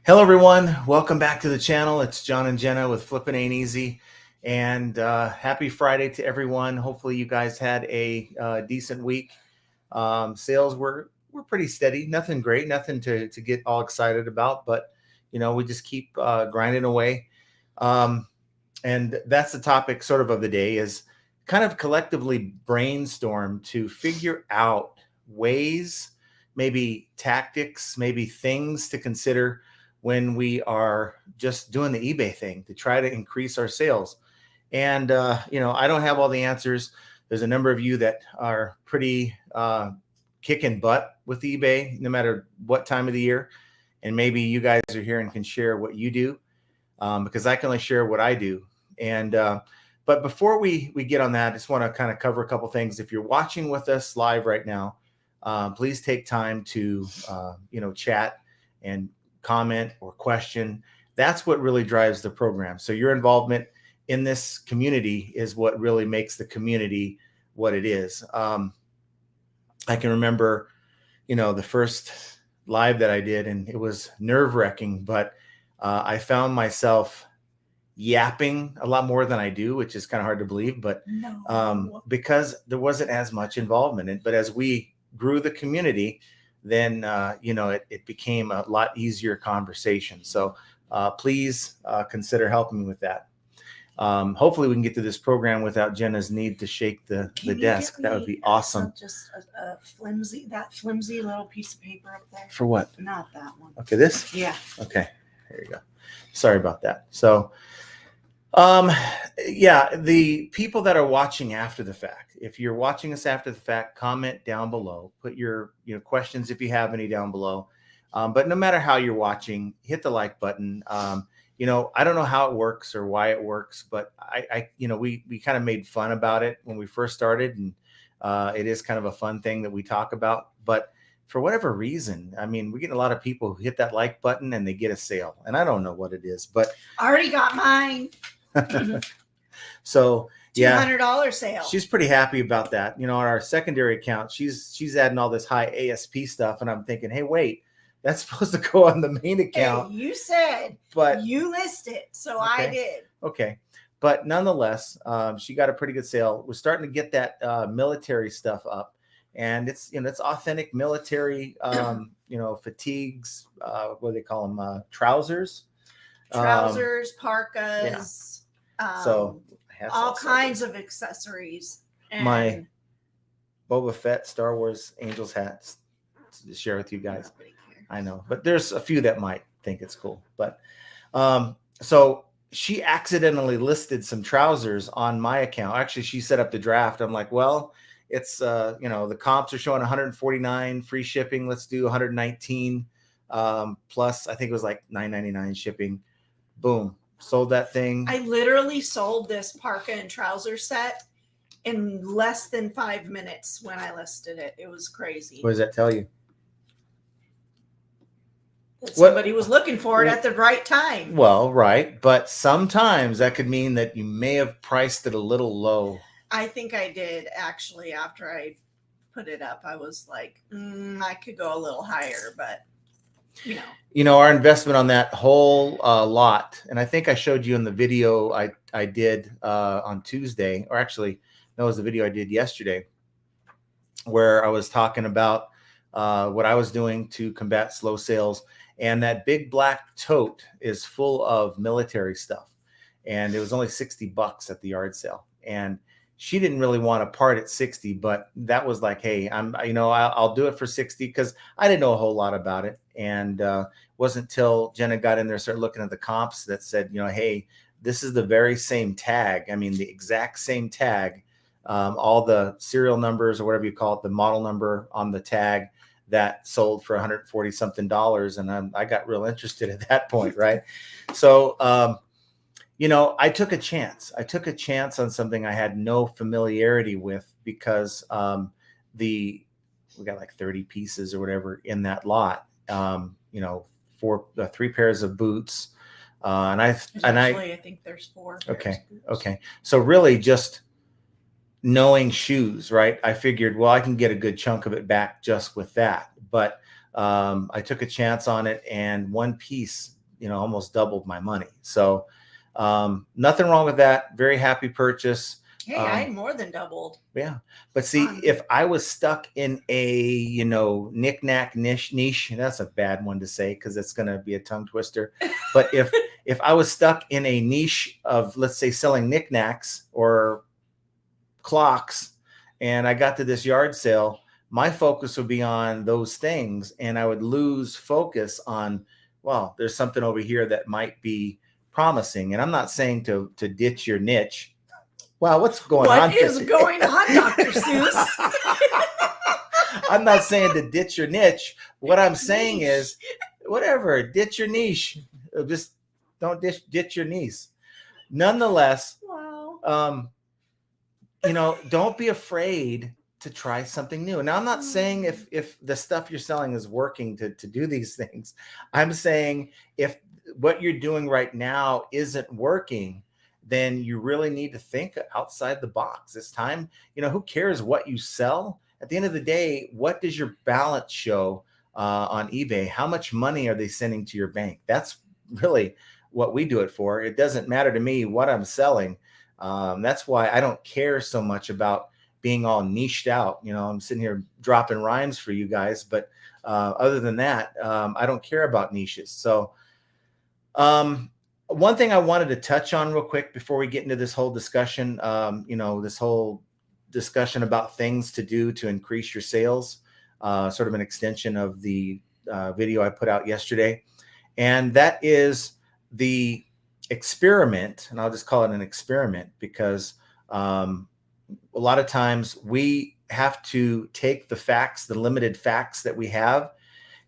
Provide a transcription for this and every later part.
Hello, everyone. Welcome back to the channel. It's John and Jenna with Flippin' Ain't Easy. And happy Friday to everyone. Hopefully you guys had a decent week. Sales were pretty steady. Nothing great, nothing to get all excited about. But, you know, we just keep grinding away. And that's the topic sort of the day is kind of collectively brainstorm to figure out ways, maybe tactics, maybe things to consider when we are just doing the eBay thing to try to increase our sales. And, you know, I don't have all the answers. There's a number of you that are pretty kicking butt with eBay, no matter what time of the year. And maybe you guys are here and can share what you do, because I can only share what I do. And but before we get on that, I just want to kind of cover a couple things. If you're watching with us live right now, please take time to chat and comment or question. That's what really drives the program. So your involvement in this community is what really makes the community what it is. I can remember, you know, the first live that I did, and it was nerve-wracking, but I found myself yapping a lot more than I do, which is kind of hard to believe, but because there wasn't as much involvement in it. But as we grew the community, then it became a lot easier conversation. So please consider helping me with that. Hopefully we can get to this program without Jenna's need to shake the desk. That would be awesome. Just a flimsy little piece of paper up there. For what? Not that one. Okay, this? Yeah. Okay, there you go. Sorry about that. So the people that are watching after the fact, if you're watching us after the fact, comment down below, put your questions if you have any down below. But no matter how you're watching, hit the like button. I don't know how it works or why it works, but we kind of made fun about it when we first started, and it is kind of a fun thing that we talk about. But for whatever reason, I mean, we get a lot of people who hit that like button and they get a sale, and I don't know what it is, but I already got mine. So yeah, $200 sale. She's pretty happy about that. You know, on our secondary account, she's adding all this high ASP stuff, and I'm thinking, hey, wait, that's supposed to go on the main account. Hey, you said, but you listed, so okay. I did. Okay, but nonetheless, she got a pretty good sale. We're starting to get that military stuff up, and it's it's authentic military. Fatigues. What do they call them? Trousers. Parkas. Yeah. So all kinds of accessories. And my Boba Fett Star Wars Angels hats to share with you guys. I know, but there's a few that might think it's cool. But so she accidentally listed some trousers on my account. Actually, she set up the draft. I'm like, well, it's the comps are showing 149 free shipping. Let's do 119 plus. I think it was like $9.99 shipping. Boom. Sold that thing. I literally sold this parka and trouser set in less than 5 minutes when I listed it. It was crazy. What does that tell you? That somebody was looking for it at the right time. Well, right. But sometimes that could mean that you may have priced it a little low. I think I did, actually. After I put it up, I was like, I could go a little higher, but our investment on that whole lot, and I think I showed you in the video I did on Tuesday, or actually, no, it was the video I did yesterday, where I was talking about what I was doing to combat slow sales. And that big black tote is full of military stuff, and it was only $60 at the yard sale. And she didn't really want to part at 60, but that was like, hey, I'll do it for 60 because I didn't know a whole lot about it. And wasn't till Jenna got in there, started looking at the comps that said, hey, this is the very same tag. I mean, the exact same tag, all the serial numbers or whatever you call it, the model number on the tag that sold for $140 something. And I got real interested at that point. Right. So, I took a chance. I took a chance on something I had no familiarity with because we got like 30 pieces or whatever in that lot. 3 pairs of boots, I think there's 4. Okay. So really, just knowing shoes, right? I figured, well, I can get a good chunk of it back just with that. But I took a chance on it, and one piece almost doubled my money. So nothing wrong with that. Very happy purchase. Hey, I more than doubled. Yeah. But see, if I was stuck in a, knick-knack niche, that's a bad one to say because it's going to be a tongue twister. But if I was stuck in a niche of, let's say, selling knickknacks or clocks, and I got to this yard sale, my focus would be on those things, and I would lose focus on, well, there's something over here that might be promising. And I'm not saying to ditch your niche. Wow, what's going on? What is going on, Dr. Seuss? I'm not saying to ditch your niche. What I'm saying is, whatever, ditch your niche. Just don't ditch your niece. Nonetheless, wow. Don't be afraid to try something new. Now, I'm not saying if the stuff you're selling is working to do these things. I'm saying if what you're doing right now isn't working, then you really need to think outside the box. It's time, who cares what you sell? At the end of the day, what does your balance show on eBay? How much money are they sending to your bank? That's really what we do it for. It doesn't matter to me what I'm selling. That's why I don't care so much about being all niched out. I'm sitting here dropping rhymes for you guys, but other than that, I don't care about niches. So, one thing I wanted to touch on real quick before we get into this whole discussion, this whole discussion about things to do to increase your sales, sort of an extension of the video I put out yesterday. And that is the experiment, and I'll just call it an experiment because a lot of times we have to take the facts, the limited facts that we have,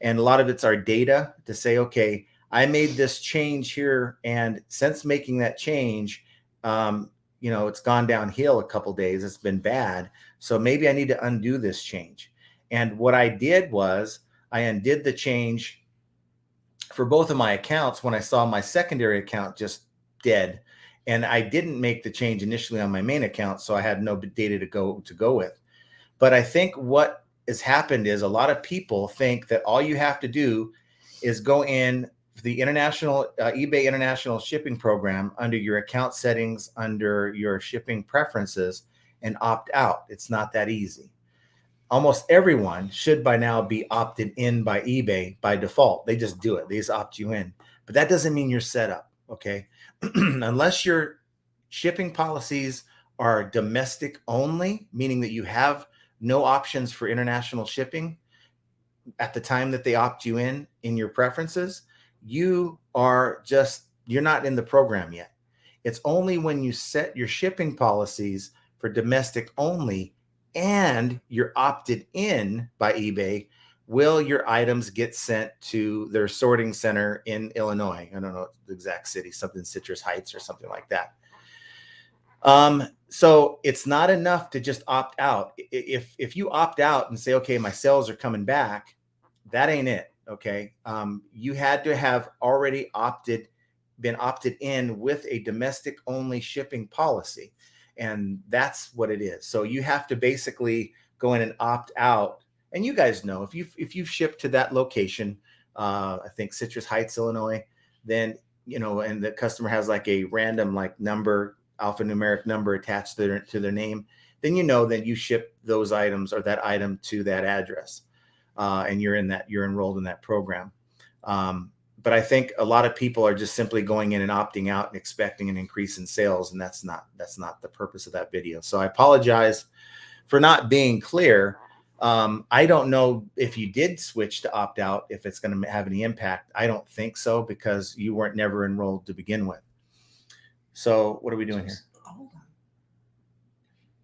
and a lot of it's our data to say, okay, I made this change here, and since making that change, it's gone downhill a couple days. It's been bad. So maybe I need to undo this change. And what I did was I undid the change for both of my accounts when I saw my secondary account just dead. And I didn't make the change initially on my main account, so I had no data to go with. But I think what has happened is a lot of people think that all you have to do is go in the international eBay international shipping program under your account settings, under your shipping preferences, and opt out. It's not that easy. Almost everyone should by now be opted in by eBay by default. They just do it. They just opt you in. But that doesn't mean you're set up, okay? Unless your shipping policies are domestic only, meaning that you have no options for international shipping at the time that they opt you in your preferences, you're not in the program yet. It's only when you set your shipping policies for domestic only and you're opted in by eBay, will your items get sent to their sorting center in Illinois? I don't know the exact city, something Citrus Heights or something like that. So it's not enough to just opt out. If you opt out and say, okay, my sales are coming back, that ain't it. Okay. You had to have already been opted in with a domestic only shipping policy. And that's what it is. So you have to basically go in and opt out. And you guys know, if you've shipped to that location, I think Citrus Heights, Illinois, then, and the customer has like a random number, alphanumeric number attached to their name, then you ship those items or that item to that address. And you're enrolled in that program. But I think a lot of people are just simply going in and opting out and expecting an increase in sales. And that's not the purpose of that video. So I apologize for not being clear. I don't know if you did switch to opt out, if it's going to have any impact. I don't think so, because you weren't never enrolled to begin with. So what are we doing here? Hold on.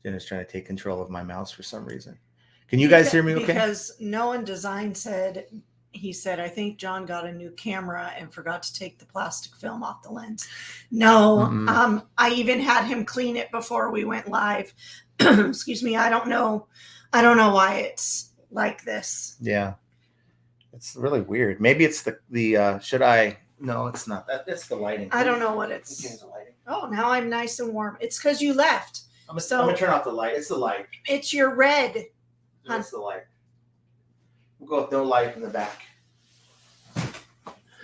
Jenna's trying to take control of my mouse for some reason. Can you guys hear me okay? Because Noah Design said, I think John got a new camera and forgot to take the plastic film off the lens. No, I even had him clean it before we went live. Excuse me. I don't know why it's like this. Yeah. It's really weird. Maybe it's no, it's not that. It's the lighting. I don't know what it's. Oh, now I'm nice and warm. It's because you left. I'm gonna turn off the light. It's the light. It's your red. It's the light. We'll go with no light in the back.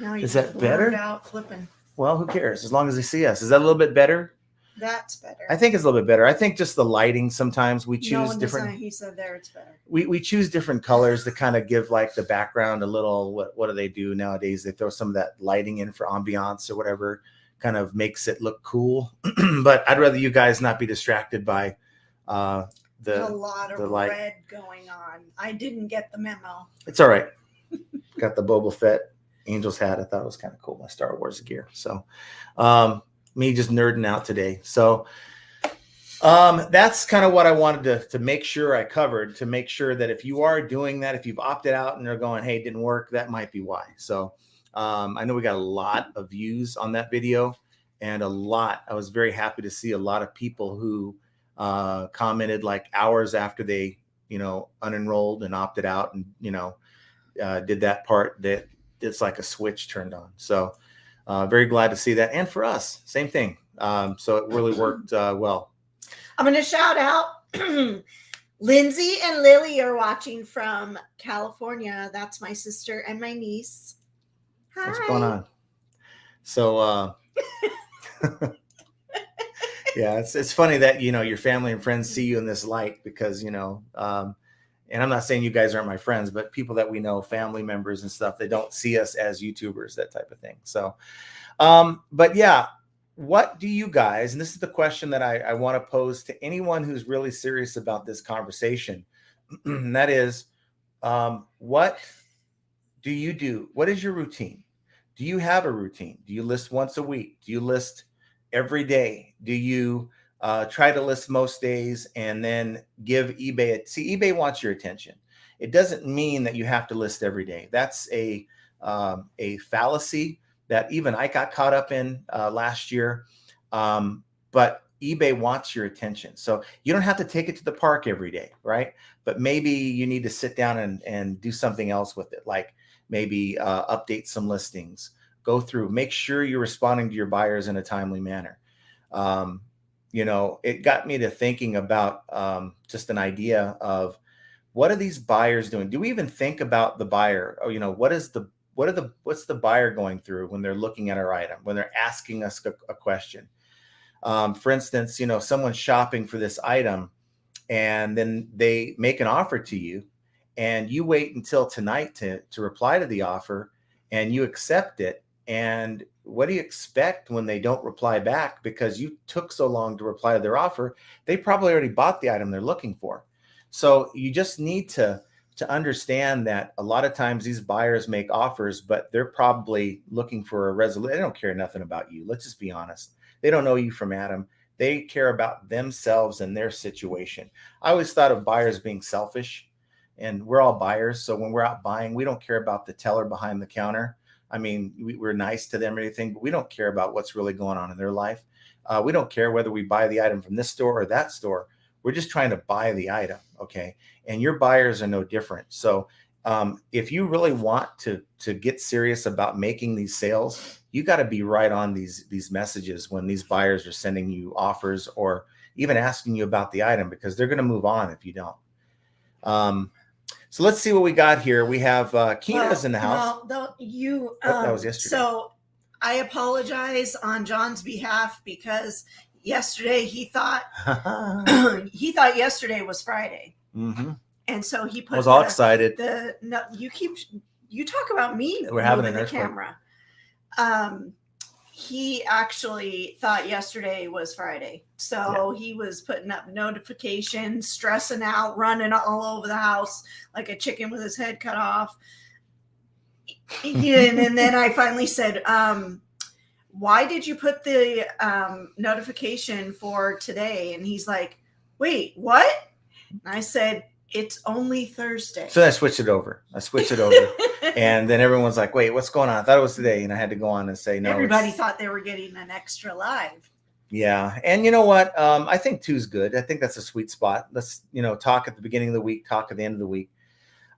Now you Is just that better? blurred out flipping. Well, who cares? As long as they see us. Is that a little bit better? That's better. I think it's a little bit better. I think just the lighting, sometimes we choose different. He said there it's better. We choose different colors to kind of give like the background a little, what do they do nowadays? They throw some of that lighting in for ambiance or whatever, kind of makes it look cool. But I'd rather you guys not be distracted by There's a lot of light. red going on. I didn't get the memo. It's all right. Got the Boba Fett Angels hat. I thought it was kind of cool, my Star Wars gear. So me just nerding out today. So that's kind of what I wanted to make sure I covered, to make sure that if you are doing that, if you've opted out and they're going, hey, it didn't work, that might be why. So I know we got a lot of views on that video, and I was very happy to see a lot of people who commented like hours after they, unenrolled and opted out and, did that part that it's like a switch turned on. So very glad to see that. And for us, same thing. So it really worked well. I'm going to shout out Lindsay and Lily are watching from California. That's my sister and my niece. Hi. What's going on? So yeah, it's funny that, your family and friends see you in this light because, and I'm not saying you guys aren't my friends, but people that we know, family members and stuff, they don't see us as YouTubers, that type of thing. So, but yeah, what do you guys, and this is the question that I want to pose to anyone who's really serious about this conversation, and that is, what do you do? What is your routine? Do you have a routine? Do you list once a week? Do you list every day? Do you try to list most days and then give eBay see, eBay wants your attention. It doesn't mean that you have to list every day. That's a fallacy that even I got caught up in last year. But eBay wants your attention. So you don't have to take it to the park every day, right? But maybe you need to sit down and do something else with it, like maybe update some listings, go through, make sure you're responding to your buyers in a timely manner. It got me to thinking about just an idea of, what are these buyers doing? Do we even think about the buyer? Or, what's the buyer going through when they're looking at our item, when they're asking us a question? For instance, someone's shopping for this item and then they make an offer to you and you wait until tonight to reply to the offer and you accept it. And what do you expect when they don't reply back because you took so long to reply to their offer? They probably already bought the item they're looking for. So you just need to understand that a lot of times these buyers make offers, but they're probably looking for a resolution. They don't care nothing about you. Let's just be honest. They don't know you from Adam. They care about themselves and their situation. I always thought of buyers being selfish, and we're all buyers. So when we're out buying, we don't care about the teller behind the counter. I mean, we're nice to them or anything, but we don't care about what's really going on in their life. We don't care whether we buy the item from this store or that store. We're just trying to buy the item, okay? And your buyers are no different. So if you really want to get serious about making these sales, you got to be right on these messages when these buyers are sending you offers or even asking you about the item, because they're going to move on if you don't. So let's see what we got here. We have Keena's in the house. That was yesterday. So I apologize on John's behalf because yesterday he thought yesterday was Friday. Mm-hmm. And so he put I was all excited. You talk about me. We're having an the earthquake. Camera. He actually thought yesterday was Friday. So He was putting up notifications, stressing out, running all over the house like a chicken with his head cut off. And then I finally said, why did you put the notification for today? And he's like, wait, what? And I said, it's only Thursday. So I switched it over. And then everyone's like, wait, what's going on? I thought it was today. And I had to go on and say, no. Everybody thought they were getting an extra live. Yeah. And you know what? I think 2's good. I think that's a sweet spot. Let's, talk at the beginning of the week, talk at the end of the week.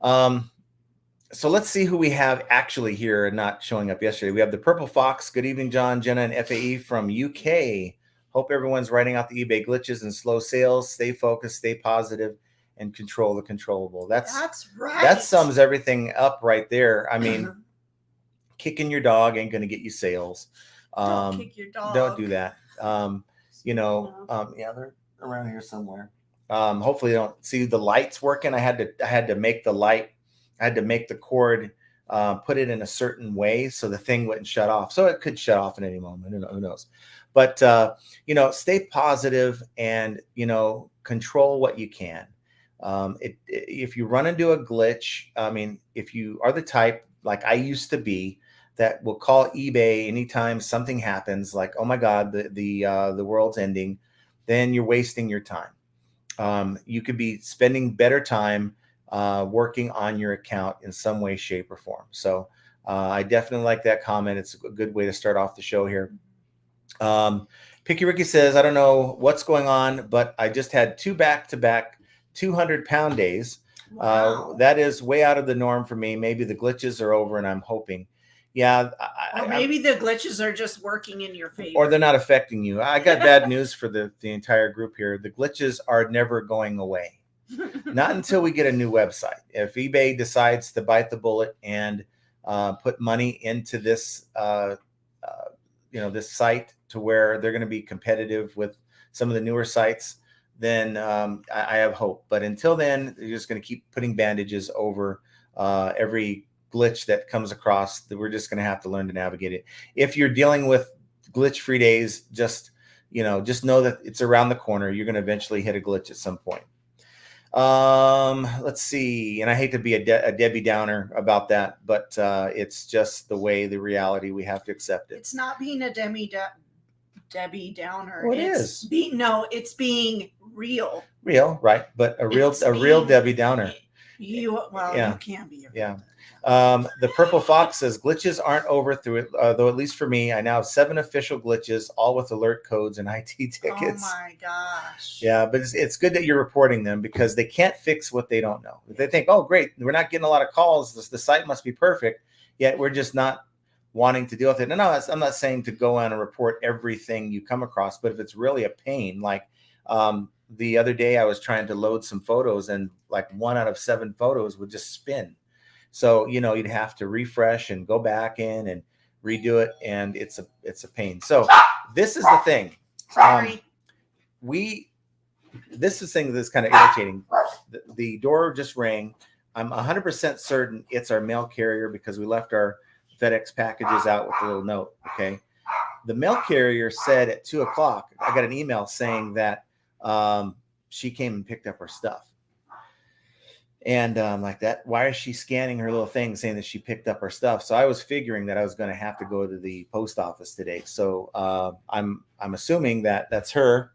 So let's see who we have actually here and not showing up yesterday. We have the Purple Fox. Good evening, John, Jenna, and FAE from UK. Hope everyone's writing out the eBay glitches and slow sales. Stay focused, stay positive, and control the controllable. That's right. That sums everything up right there. I mean, kicking your dog ain't going to get you sales. Don't kick your dog. Don't do that. Yeah, they're around here somewhere. Hopefully, they don't see the lights working. I had to make the light. I had to make the cord, put it in a certain way so the thing wouldn't shut off. So it could shut off at any moment. Who knows? But stay positive and control what you can. If you run into a glitch, I mean, if you are the type like I used to be that will call eBay anytime something happens, like, oh my God, the world's ending, then you're wasting your time. You could be spending better time working on your account in some way, shape, or form. So I definitely like that comment. It's a good way to start off the show here. Picky Ricky says, I don't know what's going on, but I just had 2 back-to-back 200-pound days. Wow. That is way out of the norm for me. Maybe the glitches are over and I'm hoping. Yeah. Or maybe the glitches are just working in your favor. Or they're not affecting you. I got bad news for the entire group here. The glitches are never going away. Not until we get a new website. If eBay decides to bite the bullet and put money into this, this site to where they're going to be competitive with some of the newer sites, then I have hope. But until then, you're just going to keep putting bandages over every glitch that comes across. That we're just going to have to learn to navigate it. If you're dealing with glitch-free days, just know that it's around the corner. You're going to eventually hit a glitch at some point. Let's see. And I hate to be a Debbie Downer about that, but it's just the reality. We have to accept it. It's not being a Debbie Downer. Well, it's it's being real. Real, right? But a real Debbie Downer. You can be. The Purple Fox says glitches aren't over through it, though at least for me, I now have 7 official glitches, all with alert codes and IT tickets. Oh my gosh. Yeah, but it's good that you're reporting them because they can't fix what they don't know. If they think, oh great, we're not getting a lot of calls, the site must be perfect, yet we're just not wanting to deal with it. No, I'm not saying to go on and report everything you come across, but if it's really a pain, like the other day I was trying to load some photos and like 1 out of 7 photos would just spin. So, you'd have to refresh and go back in and redo it. And it's a pain. So this is the thing. Sorry. This is the thing that's kind of irritating. The door just rang. I'm 100% certain it's our mail carrier because we left our FedEx packages out with a little note. Okay. The mail carrier said at 2:00, I got an email saying that she came and picked up our stuff. And like that, why is she scanning her little thing saying that she picked up her stuff? So I was figuring that I was going to have to go to the post office today. So I'm assuming that that's her.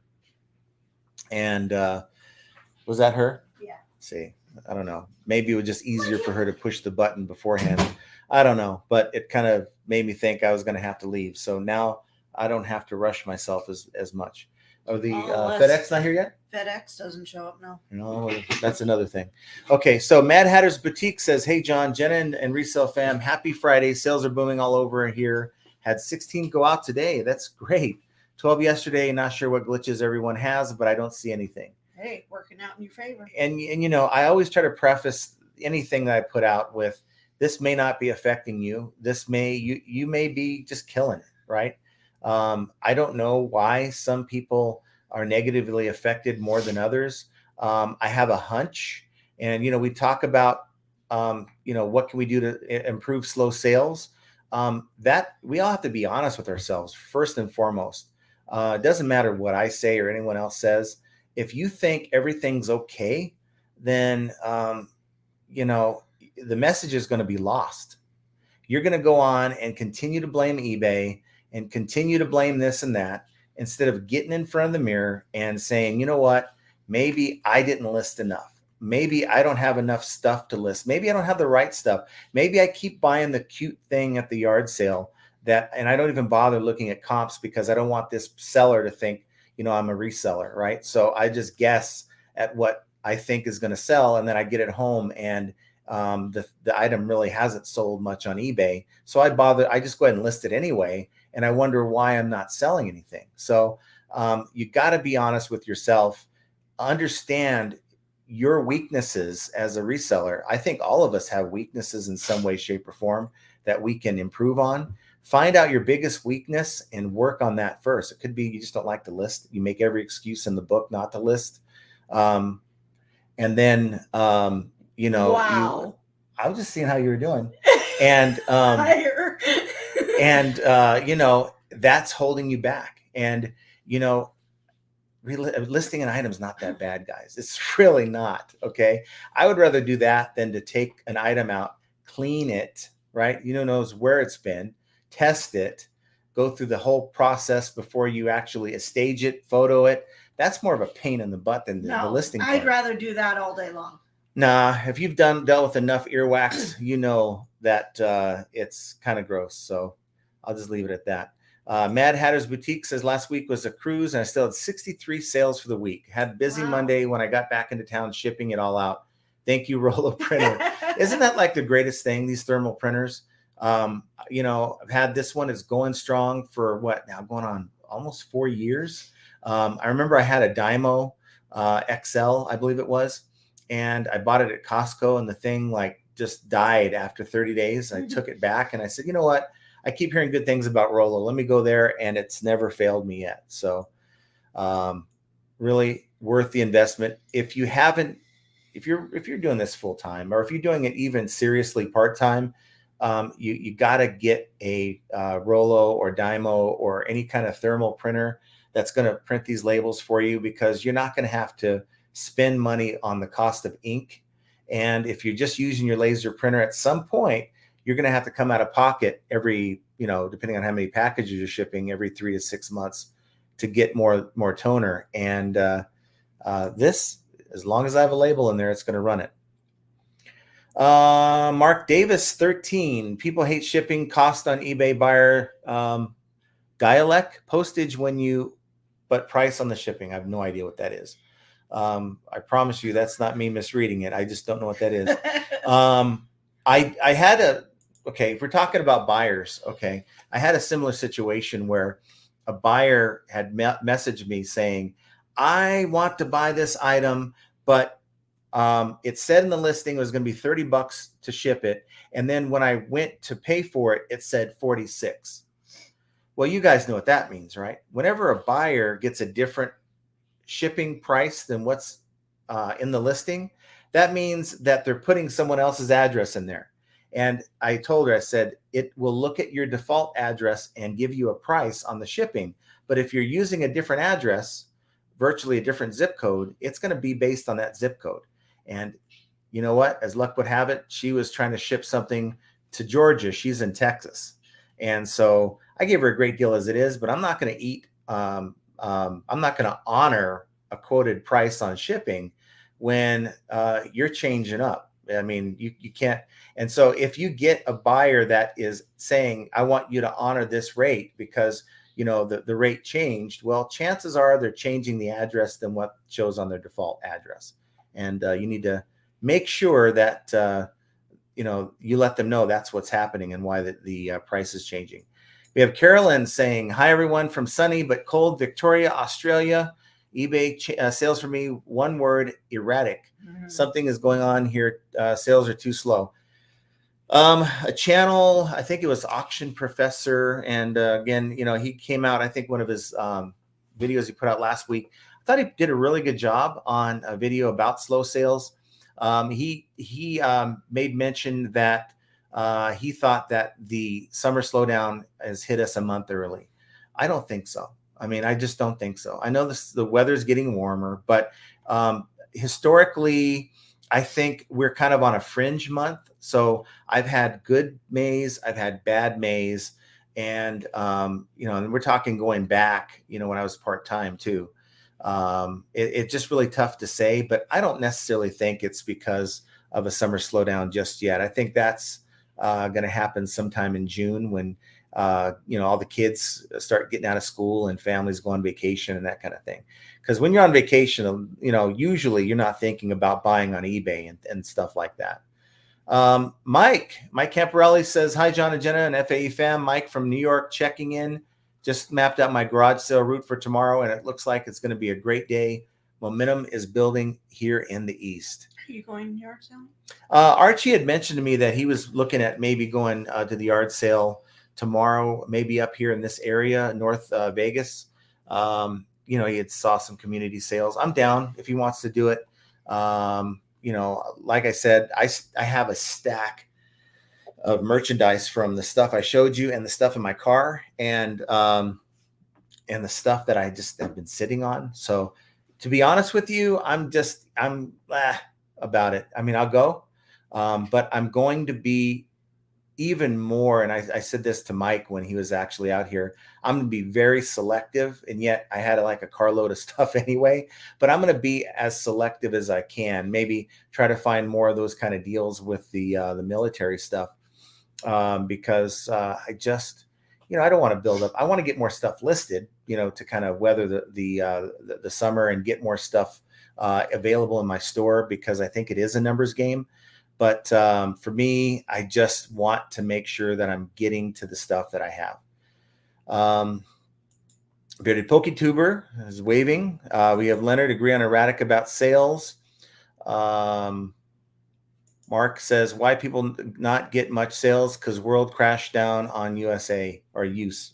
And was that her? Yeah. See, I don't know. Maybe it was just easier for her to push the button beforehand. I don't know, but it kind of made me think I was going to have to leave. So now I don't have to rush myself as much. Are the FedEx not here yet? FedEx doesn't show up, no. No, that's another thing. Okay, so Mad Hatter's Boutique says, hey, John, Jenna, and Resale Fam, happy Friday. Sales are booming all over here. Had 16 go out today. That's great. 12 yesterday. Not sure what glitches everyone has, but I don't see anything. Hey, working out in your favor. And I always try to preface anything that I put out with, this may not be affecting you. You may be just killing it, right? I don't know why some people are negatively affected more than others. I have a hunch, and we talk about what can we do to improve slow sales. That we all have to be honest with ourselves first and foremost. It doesn't matter what I say or anyone else says. If you think everything's okay, then the message is going to be lost. You're going to go on and continue to blame eBay and continue to blame this and that, instead of getting in front of the mirror and saying, you know what, maybe I didn't list enough. Maybe I don't have enough stuff to list. Maybe I don't have the right stuff. Maybe I keep buying the cute thing at the yard sale and I don't even bother looking at comps because I don't want this seller to think, I'm a reseller, right? So I just guess at what I think is going to sell, and then I get it home and the item really hasn't sold much on eBay. So I just go ahead and list it anyway. And I wonder why I'm not selling anything. So you got to be honest with yourself, understand your weaknesses as a reseller. I think all of us have weaknesses in some way, shape, or form that we can improve on. Find out your biggest weakness and work on that first. It could be you just don't like to list. You make every excuse in the book not to list. And then, Wow. I was just seeing how you were doing. And, that's holding you back. And, listing an item is not that bad, guys. It's really not. Okay. I would rather do that than to take an item out, clean it, right? Knows where it's been, test it, go through the whole process before you actually stage it, photo it. That's more of a pain in the butt than the listing part. I'd rather do that all day long. Nah, if you've dealt with enough earwax, you know that it's kind of gross. So I'll just leave it at that. Mad Hatter's Boutique says last week was a cruise and I still had 63 sales for the week. Had a busy Monday when I got back into town shipping it all out. Thank you, Rollo Printer. Isn't that like the greatest thing, these thermal printers? I've had this one. It's going strong for what now? Going on almost 4 years. I remember I had a Dymo XL, I believe it was, and I bought it at Costco, and the thing just died after 30 days. I took it back and I said, you know what? I keep hearing good things about Rollo. Let me go there, and it's never failed me yet. So really worth the investment. If you're doing this full time, or if you're doing it even seriously part-time, you got to get a Rollo or Dymo or any kind of thermal printer that's going to print these labels for you, because you're not going to have to spend money on the cost of ink. And if you're just using your laser printer, at some point, you're going to have to come out of pocket every, depending on how many packages you're shipping, every 3 to 6 months to get more toner. And this, as long as I have a label in there, it's going to run it. Mark Davis, 13. People hate shipping cost on eBay buyer. Dialect postage but price on the shipping. I have no idea what that is. I promise you that's not me misreading it. I just don't know what that is. I had if we're talking about buyers, okay, I had a similar situation where a buyer had messaged me saying, I want to buy this item, but it said in the listing it was going to be $30 to ship it. And then when I went to pay for it, it said 46. Well, you guys know what that means, right? Whenever a buyer gets a different shipping price than what's in the listing, that means that they're putting someone else's address in there. And I told her, I said, it will look at your default address and give you a price on the shipping. But if you're using a different address, virtually a different zip code, it's going to be based on that zip code. And you know what? As luck would have it, she was trying to ship something to Georgia. She's in Texas. And so I gave her a great deal as it is, but I'm not going to I'm not going to honor a quoted price on shipping when you're changing up. I mean, you can't. And so if you get a buyer that is saying, I want you to honor this rate because, the rate changed, well, chances are they're changing the address than what shows on their default address. And you need to make sure that, you let them know that's what's happening and why the price is changing. We have Carolyn saying, hi, everyone from sunny but cold Victoria, Australia. eBay sales for me, one word, erratic. Mm-hmm. Something is going on here. Sales are too slow. A channel, I think it was Auction Professor. And again, he came out, I think one of his videos he put out last week. I thought he did a really good job on a video about slow sales. He made mention that he thought that the summer slowdown has hit us a month early. I don't think so. I mean, I just don't think so. I know the weather's getting warmer, but historically, I think we're kind of on a fringe month. So I've had good Mays, I've had bad Mays, and and we're talking going back, when I was part-time too. It's just really tough to say, but I don't necessarily think it's because of a summer slowdown just yet. I think that's going to happen sometime in June when all the kids start getting out of school and families go on vacation and that kind of thing. Because when you're on vacation, usually you're not thinking about buying on eBay and stuff like that. Mike Camparelli says, hi, John and Jenna and FAE fam. Mike from New York checking in. Just mapped out my garage sale route for tomorrow, and it looks like it's going to be a great day. Momentum is building here in the East. you going yard selling? Archie had mentioned to me that he was looking at maybe going to the yard sale tomorrow, maybe up here in this area, North Vegas. He had saw some community sales. I'm down if he wants to do it. Like I said, I have a stack of merchandise from the stuff I showed you and the stuff in my car and the stuff that I just have been sitting on. So to be honest with you, I'm about it. I mean, I'll go, but I'm going to be even more. And I said this to Mike when he was actually out here, I'm going to be very selective. And yet I had like a carload of stuff anyway, but I'm going to be as selective as I can, maybe try to find more of those kind of deals with the military stuff. Because I just, I don't want to build up. I want to get more stuff listed, to kind of weather the summer and get more stuff available in my store, because I think it is a numbers game. But for me, I just want to make sure that I'm getting to the stuff that I have. Bearded PokeTuber is waving. We have Leonard agree on erratic about sales. Mark says, why people not get much sales? Because world crashed down on USA or use.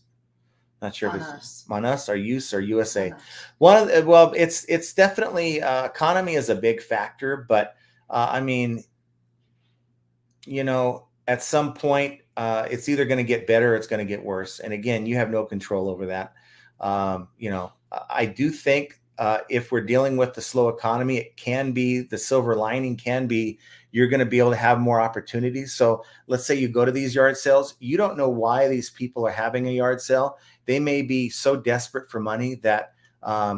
Not sure if it's on us or use or USA. Well, it's definitely economy is a big factor, but I mean, at some point, it's either going to get better or it's going to get worse. And again, you have no control over that. I do think if we're dealing with the slow economy, it can be the silver lining can be you're going to be able to have more opportunities. So let's say you go to these yard sales. You don't know why these people are having a yard sale. They may be so desperate for money that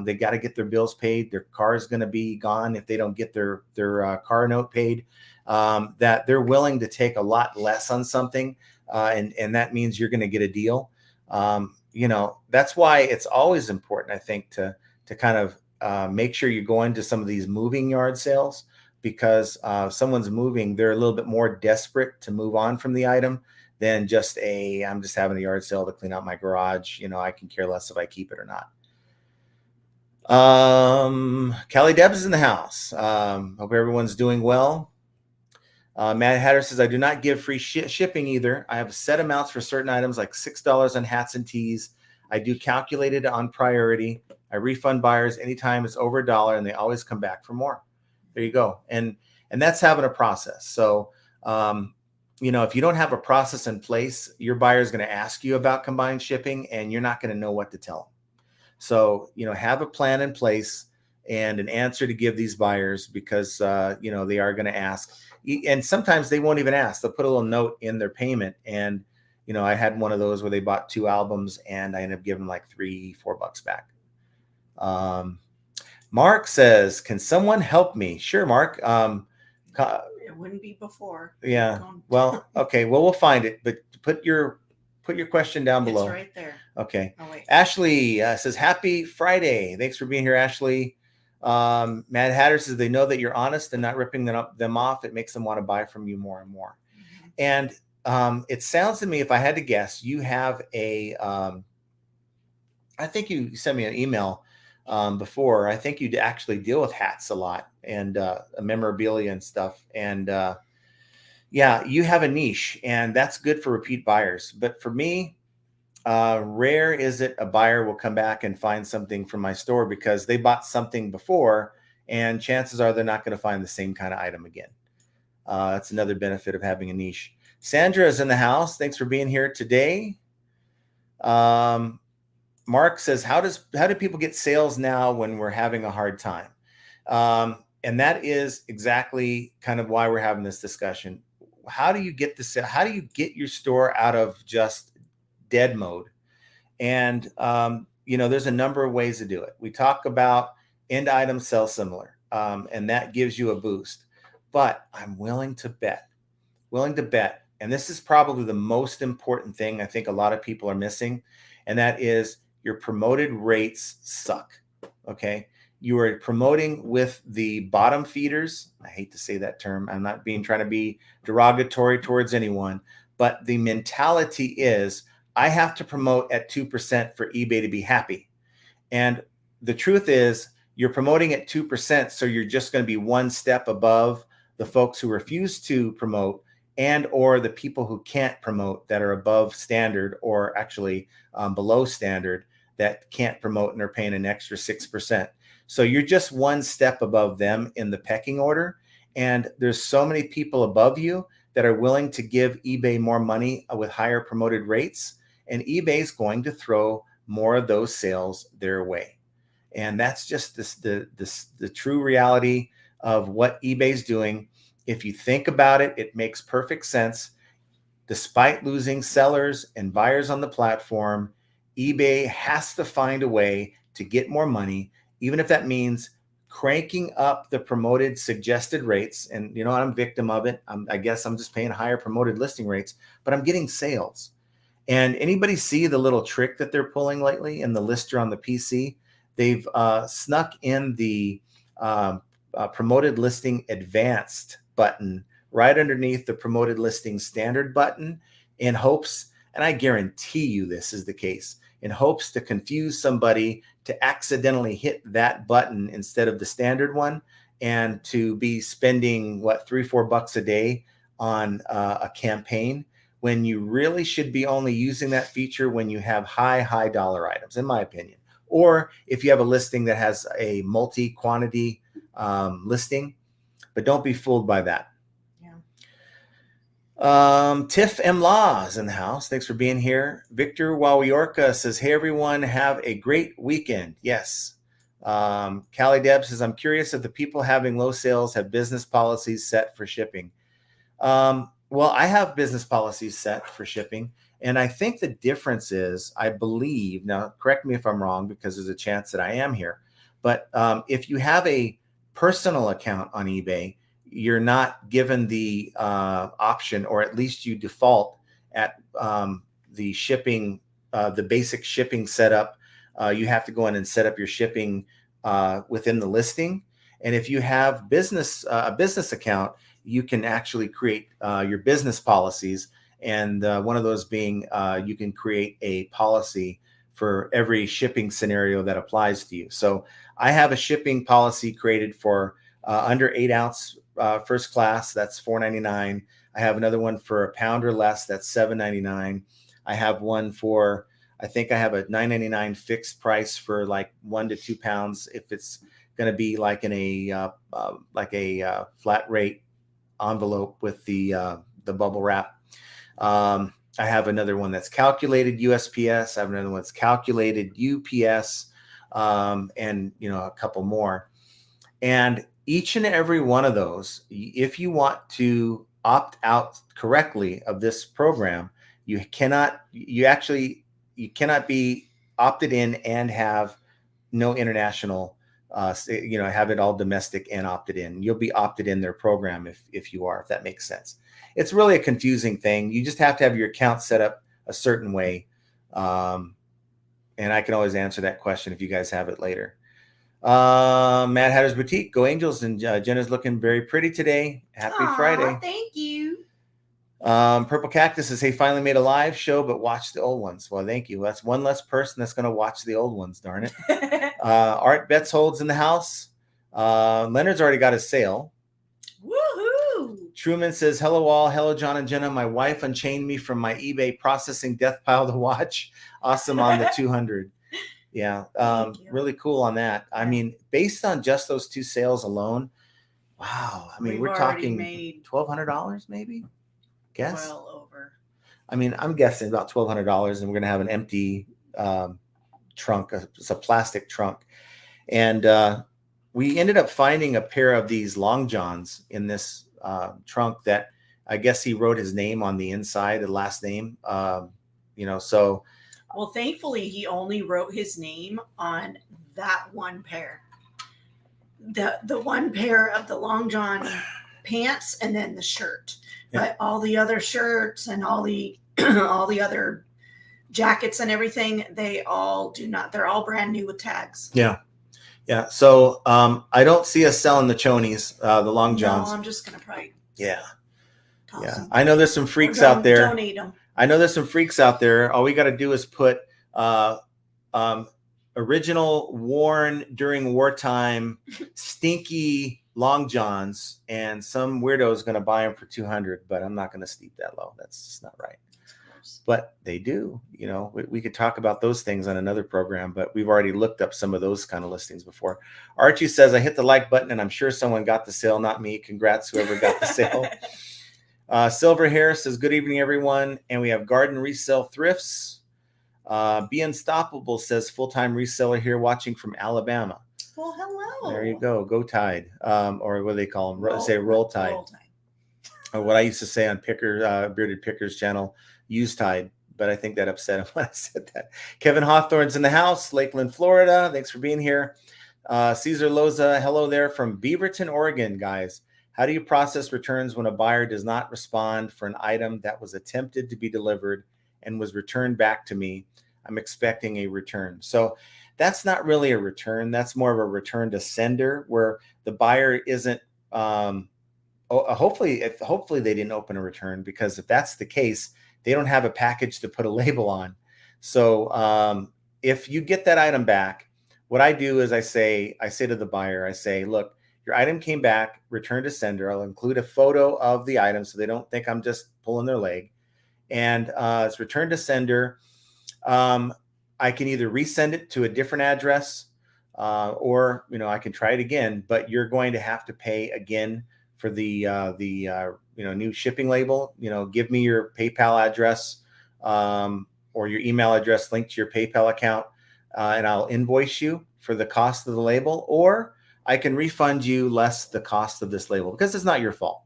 they got to get their bills paid. Their car is going to be gone if they don't get their car note paid. That they're willing to take a lot less on something, and that means you're going to get a deal. That's why it's always important, I think, to kind of make sure you go into some of these moving yard sales, because someone's moving, they're a little bit more desperate to move on from the item than just I'm just having a yard sale to clean out my garage. I can care less if I keep it or not. Callie Debs is in the house. Hope everyone's doing well. Matt Hatter says, I do not give free shipping either. I have set amounts for certain items like $6 on hats and tees. I do calculated on priority. I refund buyers anytime it's over $1, and they always come back for more. There you go. And that's having a process. So, if you don't have a process in place, your buyer is going to ask you about combined shipping, and you're not going to know what to tell them. So, have a plan in place and an answer to give these buyers, because, they are going to ask. And sometimes they won't even ask. They'll put a little note in their payment. And, I had one of those where they bought 2 albums and I ended up giving like $3-4 back. Mark says, can someone help me? Sure, Mark. It wouldn't be before. Yeah. Well, okay. Well, we'll find it, but put your question down below. It's right there. Okay. Oh, wait. Ashley says, happy Friday. Thanks for being here, Ashley. Matt Hatter says, they know that you're honest and not ripping them off. It makes them want to buy from you more and more. Mm-hmm. And it sounds to me, if I had to guess, you have I think you sent me an email before. I think you'd actually deal with hats a lot and memorabilia and stuff. And yeah, you have a niche, and that's good for repeat buyers. But for me, rare is it a buyer will come back and find something from my store because they bought something before, and chances are they're not going to find the same kind of item again. That's another benefit of having a niche. Sandra is in the house. Thanks for being here today. Mark says, how do people get sales now when we're having a hard time? And that is exactly kind of why we're having this discussion. How do you get how do you get your store out of just dead mode? And there's a number of ways to do it. We talk about end items sell similar, and that gives you a boost. But I'm willing to bet, and this is probably the most important thing I think a lot of people are missing, and that is your promoted rates suck. Okay. You are promoting with the bottom feeders. I hate to say that term. I'm not trying to be derogatory towards anyone, but the mentality is I have to promote at 2% for eBay to be happy. And the truth is you're promoting at 2%. So you're just going to be one step above the folks who refuse to promote and or the people who can't promote that are above standard or actually below standard that can't promote and are paying an extra 6%. So you're just one step above them in the pecking order. And there's so many people above you that are willing to give eBay more money with higher promoted rates. And eBay is going to throw more of those sales their way. And that's just the true reality of what eBay's doing. If you think about it, it makes perfect sense. Despite losing sellers and buyers on the platform, eBay has to find a way to get more money, even if that means cranking up the promoted suggested rates. And you know, I'm a victim of it. I guess I'm just paying higher promoted listing rates, but I'm getting sales. And anybody see the little trick that they're pulling lately in the lister on the PC? They've snuck in the promoted listing advanced button right underneath the promoted listing standard button in hopes, and I guarantee you this is the case, in hopes to confuse somebody to accidentally hit that button instead of the standard one and to be spending what, $3-4 a day on a campaign, when you really should be only using that feature when you have high dollar items, in my opinion. Or if you have a listing that has a multi-quantity listing, but don't be fooled by that. Tiff M. Law is in the house. Thanks for being here. Victor Wawiorka says, hey, everyone, have a great weekend. Yes. Callie Deb says, I'm curious if the people having low sales have business policies set for shipping. Well, I have business policies set for shipping. And I think the difference is, I believe, now correct me if I'm wrong, because there's a chance that I am here, but if you have a personal account on eBay, you're not given the option, or at least you default at the shipping, the basic shipping setup. You have to go in and set up your shipping within the listing. And if you have a business account, you can actually create your business policies. And one of those being you can create a policy for every shipping scenario that applies to you. So I have a shipping policy created for under 8 ounce first class, that's $4.99. I have another one for a pound or less, that's $7.99. I have one for, I think I have a $9.99 fixed price for like 1 to 2 pounds. If it's going to be like in a flat rate envelope with the bubble wrap. I have another one that's calculated USPS. I have another one that's calculated UPS, and you know, a couple more. And each and every one of those, if you want to opt out correctly of this program, you cannot be opted in and have no international, have it all domestic and opted in. You'll be opted in their program if you are, if that makes sense. It's really a confusing thing. You just have to have your account set up a certain way. And I can always answer that question if you guys have it later. Mad Hatter's Boutique, go Angels, and Jenna's looking very pretty today. Happy Friday. Thank you. Purple Cactus says, hey, finally made a live show, but watch the old ones. Well, thank you. That's one less person that's going to watch the old ones, darn it. Art Bettshold's in the house. Leonard's already got his sale. Woohoo! Truman says, hello all. Hello, John and Jenna. My wife unchained me from my eBay processing death pile to watch. Awesome on the 200. Yeah, really cool on that. I mean, based on just those 2 sales alone, wow. I mean, we're talking $1,200 maybe? Guess. Well over. I mean, I'm guessing about $1,200, and we're going to have an empty trunk. It's a plastic trunk. And we ended up finding a pair of these Long Johns in this trunk that I guess he wrote his name on the inside, the last name, so. Well, thankfully, he only wrote his name on that one pair. The one pair of the Long John pants and then the shirt. Yeah. But all the other shirts and all the other jackets and everything, they all do not. They're all brand new with tags. Yeah. Yeah. So I don't see us selling the chonies, the Long Johns. No, I'm just going to probably. Yeah. Yeah. I know there's some freaks out there. Donate them. I know there's some freaks out there. All we got to do is put original worn during wartime stinky long johns, and some weirdo is going to buy them for 200, but I'm not going to steep that low. That's just not right. But they do. You know, we could talk about those things on another program, but we've already looked up some of those kind of listings before. Archie says, I hit the like button and I'm sure someone got the sale, not me. Congrats, whoever got the sale. Silver Hair says, good evening, everyone. And we have Garden Resale Thrifts. Be Unstoppable says, full-time reseller here watching from Alabama. Well, hello. There you go. Go Tide. Or what do they call them? Roll Tide. Roll Tide. Or what I used to say on Bearded Picker's channel, use Tide. But I think that upset him when I said that. Kevin Hawthorne's in the house, Lakeland, Florida. Thanks for being here. Caesar Loza, hello there from Beaverton, Oregon, guys. How do you process returns when a buyer does not respond for an item that was attempted to be delivered and was returned back to me? I'm expecting a return. So that's not really a return. That's more of a return to sender, where the buyer isn't. Hopefully they didn't open a return, because if that's the case, they don't have a package to put a label on. So if you get that item back, what I do is I say to the buyer, I say, look, your item came back, return to sender. I'll include a photo of the item so they don't think I'm just pulling their leg. And it's returned to sender. I can either resend it to a different address or, I can try it again, but you're going to have to pay again for the new shipping label. Give me your PayPal address or your email address linked to your PayPal account, and I'll invoice you for the cost of the label, or I can refund you less the cost of this label, because it's not your fault.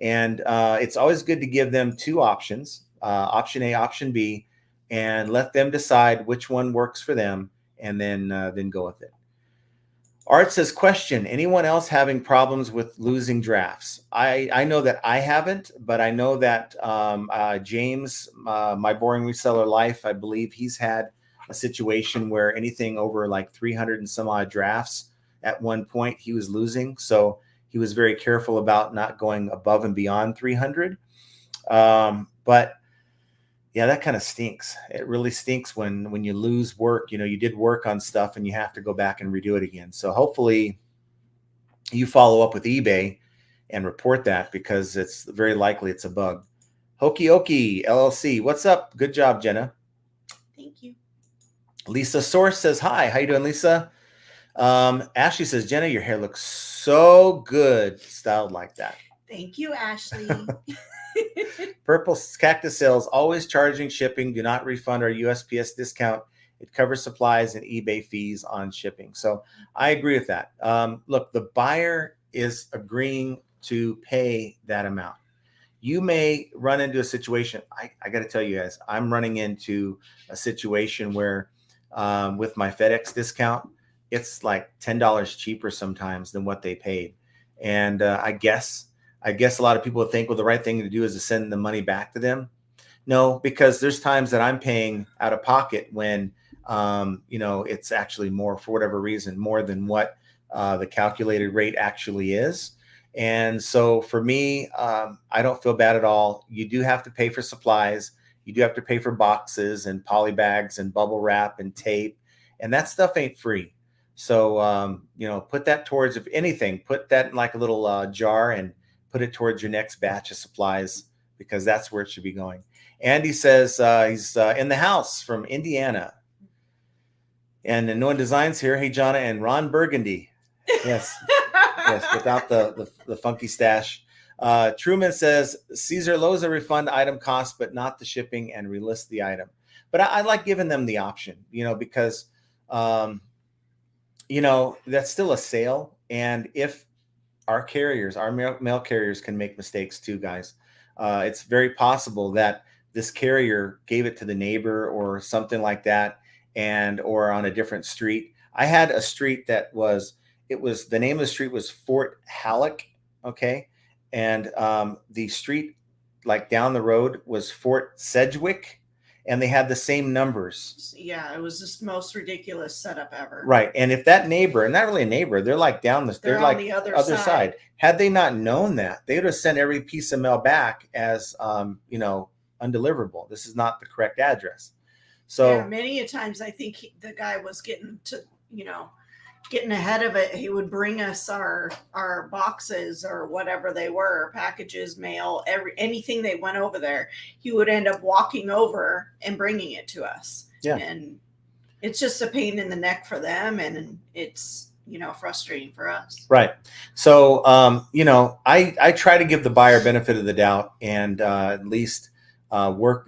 And it's always good to give them two options, option A, option B, and let them decide which one works for them, and then go with it. Art says, question, anyone else having problems with losing drafts? I know that I haven't, but I know that James, my Boring Reseller Life, I believe he's had a situation where anything over like 300 and some odd drafts at one point he was losing. So he was very careful about not going above and beyond 300. But yeah, that kind of stinks. It really stinks when you lose work. You did work on stuff and you have to go back and redo it again. So hopefully you follow up with eBay and report that, because it's very likely it's a bug. Hokey Okey LLC, what's up? Good job, Jenna. Thank you. Lisa Source says, hi. How you doing, Lisa? Ashley says, Jenna, your hair looks so good styled like that. Thank you, Ashley. Purple Cactus Sales, always charging shipping. Do not refund our USPS discount. It covers supplies and eBay fees on shipping. So I agree with that. Look, the buyer is agreeing to pay that amount. You may run into a situation. I got to tell you guys, I'm running into a situation where with my FedEx discount, it's like $10 cheaper sometimes than what they paid. And I guess a lot of people think, well, the right thing to do is to send the money back to them. No, because there's times that I'm paying out of pocket when, it's actually more, for whatever reason, more than what the calculated rate actually is. And so for me, I don't feel bad at all. You do have to pay for supplies. You do have to pay for boxes and poly bags and bubble wrap and tape. And that stuff ain't free. So, put that towards, if anything, put that in like a little jar and put it towards your next batch of supplies, because that's where it should be going. Andy says he's in the house from Indiana. And No One Designs here. Hey, Jonna, and Ron Burgundy. Yes. Yes, without the funky stash. Truman says, Caesar Loza refund item cost, but not the shipping, and relist the item. But I like giving them the option, because, that's still a sale. And if our mail carriers can make mistakes too, guys. It's very possible that this carrier gave it to the neighbor or something like that, or on a different street. I had a street the name of the street was Fort Halleck, okay? And the street like down the road was Fort Sedgwick, and they had the same numbers. Yeah, it was the most ridiculous setup ever. Right. And if that neighbor, and not really a neighbor, they're like they're like the other side. Had they not known that, they would have sent every piece of mail back as undeliverable. This is not the correct address. So yeah, many a times I think the guy was getting to, getting ahead of it. He would bring us our boxes or whatever they were, packages, mail, anything they went over there. He would end up walking over and bringing it to us. Yeah. And it's just a pain in the neck for them, and it's frustrating for us. Right. So I try to give the buyer benefit of the doubt, and at least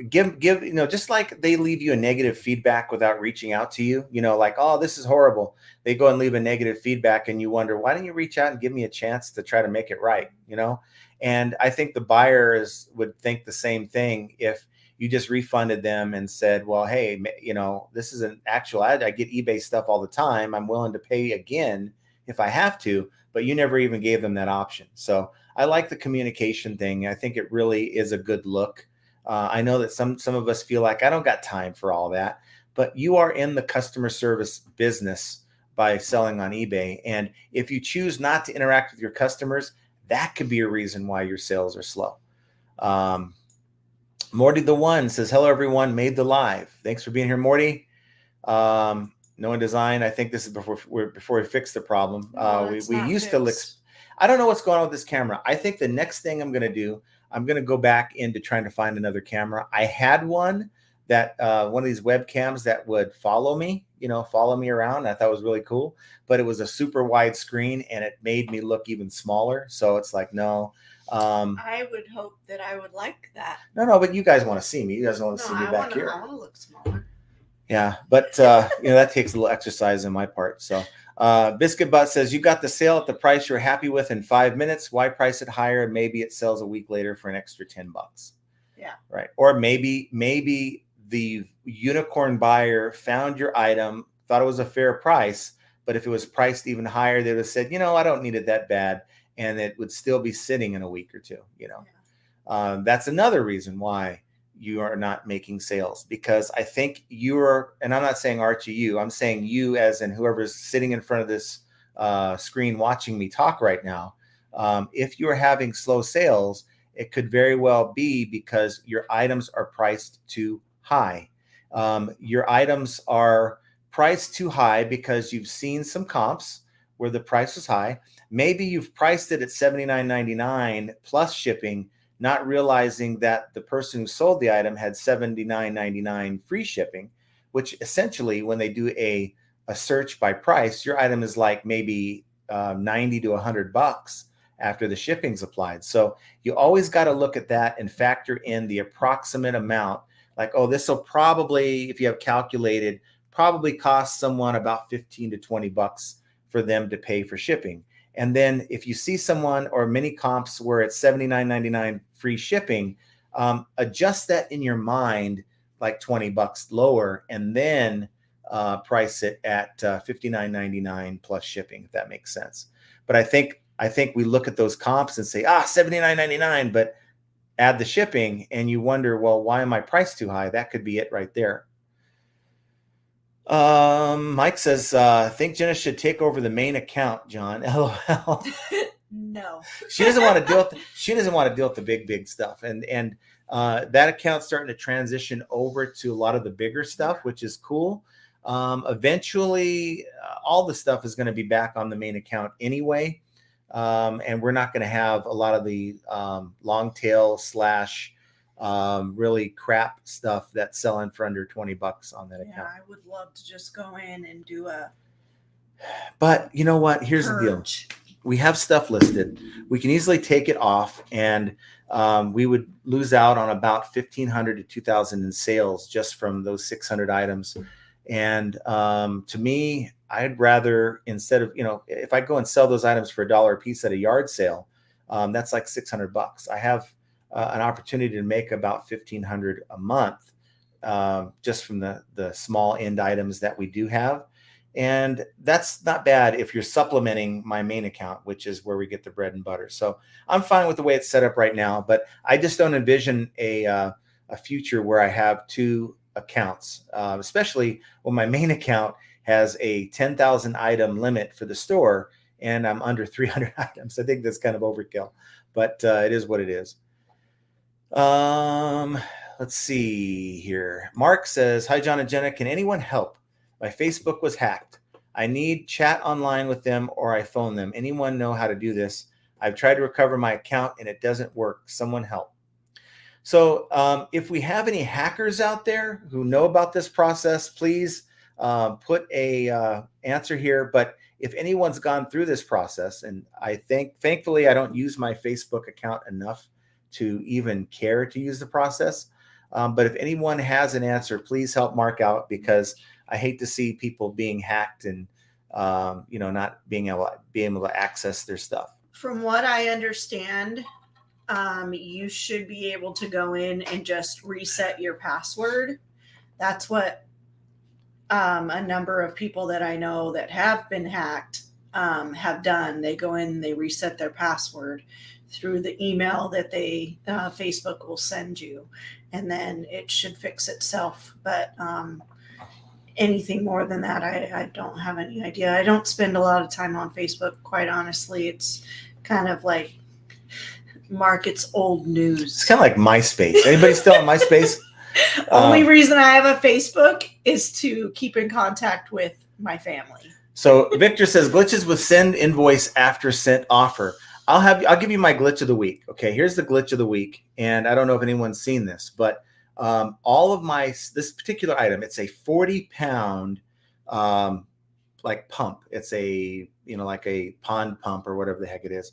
give just like they leave you a negative feedback without reaching out to you, like, oh, this is horrible. They go and leave a negative feedback, and you wonder, why didn't you reach out and give me a chance to try to make it right? And I think the buyers would think the same thing if you just refunded them and said, well, hey, this is an actual ad. I get eBay stuff all the time. I'm willing to pay again if I have to, but you never even gave them that option. So I like the communication thing. I think it really is a good look. I know that some of us feel like I don't got time for all that, but you are in the customer service business by selling on eBay. And if you choose not to interact with your customers, that could be a reason why your sales are slow. Morty the One says, hello, everyone. Made the live. Thanks for being here, Morty. No Design. I think this is before we fix the problem. We used to. I don't know what's going on with this camera. I think the next thing I'm going to do, I'm going to go back into trying to find another camera. I had one that one of these webcams that would follow me around. I thought it was really cool, but it was a super wide screen and it made me look even smaller. So it's like, no. I would hope that I would like that. No, but you guys want to see me. You guys want to see me back here. I want to look smaller. Yeah, but that takes a little exercise on my part. So Biscuit Butt says, you got the sale at the price you're happy with in 5 minutes. Why price it higher? Maybe it sells a week later for an extra $10. Yeah. Right. Or maybe the unicorn buyer found your item, thought it was a fair price, but if it was priced even higher, they would have said, I don't need it that bad. And it would still be sitting in a week or two, Yeah. That's another reason why you are not making sales, because I think and I'm not saying Archie, I'm saying you as in whoever's sitting in front of this screen watching me talk right now. If you're having slow sales, it could very well be because your items are priced too high. Your items are priced too high because you've seen some comps where the price was high. Maybe you've priced it at $79.99 plus shipping, not realizing that the person who sold the item had $79.99 free shipping, which essentially when they do a search by price, your item is like maybe $90 to $100 after the shipping's applied. So you always got to look at that and factor in the approximate amount. Like, oh, this will probably, if you have calculated, probably cost someone about $15 to $20 for them to pay for shipping. And then if you see someone or many comps where it's $79.99 free shipping, adjust that in your mind like $20 lower, and then price it at $59.99 plus shipping, if that makes sense. But I think we look at those comps and say, $79.99, but add the shipping, and you wonder, well, why am I priced too high? That could be it right there. Mike says, think Jenna should take over the main account, John. LOL. No. She doesn't want to deal with the big stuff. And that account's starting to transition over to a lot of the bigger stuff, which is cool. Eventually all the stuff is going to be back on the main account anyway. And we're not going to have a lot of the long tail / really crap stuff that's selling for under $20 on that account. Yeah, I would love to just go in and do but you know what? Here's the deal. We have stuff listed. We can easily take it off, and we would lose out on about 1,500 to 2,000 in sales just from those 600 items. And to me, I'd rather, instead of, if I go and sell those items for $1 a piece at a yard sale, that's like $600. I have an opportunity to make about $1,500 a month just from the small end items that we do have. And that's not bad if you're supplementing my main account, which is where we get the bread and butter. So I'm fine with the way it's set up right now, but I just don't envision a future where I have two accounts, especially when my main account has a 10,000 item limit for the store and I'm under 300 items. I think that's kind of overkill, but it is what it is. Let's Let's see here. Mark says, hi, John and Jenna. Can anyone help? My Facebook was hacked. I need chat online with them or I phone them. Anyone know how to do this? I've tried to recover my account and it doesn't work. Someone help. So if we have any hackers out there who know about this process, please put a answer here. But if anyone's gone through this process, and thankfully, I don't use my Facebook account enough to even care to use the process. But if anyone has an answer, please help Mark out, because I hate to see people being hacked and not being able to access their stuff. From what I understand, you should be able to go in and just reset your password. That's what a number of people that I know that have been hacked have done. They go in, they reset their password through the email that Facebook will send you, and then it should fix itself. But anything more than that, I don't have any idea. I don't spend a lot of time on Facebook, quite honestly. It's kind of like Market's old news. It's kind of like MySpace. Anybody still on MySpace? Only reason I have a Facebook is to keep in contact with my family. So Victor says glitches with send invoice after sent offer. I'll give you my glitch of the week. Okay, here's the glitch of the week, and I don't know if anyone's seen this, but all of this particular item, it's a 40-pound like pump. It's a like a pond pump or whatever the heck it is.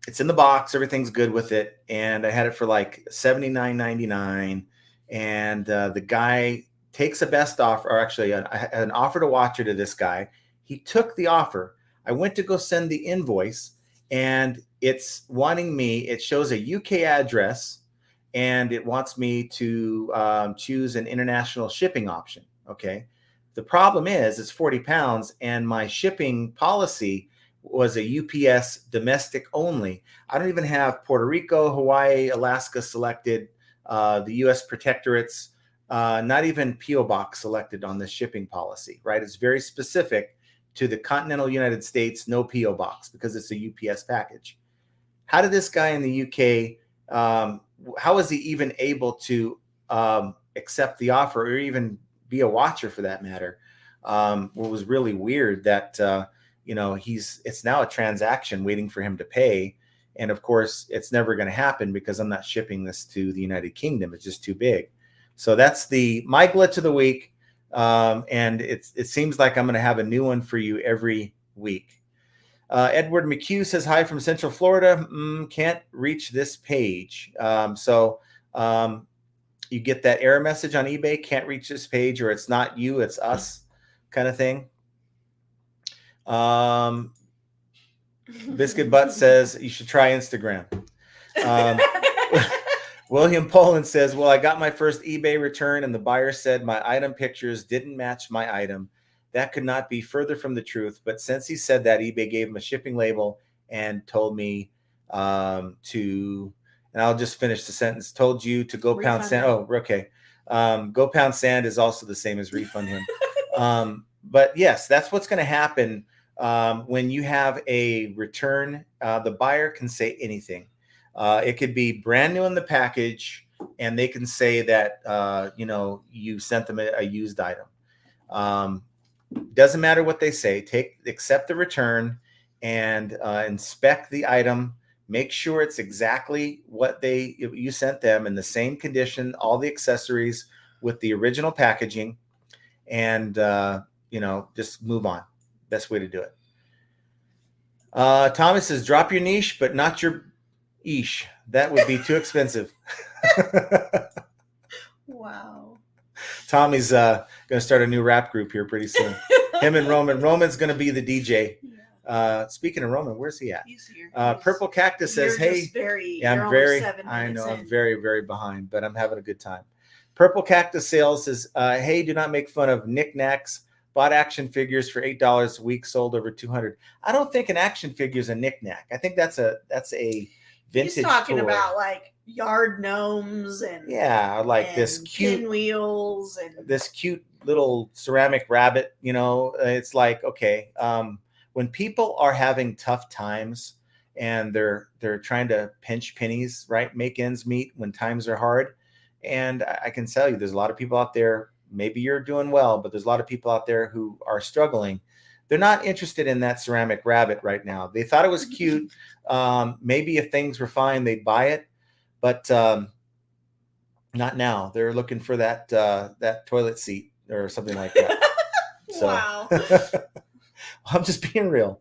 It's in the box. Everything's good with it. And I had it for like $79.99. And the guy takes a best offer, or actually I had an offer to watcher to this guy. He took the offer. I went to go send the invoice, and it's wanting me. It shows a UK address, and it wants me to choose an international shipping option. Okay. The problem is it's 40 pounds, and my shipping policy was a UPS domestic only. I don't even have Puerto Rico, Hawaii, Alaska selected, the U.S. protectorates, not even P.O. Box selected on this shipping policy, right? It's very specific to the continental United States, no P.O. Box, because it's a UPS package. How did this guy in the UK, how was he even able to accept the offer, or even be a watcher for that matter? What was really weird that, it's now a transaction waiting for him to pay. And of course, it's never going to happen because I'm not shipping this to the United Kingdom. It's just too big. So that's my glitch of the week. And it seems like I'm going to have a new one for you every week. Edward McHugh says, hi from Central Florida. Can't reach this page. So you get that error message on eBay, can't reach this page, or it's not you, it's us kind of thing. Biscuit Butt says you should try Instagram. William Poland says, well, I got my first eBay return and the buyer said my item pictures didn't match my item. That could not be further from the truth. But since he said that, eBay gave him a shipping label and told me and I'll just finish the sentence, told you to go pound sand. Oh, okay. Go pound sand is also the same as refund him. But yes, that's what's going to happen. When you have a return, the buyer can say anything. It could be brand new in the package, and they can say that, you sent them a used item. Doesn't matter what they say. Accept the return and inspect the item. Make sure it's exactly what you sent them in the same condition, all the accessories with the original packaging, and just move on. Best way to do it. Thomas says, drop your niche, but not your ish. That would be too expensive. Wow. Tommy's going to start a new rap group here pretty soon. Him and Roman. Roman's going to be the DJ. Yeah. Speaking of Roman, where's he at? He's here. Purple Cactus says, hey. I'm very, very behind, but I'm having a good time. Purple Cactus Sales says, hey, do not make fun of knickknacks. Bought action figures for $8 a week, sold over 200. I don't think an action figure is a knickknack. I think that's a vintage. He's talking toy. About like yard gnomes and this cute pinwheels and this cute little ceramic rabbit. It's like, okay, when people are having tough times and they're trying to pinch pennies, right? Make ends meet when times are hard. And I can tell you, there's a lot of people out there. Maybe you're doing well, but there's a lot of people out there who are struggling. They're not interested in that ceramic rabbit right now. They thought it was cute. Maybe if things were fine, they'd buy it, but not now. They're looking for that that toilet seat or something like that. So, wow. I'm just being real.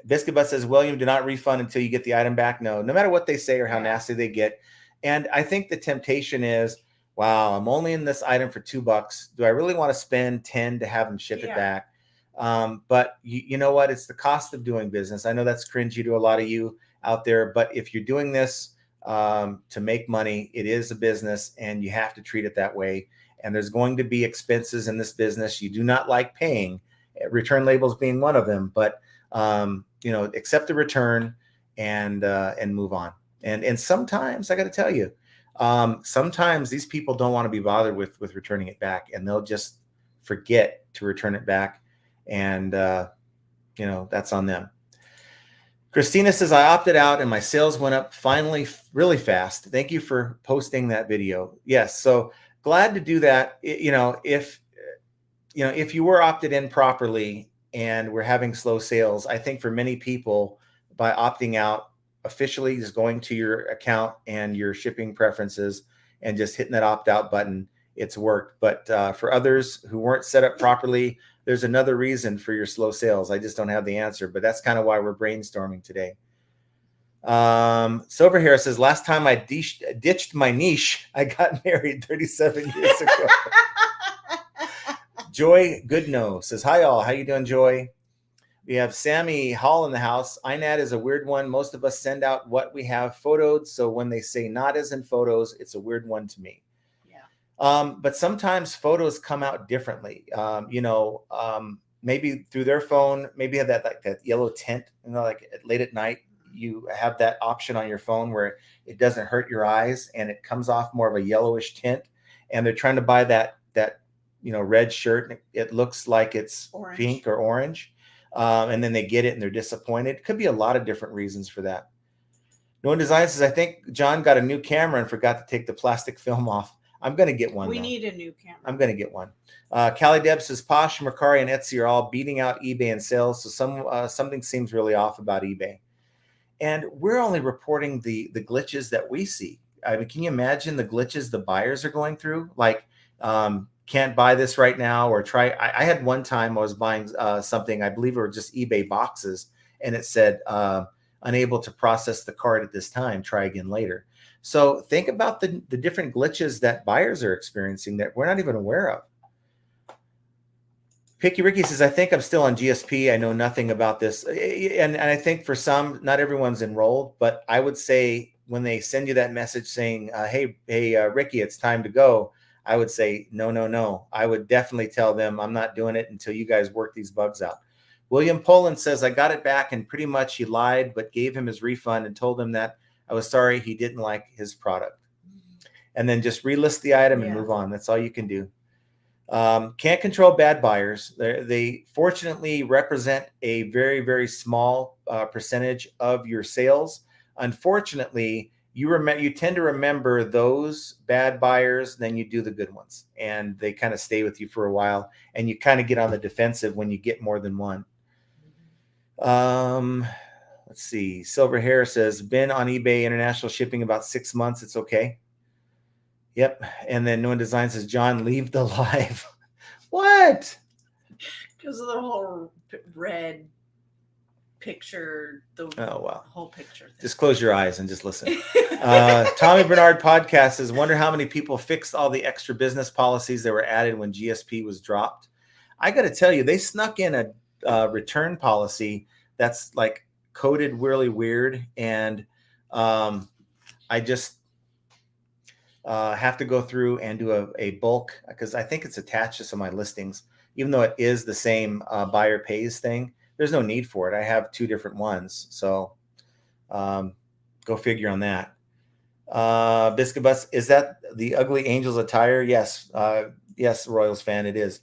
Biscuit Butt says, William, do not refund until you get the item back. No matter what they say or how nasty they get. And I think the temptation is, wow, I'm only in this item for $2. Do I really want to spend 10 to have them ship it back? But you know what? It's the cost of doing business. I know that's cringy to a lot of you out there, but if you're doing this to make money, it is a business and you have to treat it that way. And there's going to be expenses in this business you do not like paying, return labels being one of them, but accept the return and move on. And sometimes I got to tell you, sometimes these people don't want to be bothered with returning it back, and they'll just forget to return it back. And, that's on them. Christina says, I opted out and my sales went up finally really fast. Thank you for posting that video. Yes. So glad to do that. If you were opted in properly and we're having slow sales, I think for many people, by opting out officially, just going to your account and your shipping preferences and just hitting that opt out button, it's worked. But for others who weren't set up properly, there's another reason for your slow sales. I just don't have the answer, but that's kind of why we're brainstorming today. Silver Hair says, last time I ditched my niche, I got married 37 years ago. Joy Goodno says, hi all, how you doing, Joy? We have Sammy Hall in the house. INAD is a weird one. Most of us send out what we have photoed. So when they say not as in photos, it's a weird one to me. But sometimes photos come out differently. Maybe through their phone, maybe have that yellow tint, like late at night, you have that option on your phone where it doesn't hurt your eyes and it comes off more of a yellowish tint. And they're trying to buy that red shirt. And it looks like it's orange. Pink or orange. And then they get it and they're disappointed. It could be a lot of different reasons for that. No One Design says, I think John got a new camera and forgot to take the plastic film off. I'm going to get one. We need a new camera. I'm going to get one. Callie Deb says, Posh, Mercari, and Etsy are all beating out eBay in sales. So something seems really off about eBay. And we're only reporting the glitches that we see. I mean, can you imagine the glitches the buyers are going through? Like, can't buy this right now, or try. I had one time I was buying something, I believe it were just eBay boxes, and it said, unable to process the card at this time, try again later. So think about the different glitches that buyers are experiencing that we're not even aware of. Picky Ricky says, I think I'm still on GSP. I know nothing about this. And I think for some, not everyone's enrolled, but I would say when they send you that message saying, hey, Ricky, it's time to go, I would say, no. I would definitely tell them I'm not doing it until you guys work these bugs out. William Poland says, I got it back and pretty much he lied, but gave him his refund and told him that I was sorry he didn't like his product. And then just relist the item and move on. That's all you can do. Can't control bad buyers. They fortunately represent a very, very small percentage of your sales. Unfortunately, you tend to remember those bad buyers, then you do the good ones. And they kind of stay with you for a while. And you kind of get on the defensive when you get more than one. Let's see. Silver Hair says, been on eBay international shipping about 6 months. It's okay. Yep. And then No One Design says, John, leave the live. What? Because of the whole red picture. Whole picture thing. Just close your eyes and just listen. Tommy Bernard podcast says, wonder how many people fixed all the extra business policies that were added when GSP was dropped. I got to tell you, they snuck in a return policy that's like coded really weird. And I just have to go through and do a bulk, because I think it's attached to some of my listings, even though it is the same buyer pays thing. There's no need for it. I have two different ones. So go figure on that. Biscuit Bus, is that the Ugly Angels attire? Yes. Yes, Royals fan, it is.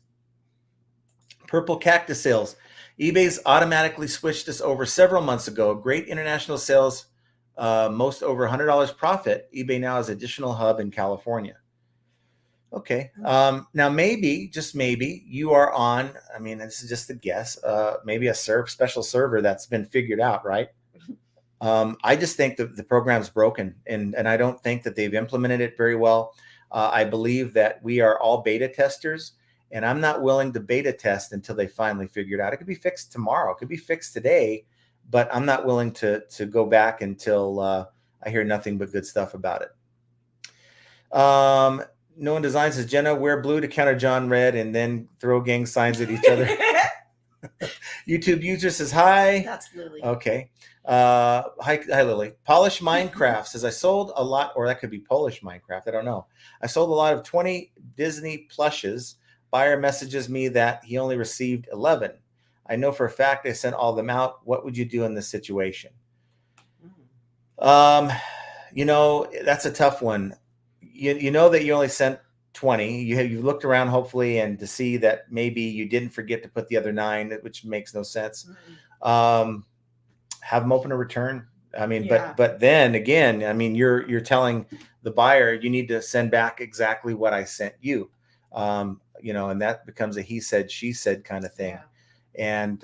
Purple Cactus sales. eBay's automatically switched us over several months ago. Great international sales, most over $100 profit. eBay now has additional hub in California. Okay. Now maybe, just maybe, you are on, I mean, this is just a guess, maybe a special server that's been figured out, right? I just think that the program's broken, and I don't think that they've implemented it very well. I believe that we are all beta testers, and I'm not willing to beta test until they finally figure it out. It could be fixed tomorrow. It could be fixed today, but I'm not willing to go back until I hear nothing but good stuff about it. No One Designs says, Jenna, wear blue to counter John red and then throw gang signs at each other. YouTube user says hi. That's Lily. Okay. Hi, Lily. Polish Minecraft says, I sold a lot, or that could be Polish Minecraft. I don't know. I sold a lot of 20 Disney plushes. Buyer messages me that he only received 11. I know for a fact I sent all of them out. What would you do in this situation? You know, that's a tough one. You know that you only sent 20. You looked around, hopefully, and to see that maybe you didn't forget to put the other 9, which makes no sense. Have them open a return. I mean, but then again, I mean, you're telling the buyer you need to send back exactly what I sent you. You know, and that becomes a he said, she said kind of thing. Yeah. And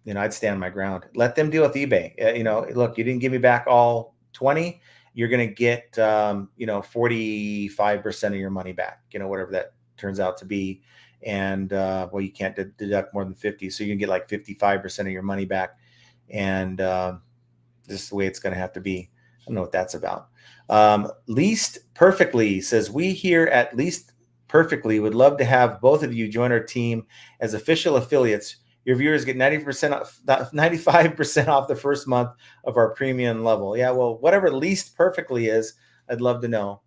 you know, I'd stand my ground. Let them deal with eBay. You know, look, you didn't give me back all 20. You're going to get, you know, 45% of your money back, you know, whatever that turns out to be. And, well, you can't deduct more than 50. So you can get like 55% of your money back. And this is the way it's going to have to be. I don't know what that's about. Least Perfectly says, we here at Least Perfectly would love to have both of you join our team as official affiliates. Your viewers get 95% off the first month of our premium level. Yeah, well, whatever Least Perfectly is, I'd love to know.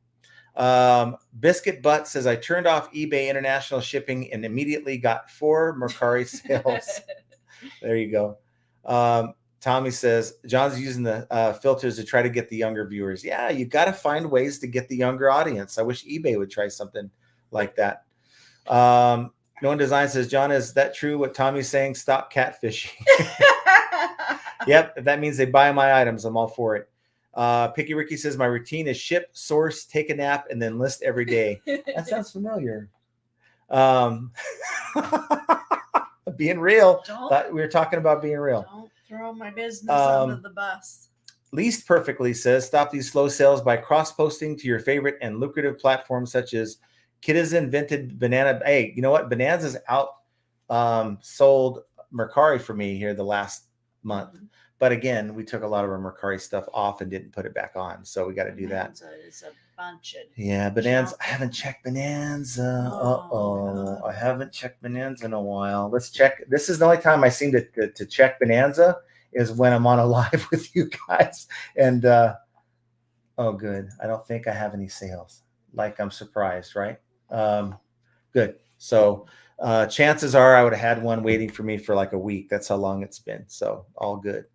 Biscuit Butt says, I turned off eBay international shipping and immediately got 4 Mercari sales. There you go. Tommy says, John's using the filters to try to get the younger viewers. Yeah, you got to find ways to get the younger audience. I wish eBay would try something like that. No One Design says, John, is that true what Tommy's saying? Stop catfishing. Yep, if that means they buy my items, I'm all for it. Picky Ricky says, my routine is ship, source, take a nap, and then list every day. That sounds familiar. Being real. We were talking about being real. Don't throw my business under the bus. Least Perfectly says, stop these slow sales by cross-posting to your favorite and lucrative platforms such as Kitizen Vinted Banana. Hey, you know what? Bonanza's out sold Mercari for me here the last month. But again, we took a lot of our Mercari stuff off and didn't put it back on. So we got to do that. It's a bunch of Bonanza. I haven't checked Bonanza. I haven't checked Bonanza in a while. Let's check. This is the only time I seem to check Bonanza is when I'm on a live with you guys. And oh, good. I don't think I have any sales. Like, I'm surprised, right? Good. So chances are I would have had one waiting for me for like a week. That's how long it's been. So all good.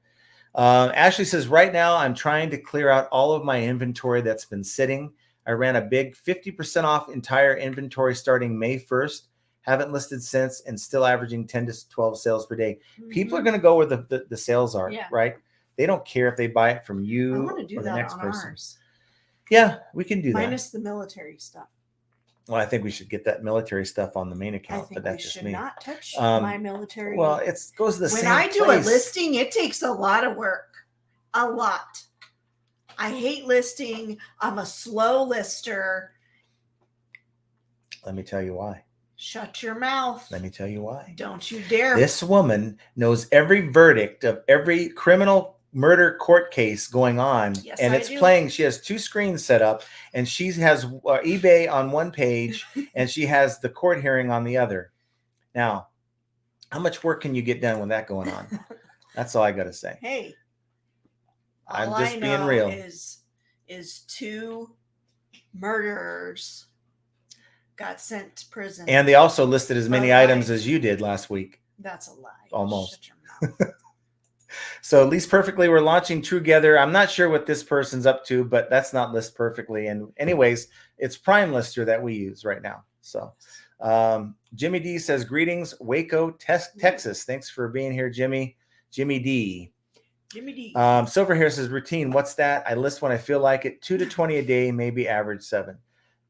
Ashley says, right now I'm trying to clear out all of my inventory that's been sitting. I ran a big 50% off entire inventory starting May 1st. Haven't listed since and still averaging 10 to 12 sales per day. People are going to go where the sales are, right? They don't care if they buy it from you or the next person. Ours. Yeah, we can do that. Minus the military stuff. Well, I think we should get that military stuff on the main account, but that's just me. Not touch my military. Well, it goes to the same place. When I do a listing, it takes a lot of work. A lot. I hate listing. I'm a slow lister. Let me tell you why. Shut your mouth. Let me tell you why. Don't you dare. This woman knows every verdict of every criminal murder court case going on, yes, and it's playing. She has 2 screens set up, and she has eBay on one page and she has the court hearing on the other. Now, how much work can you get done with that going on? That's all I gotta say. Hey, I'm just being real. Is 2 murderers got sent to prison, and they also listed as many items as you did last week. That's a lie. Almost. Shut your mouth. So Lease Perfectly, we're launching Together. I'm not sure what this person's up to, but that's not List Perfectly. And anyways, it's Prime Lister that we use right now. So Jimmy D says, greetings, Waco, Texas. Thanks for being here, Jimmy. Jimmy D. Jimmy D. Silver Hair says, routine. What's that? I list when I feel like it. 2 to 20 a day, maybe average 7.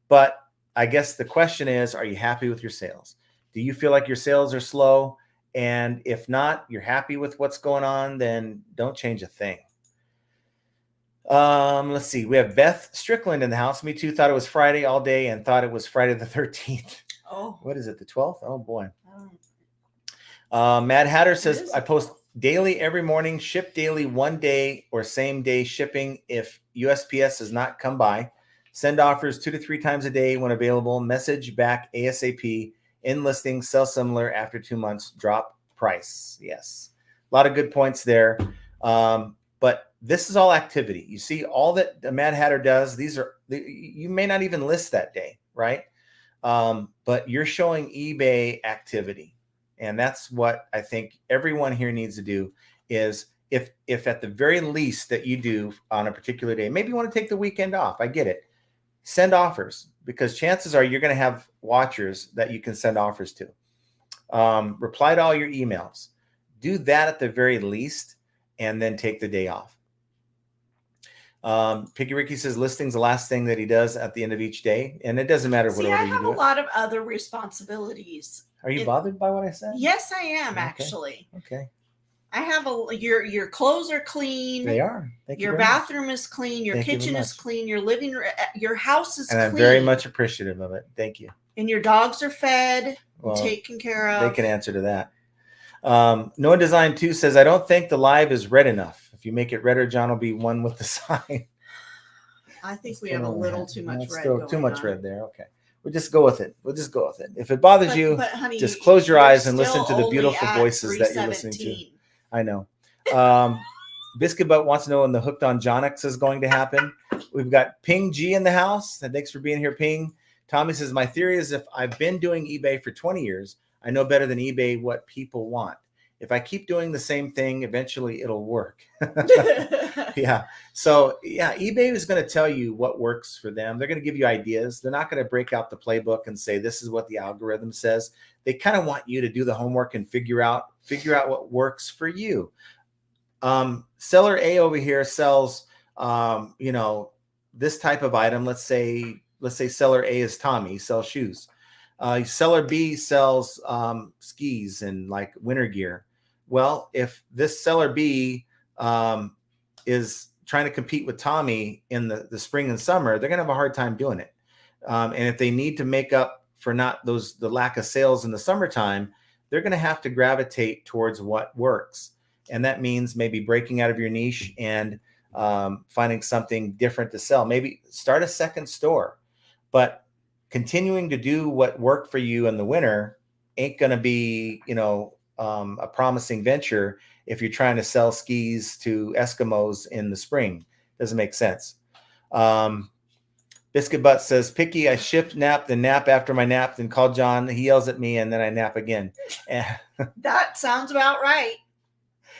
But I guess the question is, are you happy with your sales? Do you feel like your sales are slow? And if not, you're happy with what's going on, then don't change a thing. Let's see. We have Beth Strickland in the house. Me too. Thought it was Friday all day and thought it was Friday the 13th. Oh. What is it? The 12th? Oh, boy. Mad Hatter says, I post daily every morning, ship daily 1 day or same day shipping if USPS does not come by. Send offers 2 to 3 times a day when available. Message back ASAP. In listing, sell similar after 2 months, drop price. Yes. A lot of good points there. But this is all activity. You see all that the Mad Hatter does. You may not even list that day, right? But you're showing eBay activity. And that's what I think everyone here needs to do is if at the very least that you do on a particular day, maybe you want to take the weekend off. I get it. Send offers because chances are you're going to have watchers that you can send offers to. Reply to all your emails. Do that at the very least and then take the day off. Piggy Ricky says listing's the last thing that he does at the end of each day. And it doesn't matter what order you do it. I have a lot of other responsibilities. Are you bothered by what I said? Yes, I am, actually. Okay. I have your clothes are clean. They are. Your bathroom is clean. Your kitchen is clean. Your living room, your house is clean. And I'm very much appreciative of it. Thank you. And your dogs are fed and taken care of. They can answer to that. Noah Design 2 says, I don't think the live is red enough. If you make it redder, John will be one with the sign. I think we have a little too much red. Still too much red there. Okay. We'll just go with it. If it bothers you, honey, just close your eyes and listen to the beautiful voices that you're listening to. I know. Biscuit Butt wants to know when the Hooked on Jonix is going to happen. We've got Ping G in the house. Thanks for being here, Ping. Tommy says, my theory is if I've been doing eBay for 20 years, I know better than eBay what people want. If I keep doing the same thing, eventually it'll work. Yeah. So yeah, eBay is going to tell you what works for them. They're going to give you ideas. They're not going to break out the playbook and say, this is what the algorithm says. They kind of want you to do the homework and figure out what works for you. Seller A over here sells, this type of item. Let's say seller A is Tommy, he sells shoes. Seller B sells skis and like winter gear. Well, if this seller B is trying to compete with Tommy in the spring and summer, they're going to have a hard time doing it. And if they need to make up for the lack of sales in the summertime, they're going to have to gravitate towards what works. And that means maybe breaking out of your niche and finding something different to sell. Maybe start a second store, but continuing to do what worked for you in the winter ain't going to be, a promising venture if you're trying to sell skis to Eskimos in the spring. Doesn't make sense. Biscuit Butt says, Picky, I shipped, nap, then nap after my nap, then call John. He yells at me, and then I nap again. That sounds about right.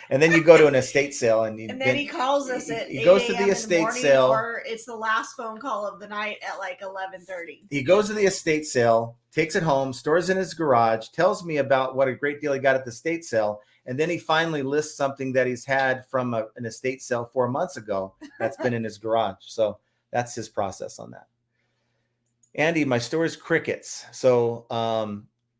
And then you go to an estate sale, and then he calls us at 8 goes to the estate sale, or it's the last phone call of the night at like 11:30. He goes to the estate sale, takes it home, stores it in his garage, tells me about what a great deal he got at the estate sale, and then he finally lists something that he's had from an estate sale 4 months ago that's been in his garage. So that's his process on that. Andy, my store is crickets. So,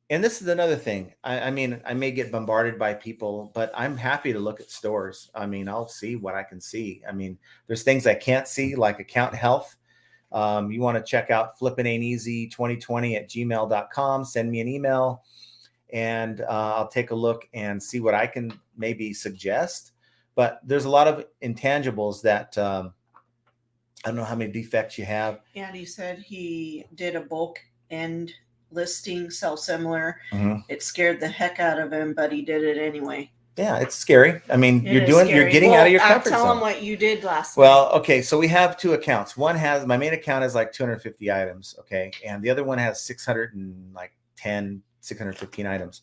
and this is another thing. I mean, I may get bombarded by people, but I'm happy to look at stores. I mean, I'll see what I can see. I mean, there's things I can't see, like account health. You want to check out flippinainteasy2020@gmail.com. Send me an email, and I'll take a look and see what I can maybe suggest. But there's a lot of intangibles that I don't know how many defects you have. Andy said he did a bulk end listing, sell similar. Mm-hmm. It scared the heck out of him, but he did it anyway. Yeah, it's scary. I mean, you're getting out of your comfort zone. Tell him what you did last Well, okay, so we have 2 accounts. One my main account has like 250 items, okay, and the other one has 610 615 items.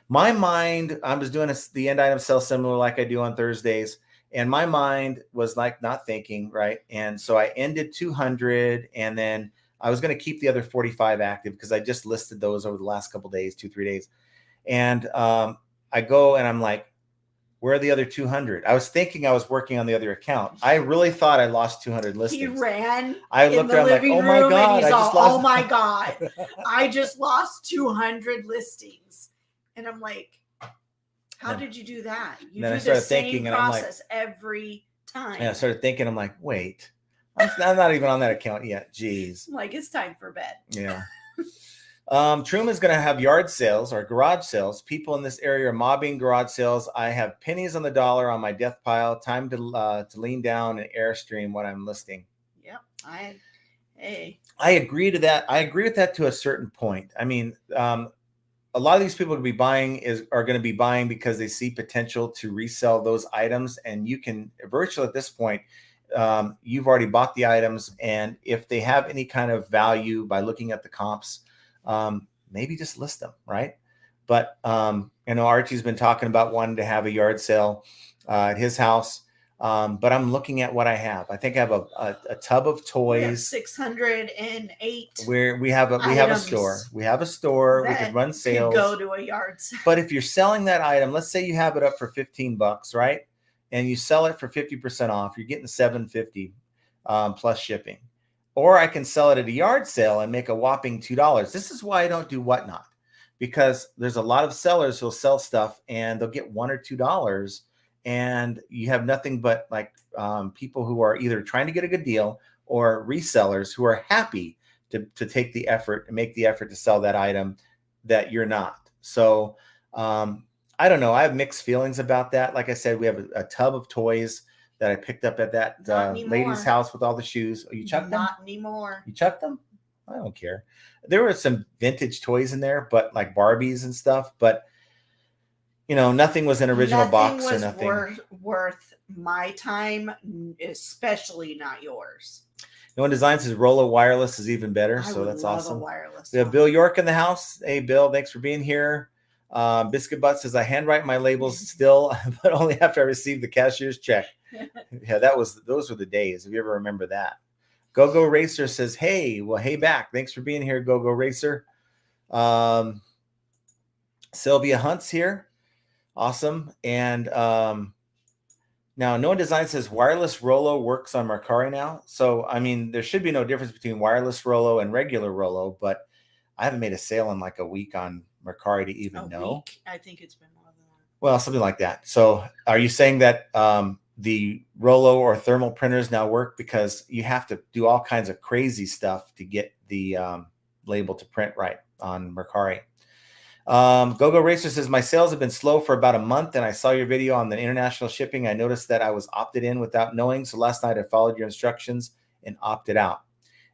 My mind, I was doing the end item sell similar like I do on Thursdays. And my mind was like not thinking, right? And so I ended 200, and then I was going to keep the other 45 active because I just listed those over the last couple of days, 2-3 days. And I go and I'm like, where are the other 200? I was thinking I was working on the other account. I really thought I lost 200 listings. He ran. I looked around like, oh my God. Oh my God. I just lost 200 listings. And I'm like, how did you do that? You do the same process every time. Yeah, I started thinking, I'm like, wait, I'm not even on that account yet. Jeez. I'm like, it's time for bed. Yeah. Truman's going to have yard sales or garage sales. People in this area are mobbing garage sales. I have pennies on the dollar on my death pile. Time to lean down and airstream what I'm listing. Yep. I agree to that. I agree with that to a certain point. I mean, a lot of these people are going to be buying because they see potential to resell those items. And you can virtually at this point, you've already bought the items. And if they have any kind of value by looking at the comps, maybe just list them, right? But Archie's been talking about wanting to have a yard sale at his house. But I'm looking at what I have. I think I have a tub of toys. We have 608. Where we have a store. We have a store. We can run sales. Go to a yard sale. But if you're selling that item, let's say you have it up for $15, right? And you sell it for 50% off. You're getting $7.50 plus shipping. Or I can sell it at a yard sale and make a whopping $2. This is why I don't do Whatnot, because there's a lot of sellers who'll sell stuff and they'll get $1 or $2. And you have nothing but like people who are either trying to get a good deal or resellers who are happy to take the effort and make the effort to sell that item that you're not. So I don't know. I have mixed feelings about that. Like I said, we have a tub of toys that I picked up at that lady's house with all the shoes. Oh, you chucked them? Not anymore. You chucked them? I don't care. There were some vintage toys in there, but like Barbies and stuff. But nothing was an original box or nothing. Worth my time, especially not yours. No one design says Rollo Wireless is even better, so that's awesome. We have Bill York in the house. Hey, Bill, thanks for being here. Biscuit Butt says I handwrite my labels still, but only after I receive the cashier's check. Yeah, those were the days. If you ever remember that. Go Racer says, hey back. Thanks for being here, Go Racer. Sylvia Hunt's here. Awesome. And now No One Design says wireless Rollo works on Mercari now. So, I mean, there should be no difference between wireless Rollo and regular Rollo, but I haven't made a sale in like a week on Mercari to even know. I think it's been more than that. Well, something like that. So are you saying that the Rollo or thermal printers now work because you have to do all kinds of crazy stuff to get the label to print right on Mercari? Go Racer says my sales have been slow for about a month, and I saw your video on the international shipping. I noticed that I was opted in without knowing, so last night I followed your instructions and opted out,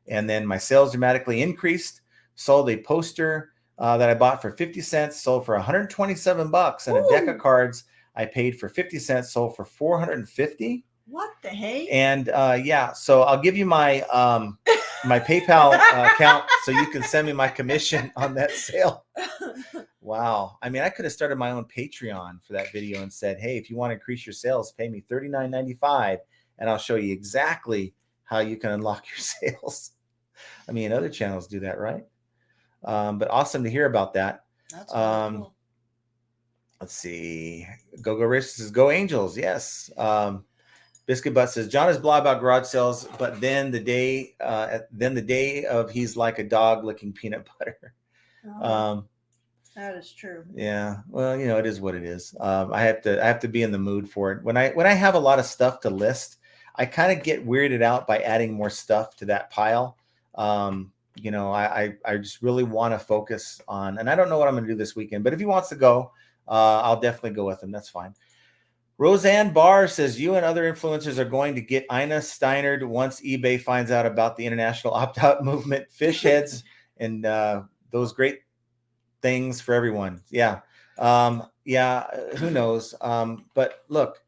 and then my sales dramatically increased. Sold a poster that I bought for 50 cents, sold for $127, and a deck of cards I paid for 50 cents, sold for 450. What the heck? And so I'll give you my my PayPal account so you can send me my commission on that sale. Wow. I mean, I could have started my own Patreon for that video and said, hey, if you want to increase your sales, pay me $39.95 and I'll show you exactly how you can unlock your sales. I mean, other channels do that, right? But awesome to hear about that. That's really cool. Let's see. Go Racer says, go Angels. Yes. Biscuit Butt says John is blah about garage sales, but then the day of he's like a dog licking peanut butter. That is true. Yeah. Well, it is what it is. I have to be in the mood for it. When I have a lot of stuff to list, I kind of get weirded out by adding more stuff to that pile. I just really want to focus on, and I don't know what I'm going to do this weekend, but if he wants to go, I'll definitely go with him. That's fine. Roseanne Barr says you and other influencers are going to get Ina Steinered once eBay finds out about the international opt-out movement, fish heads, and those great things for everyone. Yeah. Who knows? But look,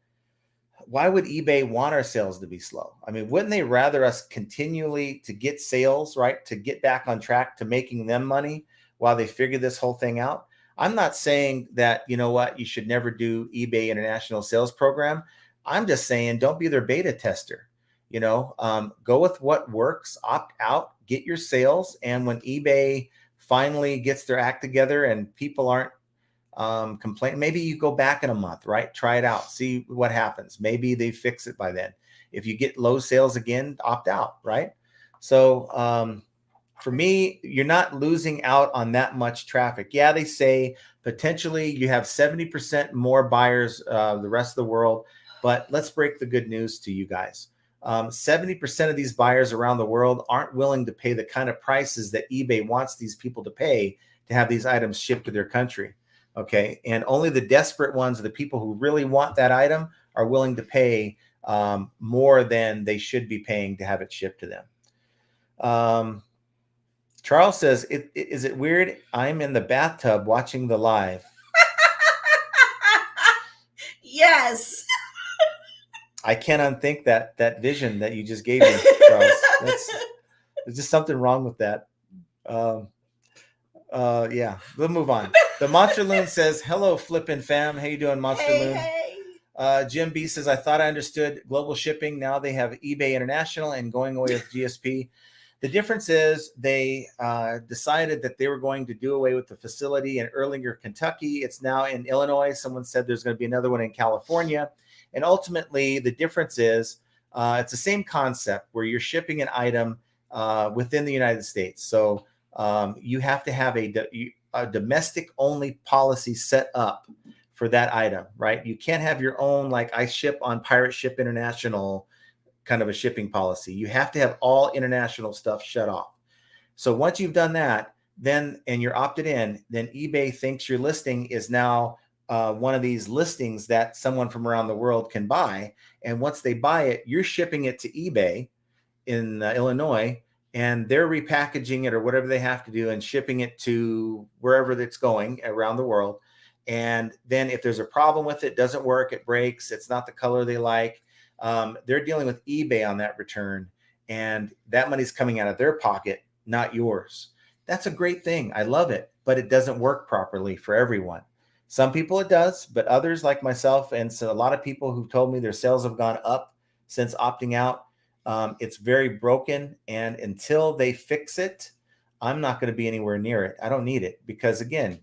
why would eBay want our sales to be slow? I mean, wouldn't they rather us continually to get sales, right? To get back on track to making them money? while they figure this whole thing out. I'm not saying that, you know what, you should never do eBay International Sales Program. I'm just saying don't be their beta tester. Go with what works, opt out, get your sales. And when eBay finally gets their act together and people aren't complaining, maybe you go back in a month, right? Try it out, see what happens. Maybe they fix it by then. If you get low sales again, opt out, right? So for me, you're not losing out on that much traffic. Yeah, they say potentially you have 70% more buyers the rest of the world, but let's break the good news to you guys. 70% of these buyers around the world aren't willing to pay the kind of prices that eBay wants these people to pay to have these items shipped to their country. Okay. And only the desperate ones, the people who really want that item, are willing to pay more than they should be paying to have it shipped to them. Charles says, is it weird? I'm in the bathtub watching the live. Yes. I can't unthink that vision that you just gave me, Charles. There's just something wrong with that. Yeah, we'll move on. The Monster Loon says, hello, Flippin' fam. How you doing, Monster Loon? Hey. Jim B says, I thought I understood global shipping. Now they have eBay International and going away with GSP. The difference is they decided that they were going to do away with the facility in Erlanger, Kentucky. It's now in Illinois. Someone said there's going to be another one in California. And ultimately, the difference is it's the same concept where you're shipping an item within the United States. So you have to have a domestic-only policy set up for that item, right? You can't have your own, like I ship on Pirate Ship International kind of a shipping policy. You have to have all international stuff shut off. So once you've done that, then and you're opted in, then eBay thinks your listing is now one of these listings that someone from around the world can buy. And once they buy it, you're shipping it to eBay in Illinois, and they're repackaging it or whatever they have to do and shipping it to wherever it's going around the world. And then if there's a problem with it, doesn't work, it breaks, it's not the color they like, they're dealing with eBay on that return, and that money's coming out of their pocket, not yours. That's a great thing. I love it, but it doesn't work properly for everyone. Some people it does, but others like myself, and so a lot of people who've told me their sales have gone up since opting out, it's very broken. And until they fix it, I'm not going to be anywhere near it. I don't need it because, again,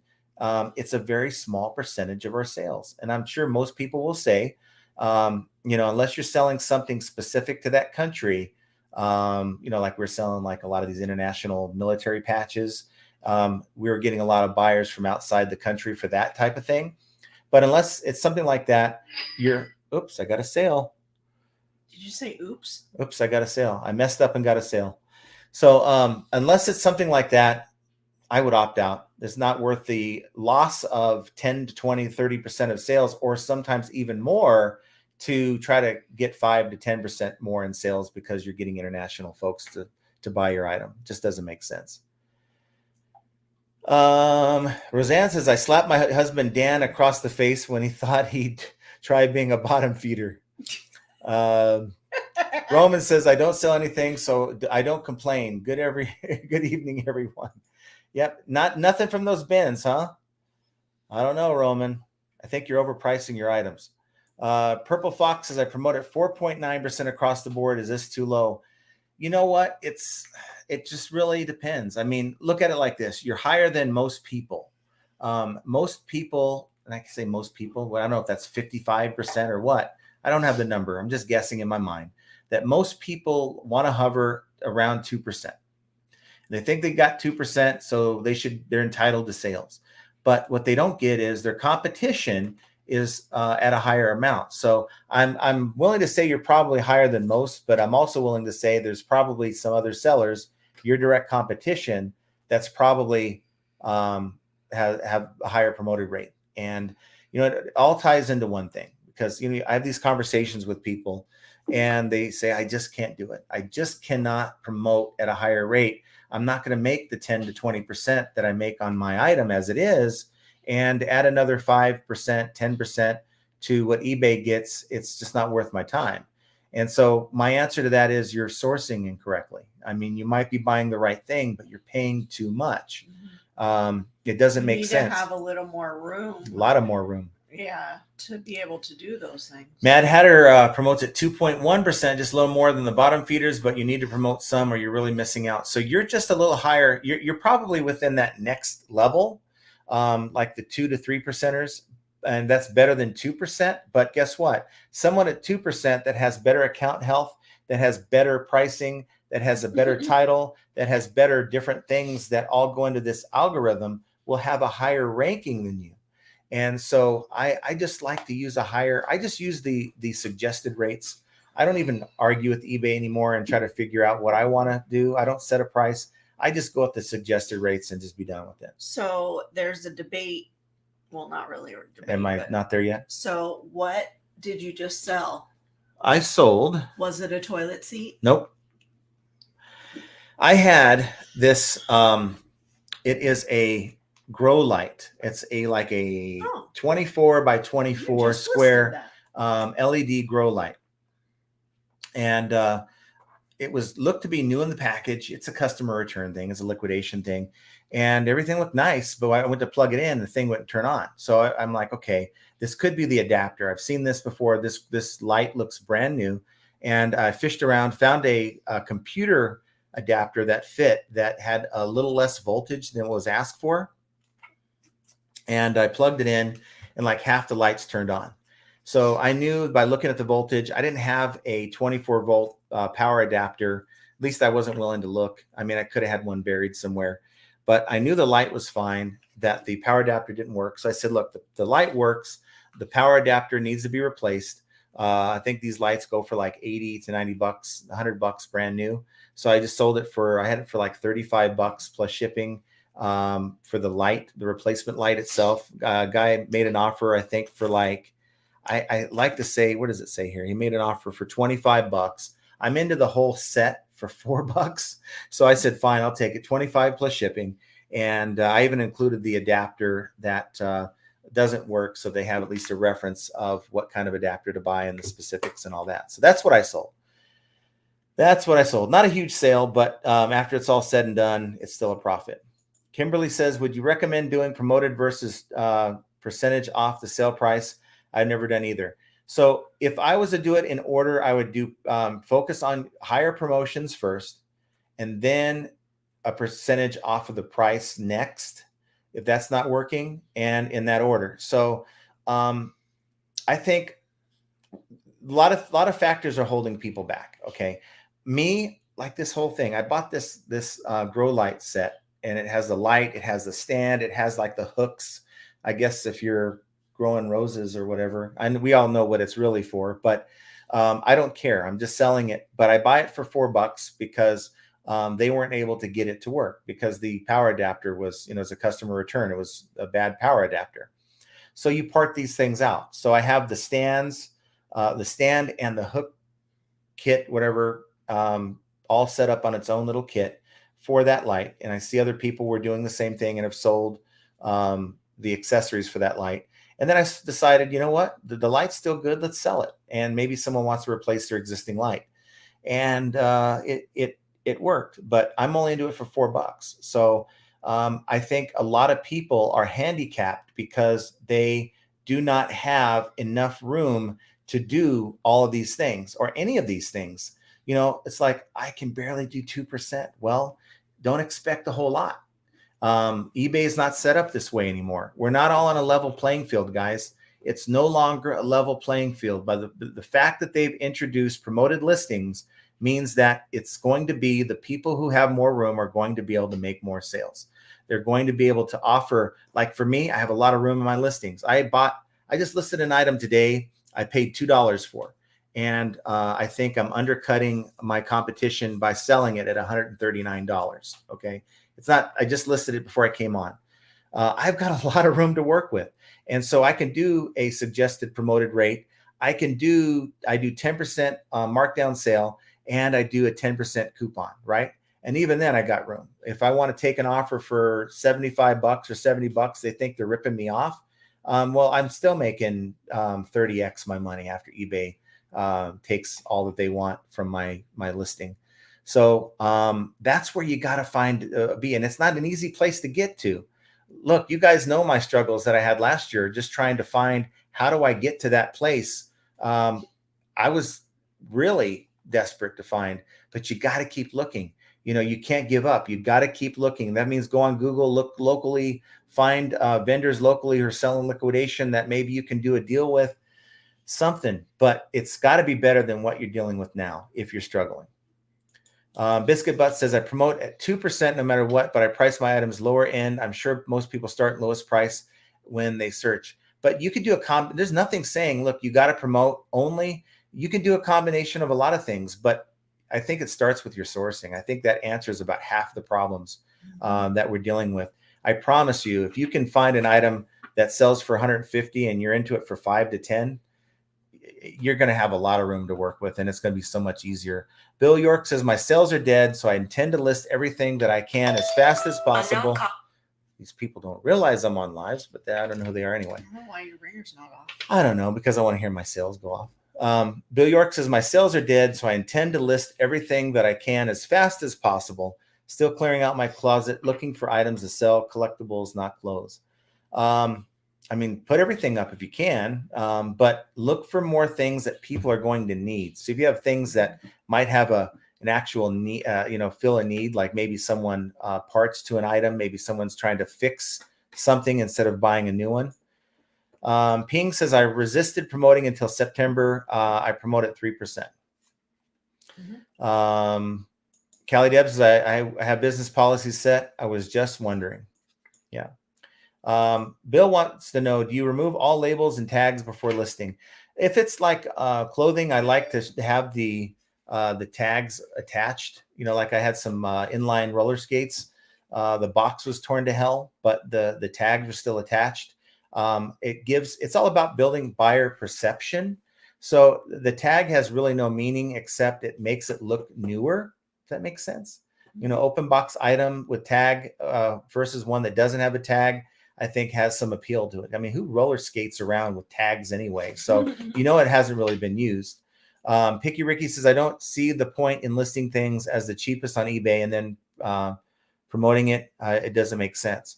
it's a very small percentage of our sales. And I'm sure most people will say, unless you're selling something specific to that country, like we're selling like a lot of these international military patches. We were getting a lot of buyers from outside the country for that type of thing. But unless it's something like that, oops, I got a sale. Did you say oops? Oops, I got a sale. I messed up and got a sale. So unless it's something like that, I would opt out. It's not worth the loss of 10 to 20, 30% of sales, or sometimes even more, to try to get 5 to 10% more in sales because you're getting international folks to buy your item. It just doesn't make sense. Roseanne says, I slapped my husband Dan across the face when he thought he'd try being a bottom feeder. Roman says, I don't sell anything, so I don't complain. Good evening, everyone. Yep, nothing from those bins, huh? I don't know, Roman. I think you're overpricing your items. Purple Fox says, I promote at 4.9% across the board. Is this too low? You know what? It just really depends. I mean, look at it like this. You're higher than most people. Most people, and I can say most people, well, I don't know if that's 55% or what. I don't have the number. I'm just guessing in my mind that most people want to hover around 2%. They think they got 2%, so they're entitled to sales. But what they don't get is their competition is at a higher amount. So I'm willing to say you're probably higher than most, but I'm also willing to say there's probably some other sellers, your direct competition, that's probably have a higher promoted rate. And it all ties into one thing, because I have these conversations with people and they say, I just can't do it. I just cannot promote at a higher rate. I'm not going to make the 10 to 20% that I make on my item as it is, and add another 5%, 10% to what eBay gets. It's just not worth my time. And so my answer to that is you're sourcing incorrectly. I mean, you might be buying the right thing, but you're paying too much. It doesn't You make need sense. to have a little more room. A lot of more room. Yeah, to be able to do those things. Mad Hatter promotes at 2.1%, just a little more than the bottom feeders, but you need to promote some or you're really missing out. So you're just a little higher. You're probably within that next level, like the 2 to 3%ers, and that's better than 2%. But guess what? Someone at 2% that has better account health, that has better pricing, that has a better title, that has better different things that all go into this algorithm will have a higher ranking than you. And so I just like to use I just use the suggested rates. I don't even argue with eBay anymore and try to figure out what I want to do. I don't set a price. I just go with the suggested rates and just be done with it. So there's a debate. Well, not really a debate. Am I not there yet? So what did you just sell? I sold. Was it a toilet seat? Nope. I had this, it is a grow light. It's like a 24 by 24 square LED grow light. And it looked to be new in the package. It's a customer return thing. It's a liquidation thing. And everything looked nice, but I went to plug it in, the thing wouldn't turn on. So I'm like, okay, this could be the adapter. I've seen this before. This light looks brand new. And I fished around, found a computer adapter that fit, that had a little less voltage than what was asked for. And I plugged it in and like half the lights turned on. So I knew by looking at the voltage, I didn't have a 24 volt power adapter. At least I wasn't willing to look. I mean, I could have had one buried somewhere, but I knew the light was fine, that the power adapter didn't work. So I said, look, the light works. The power adapter needs to be replaced. I think these lights go for like 80 to 90 bucks, $100 brand new. So I just sold it I had it for like 35 bucks plus shipping. For the light, the replacement light itself. Guy made an offer, I think, for like, I like to say, what does it say here? He made an offer for 25 bucks. I'm into the whole set for $4. So I said, fine, I'll take it. 25 plus shipping. And I even included the adapter that doesn't work. So they have at least a reference of what kind of adapter to buy and the specifics and all that. So that's what I sold. Not a huge sale, but after it's all said and done, it's still a profit. Kimberly says, would you recommend doing promoted versus percentage off the sale price? I've never done either. So if I was to do it in order, I would do focus on higher promotions first, and then a percentage off of the price next, if that's not working, and in that order. So I think a lot of factors are holding people back. Okay. Me, like this whole thing, I bought this grow light set. And it has the light, it has the stand, it has like the hooks. I guess if you're growing roses or whatever, and we all know what it's really for, but I don't care. I'm just selling it, but I buy it for $4 because they weren't able to get it to work because the power adapter was, as a customer return, it was a bad power adapter. So you part these things out. So I have the stand and the hook kit, whatever, all set up on its own little kit for that light. And I see other people were doing the same thing and have sold the accessories for that light. And then I decided, you know what, the light's still good. Let's sell it. And maybe someone wants to replace their existing light. And it worked, but I'm only into it for $4. So I think a lot of people are handicapped because they do not have enough room to do all of these things or any of these things. It's like, I can barely do 2%. Well, don't expect a whole lot. eBay is not set up this way anymore. We're not all on a level playing field, guys. It's no longer a level playing field. By the fact that they've introduced promoted listings means that it's going to be the people who have more room are going to be able to make more sales. They're going to be able to offer, like for me, I have a lot of room in my listings. I just listed an item today I paid $2 for. And I think I'm undercutting my competition by selling it at $139. Okay. It's not, I just listed it before I came on. I've got a lot of room to work with. And so I can do a suggested promoted rate. I do 10% markdown sale, and I do a 10% coupon, right? And even then I got room. If I want to take an offer for $75 or $70, they think they're ripping me off. Well, I'm still making 30x my money after eBay takes all that they want from my listing. So that's where you got to find be, and it's not an easy place to get to. Look, you guys know my struggles that I had last year, just trying to find how do I get to that place. I was really desperate to find, but you got to keep looking. You can't give up. You got to keep looking. That means go on Google, look locally, find vendors locally who are selling liquidation that maybe you can do a deal with, something. But it's got to be better than what you're dealing with now if you're struggling. Biscuit Butt says, I promote at 2% no matter what, but I price my items lower end. I'm sure most people start lowest price when they search. But you could do there's nothing saying, look, you got to promote only. You can do a combination of a lot of things, but I think it starts with your sourcing. I think that answers about half the problems that we're dealing with. I promise you, if you can find an item that sells for 150 and you're into it for 5 to 10, you're going to have a lot of room to work with, and it's going to be so much easier. Bill York says, my sales are dead, so I intend to list everything that I can as fast as possible. These people don't realize I'm on lives, but I don't know who they are anyway. I don't know why your ringer's not off. I don't know, because I want to hear my sales go off. Bill York says, my sales are dead, so I intend to list everything that I can as fast as possible. Still clearing out my closet, looking for items to sell, collectibles, not clothes. I mean, put everything up if you can, but look for more things that people are going to need. So if you have things that might have an actual need, fill a need, like maybe someone parts to an item, maybe someone's trying to fix something instead of buying a new one. Ping says, I resisted promoting until September. I promoted 3%. Callie Deb says, I have business policies set. I was just wondering. Yeah. Bill wants to know, do you remove all labels and tags before listing? If it's like clothing, I like to have the tags attached. Like I had some inline roller skates. The box was torn to hell, but the tags were still attached. It's all about building buyer perception. So the tag has really no meaning except it makes it look newer. Does that make sense? Open box item with tag versus one that doesn't have a tag, I think has some appeal to it. I mean, who roller skates around with tags anyway? So, it hasn't really been used. Picky Ricky says, I don't see the point in listing things as the cheapest on eBay and then promoting it. It doesn't make sense.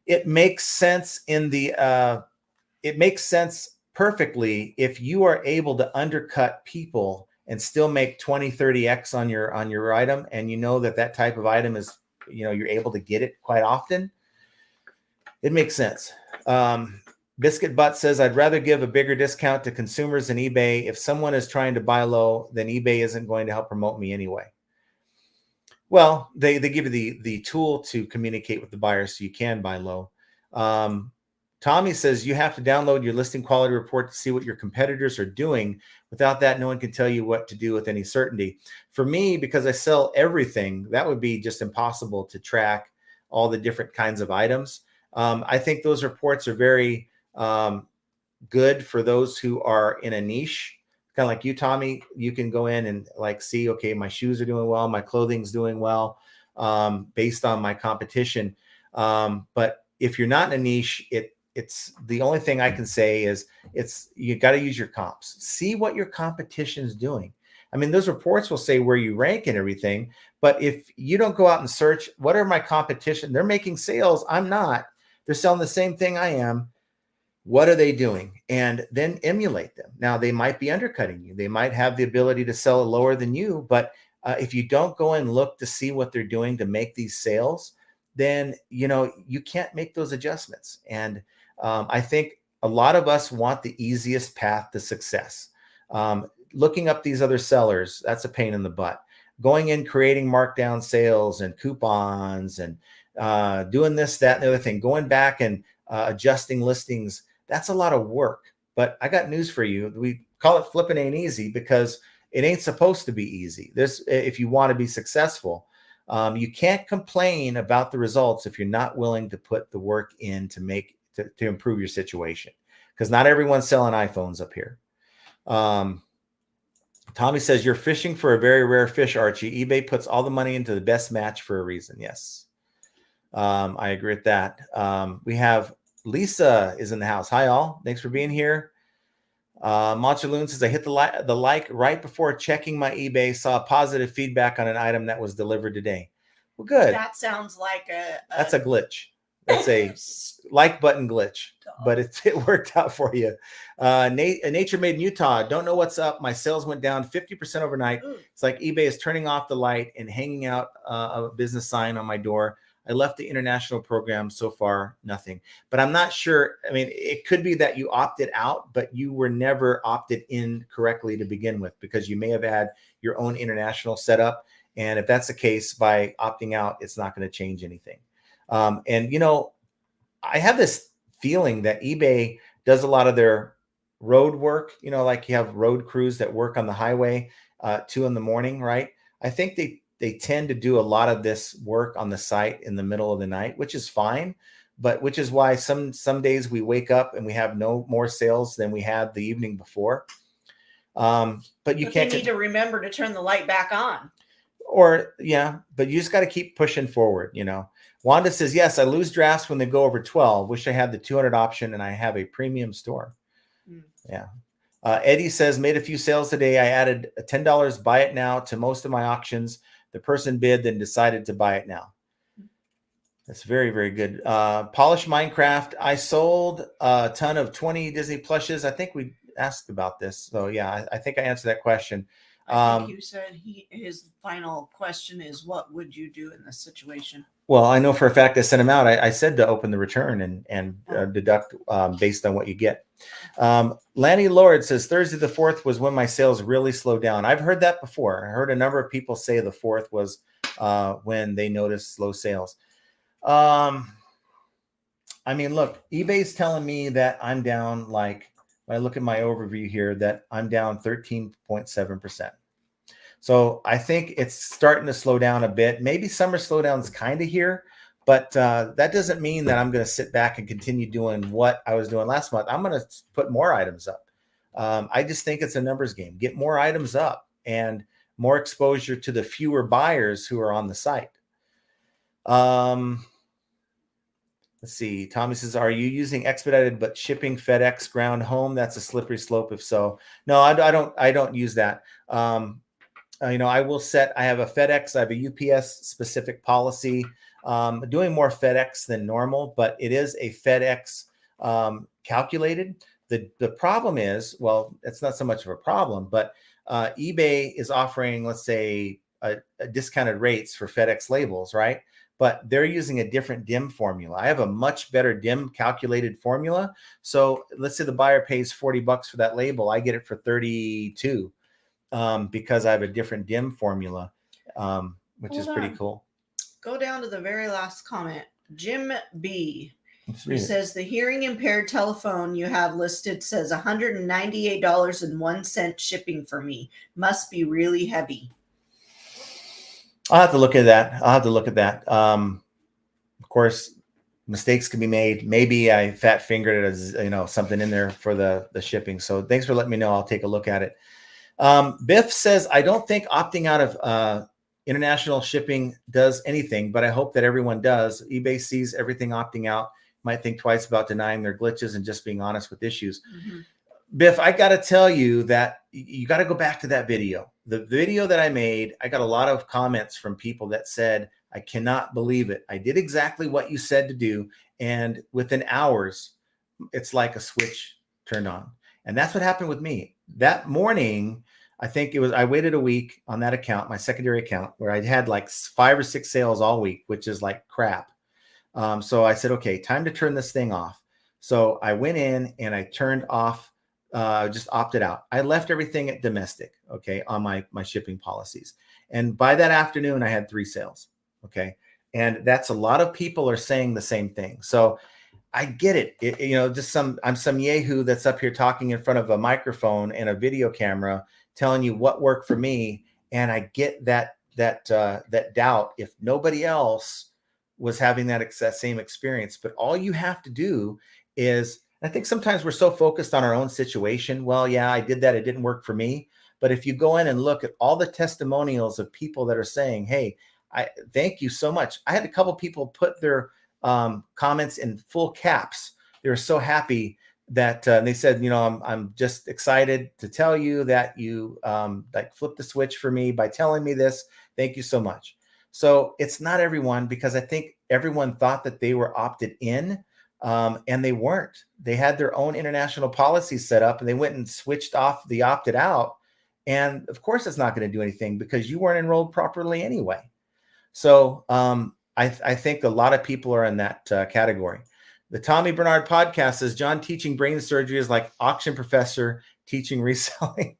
It makes sense it makes sense perfectly if you are able to undercut people and still make 20, 30x on your item. And that type of item is, you're able to get it quite often. It makes sense. Biscuit Butt says, I'd rather give a bigger discount to consumers than eBay. If someone is trying to buy low, then eBay isn't going to help promote me anyway. Well, they give you the tool to communicate with the buyer so you can buy low. Tommy says, you have to download your listing quality report to see what your competitors are doing. Without that, no one can tell you what to do with any certainty. For me, because I sell everything, that would be just impossible to track all the different kinds of items. I think those reports are very good for those who are in a niche, kind of like you, Tommy. You can go in and see, okay, my shoes are doing well, my clothing's doing well, based on my competition. But if you're not in a niche, it's the only thing I can say is you got to use your comps. See what your competition's doing. I mean, those reports will say where you rank and everything, but if you don't go out and search, what are my competition? They're making sales. I'm not. They're selling the same thing I am. What are they doing? And then emulate them. Now, they might be undercutting you. They might have the ability to sell lower than you, but if you don't go and look to see what they're doing to make these sales, then, you can't make those adjustments. And I think a lot of us want the easiest path to success. Looking up these other sellers, that's a pain in the butt. Going in, creating markdown sales and coupons and doing this, that, and the other thing, going back and adjusting listings, that's a lot of work. But I got news for you. We call it flipping ain't easy because it ain't supposed to be easy. If you want to be successful, you can't complain about the results if you're not willing to put the work in to improve your situation, because not everyone's selling iPhones up here. Tommy says, you're fishing for a very rare fish, Archie. eBay puts all the money into the best match for a reason. Yes. I agree with that. We have Lisa is in the house. Hi, all. Thanks for being here. Monster Loon says, I hit the like right before checking my eBay, saw positive feedback on an item that was delivered today. Well, good. That sounds like that's a glitch. That's a like button glitch, but it worked out for you. Nature Made in Utah. Don't know what's up. My sales went down 50% overnight. It's like eBay is turning off the light and hanging out a business sign on my door. I left the international program. So far, nothing. But I'm not sure. I mean, it could be that you opted out, but you were never opted in correctly to begin with, because you may have had your own international setup. And if that's the case, by opting out, it's not going to change anything. And, you know, I have this feeling that eBay does a lot of their road work, you know, like you have road crews that work on the highway 2 a.m, right? I think they tend to do a lot of this work on the site in the middle of the night, which is fine, but which is why some days we wake up and we have no more sales than we had the evening before. But you can't need to remember to turn the light back on. Or yeah, but you just got to keep pushing forward, you know. Wanda says, yes, I lose drafts when they go over 12. Wish I had the 200 option and I have a premium store. Yeah. Eddie says, made a few sales today. I added $10 buy it now to most of my auctions. The person bid, then decided to buy it now. That's very, very good. Polished Minecraft. I sold a ton of 20 Disney plushes. I think we asked about this. So yeah, I think I answered that question. I think you said his final question is, what would you do in this situation? Well, I know for a fact I sent him out. I said to open the return and deduct based on what you get. Lanny Lord says Thursday the 4th was when my sales really slowed down. I've heard that before. I heard a number of people say the 4th was when they noticed slow sales. I mean, look, eBay's telling me that I'm down, like, when I look at my overview here, that I'm down 13.7%. So I think it's starting to slow down a bit. Maybe summer slowdown's kind of here, but that doesn't mean that I'm going to sit back and continue doing what I was doing last month. I'm going to put more items up. I just think it's a numbers game. Get more items up and more exposure to the fewer buyers who are on the site. Let's see. Tommy says, are you using expedited but shipping FedEx ground home? That's a slippery slope if so. No, I don't use that. You know, I have a FedEx, I have a UPS specific policy. Doing more FedEx than normal, but it is a FedEx calculated. The problem is, well, it's not so much of a problem, but eBay is offering, let's say, a discounted rates for FedEx labels, right? But they're using a different DIM formula. I have a much better DIM calculated formula. So let's say the buyer pays $40 for that label. I get it for 32 because I have a different DIM formula, which is pretty cool. Go down to the very last comment. Jim B. Who says the hearing impaired telephone you have listed says $198.01 shipping for me. Must be really heavy. I'll have to look at that. Of course, mistakes can be made. Maybe I fat fingered it, as you know, something in there for the shipping. So thanks for letting me know. I'll take a look at it. Biff says, I don't think opting out of international shipping does anything, but I hope that everyone does. eBay sees everything opting out, might think twice about denying their glitches and just being honest with issues. Biff, I got to tell you that you got to go back to that video. The video that I made, I got a lot of comments from people that said, I cannot believe it. I did exactly what you said to do. And within hours, it's like a switch turned on. And that's what happened with me. That morning, I think it was, I waited a week on that account, my secondary account, where I had like 5 or 6 sales all week, which is like crap. So I said, okay, time to turn this thing off. So I went in and I turned off, just opted out. I left everything at domestic, okay, on my shipping policies. And by that afternoon, I had 3 sales, okay? And that's a lot of people are saying the same thing. So I get it. You know, just I'm some yahoo that's up here talking in front of a microphone and a video camera telling you what worked for me. And I get that doubt if nobody else was having that same experience. But all you have to do is, I think sometimes we're so focused on our own situation. Well, yeah, I did that. It didn't work for me. But if you go in and look at all the testimonials of people that are saying, hey, I thank you so much. I had a couple people put their comments in full caps. They were so happy they said, I'm just excited to tell you that you like flipped the switch for me by telling me this. Thank you so much. So it's not everyone, because I think everyone thought that they were opted in, and they weren't. They had their own international policy set up, and they went and switched off the opted out. And of course, it's not going to do anything because you weren't enrolled properly anyway. So I think a lot of people are in that category. The Tommy Bernard podcast says, John, teaching brain surgery is like auction professor teaching reselling.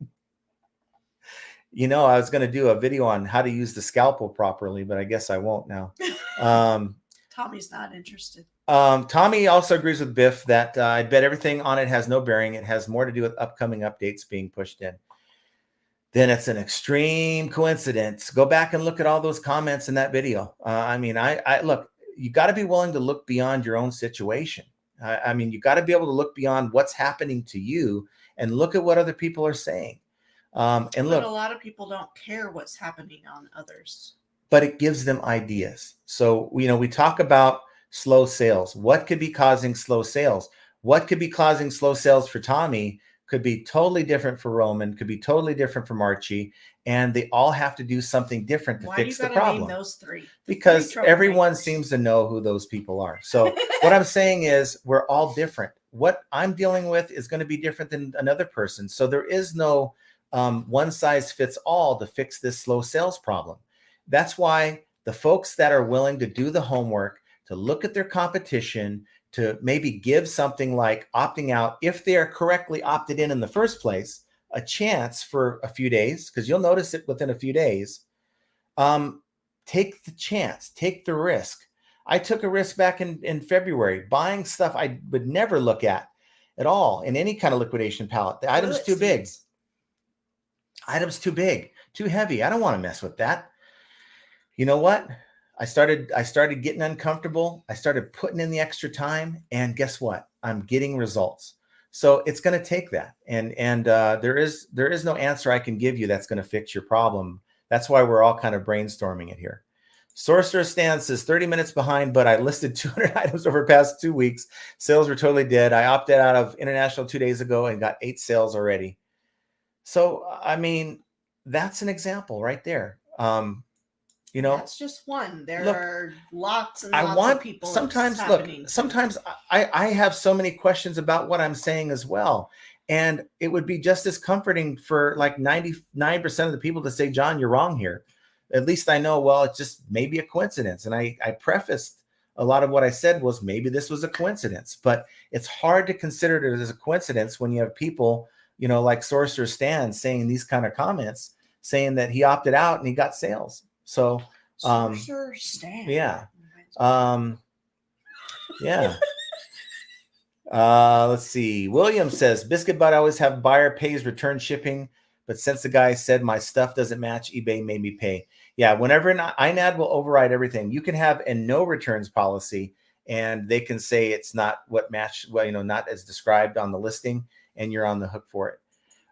I was going to do a video on how to use the scalpel properly, but I guess I won't now. Tommy's not interested. Tommy also agrees with Biff that I bet everything on it has no bearing. It has more to do with upcoming updates being pushed in. Then it's an extreme coincidence. Go back and look at all those comments in that video. I look, you got to be willing to look beyond your own situation. You got to be able to look beyond what's happening to you and look at what other people are saying. But a lot of people don't care what's happening on others. But it gives them ideas. So, we talk about slow sales. What could be causing slow sales? What could be causing slow sales for Tommy could be totally different for Roman, could be totally different from Archie, and they all have to do something different to fix the problem. Name those three? Because everyone seems to know who those people are. So what I'm saying is we're all different. What I'm dealing with is going to be different than another person. So there is no one size fits all to fix this slow sales problem. That's why the folks that are willing to do the homework, to look at their competition, to maybe give something like opting out, if they are correctly opted in the first place, a chance for a few days, because you'll notice it within a few days. Take the chance, take the risk. I took a risk back in February, buying stuff I would never look at all in any kind of liquidation pallet. The item's too big. Item's too big, too heavy. I don't want to mess with that. You know what? I started getting uncomfortable. I started putting in the extra time, and guess what? I'm getting results. So it's going to take that. And there is no answer I can give you that's going to fix your problem. That's why we're all kind of brainstorming it here. Sorcerer Stan says 30 minutes behind, but I listed 200 items over the past 2 weeks. Sales were totally dead. I opted out of international 2 days ago and got 8 sales already. So, that's an example right there. That's just one. There are lots and lots of people. Sometimes I have so many questions about what I'm saying as well. And it would be just as comforting for like 99% of the people to say, John, you're wrong here. At least I know, well, it's just maybe a coincidence. And I prefaced a lot of what I said was maybe this was a coincidence, but it's hard to consider it as a coincidence when you have people, like Sorcerer Stan saying these kind of comments, saying that he opted out and he got sales. So, Sorcerer Stan. Yeah. Yeah. Let's see. William says, Biscuit Butt always have buyer pays return shipping, but since the guy said my stuff doesn't match, eBay made me pay. Yeah, whenever an INAD will override everything. You can have a no returns policy, and they can say it's not what matched, not as described on the listing, and you're on the hook for it.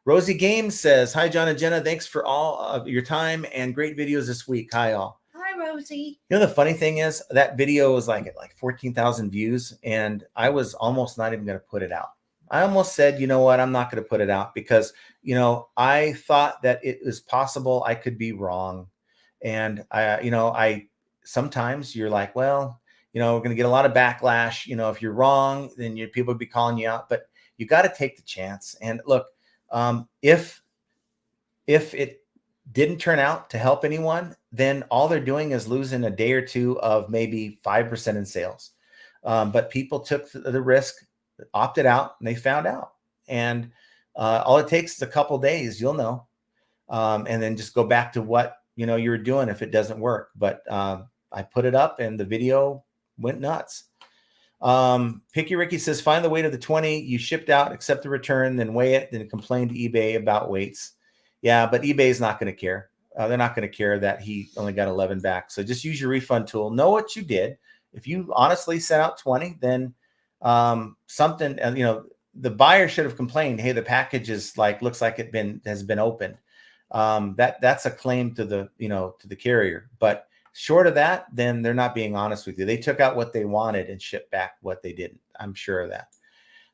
Rosie Games says, hi, John and Jenna. Thanks for all of your time and great videos this week. Hi, all. Hi, Rosie. The funny thing is that video was at 14,000 views, and I was almost not even going to put it out. I almost said, you know what, I'm not going to put it out because, I thought that it was possible I could be wrong. And I sometimes you're like, well, we're going to get a lot of backlash. If you're wrong, then people will be calling you out, but you got to take the chance. And look, if it didn't turn out to help anyone, then all they're doing is losing a day or two of maybe 5% in sales. But people took the risk, opted out, and they found out. And all it takes is a couple days, you'll know. And then just go back to what you were doing if it doesn't work. But I put it up and the video went nuts. Picky Ricky says, find the weight of the 20 you shipped out, accept the return, then weigh it, then complain to eBay about weights. Yeah, but eBay is not going to care. They're not going to care that he only got 11 back. So just use your refund tool. Know what you did. If you honestly sent out 20, then something, the buyer should have complained, hey, the package is looks like has been opened. That's a claim to the carrier. But short of that, then they're not being honest with you. They took out what they wanted and shipped back what they didn't. I'm sure of that.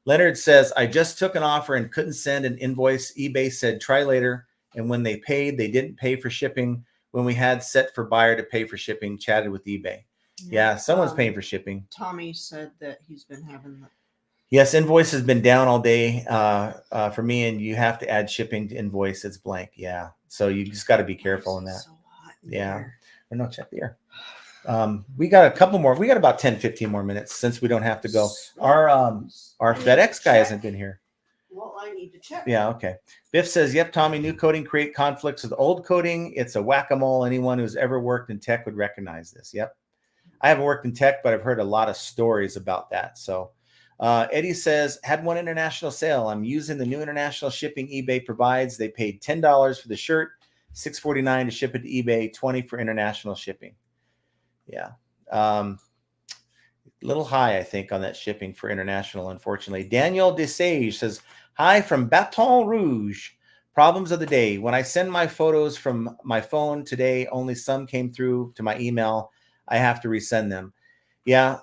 Leonard says, I just took an offer and couldn't send an invoice. eBay said, try later. And when they paid, they didn't pay for shipping. When we had set for buyer to pay for shipping, chatted with eBay. Yeah, someone's paying for shipping. Tommy said that he's been having that. Yes, invoice has been down all day for me, and you have to add shipping to invoice. It's blank. Yeah. So you just got to be careful in that. So hot in Yeah. here. Or no, check the air. We got a couple more. We got about 10, 15 more minutes since we don't have to go. Our FedEx guy hasn't been here. Well, I need to check. Yeah, okay. Biff says, yep, Tommy, new coding create conflicts with old coding. It's a whack-a-mole. Anyone who's ever worked in tech would recognize this. Yep. I haven't worked in tech, but I've heard a lot of stories about that. So Eddie says, had one international sale. I'm using the new international shipping eBay provides. They paid $10 for the shirt, $6.49 to ship it to eBay, $20 for international shipping. Yeah. A little high, I think, on that shipping for international, unfortunately. Daniel Desage says, hi from Baton Rouge. Problems of the day. When I send my photos from my phone today, only some came through to my email. I have to resend them. Yeah,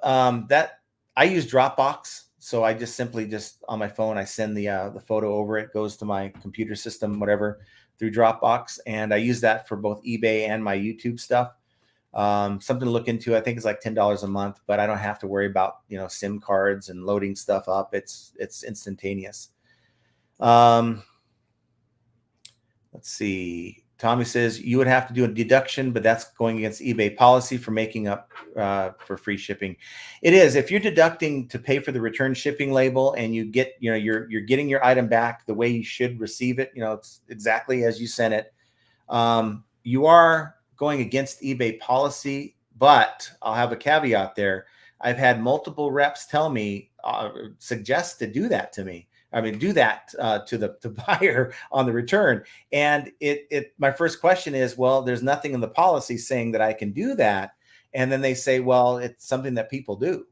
that I use Dropbox. So I just simply on my phone, I send the photo over. It goes to my computer system, whatever, through Dropbox. And I use that for both eBay and my YouTube stuff. Something to look into. I think it's like $10 a month, but I don't have to worry about, SIM cards and loading stuff up. It's instantaneous. Let's see. Tommy says you would have to do a deduction, but that's going against eBay policy for making up for free shipping. It is. If you're deducting to pay for the return shipping label and you get, you're getting your item back the way you should receive it, it's exactly as you sent it. You are going against eBay policy, but I'll have a caveat there. I've had multiple reps tell me, suggest to do that to me. I mean, do that to the buyer on the return. And my first question is, well, there's nothing in the policy saying that I can do that. And then they say, well, it's something that people do.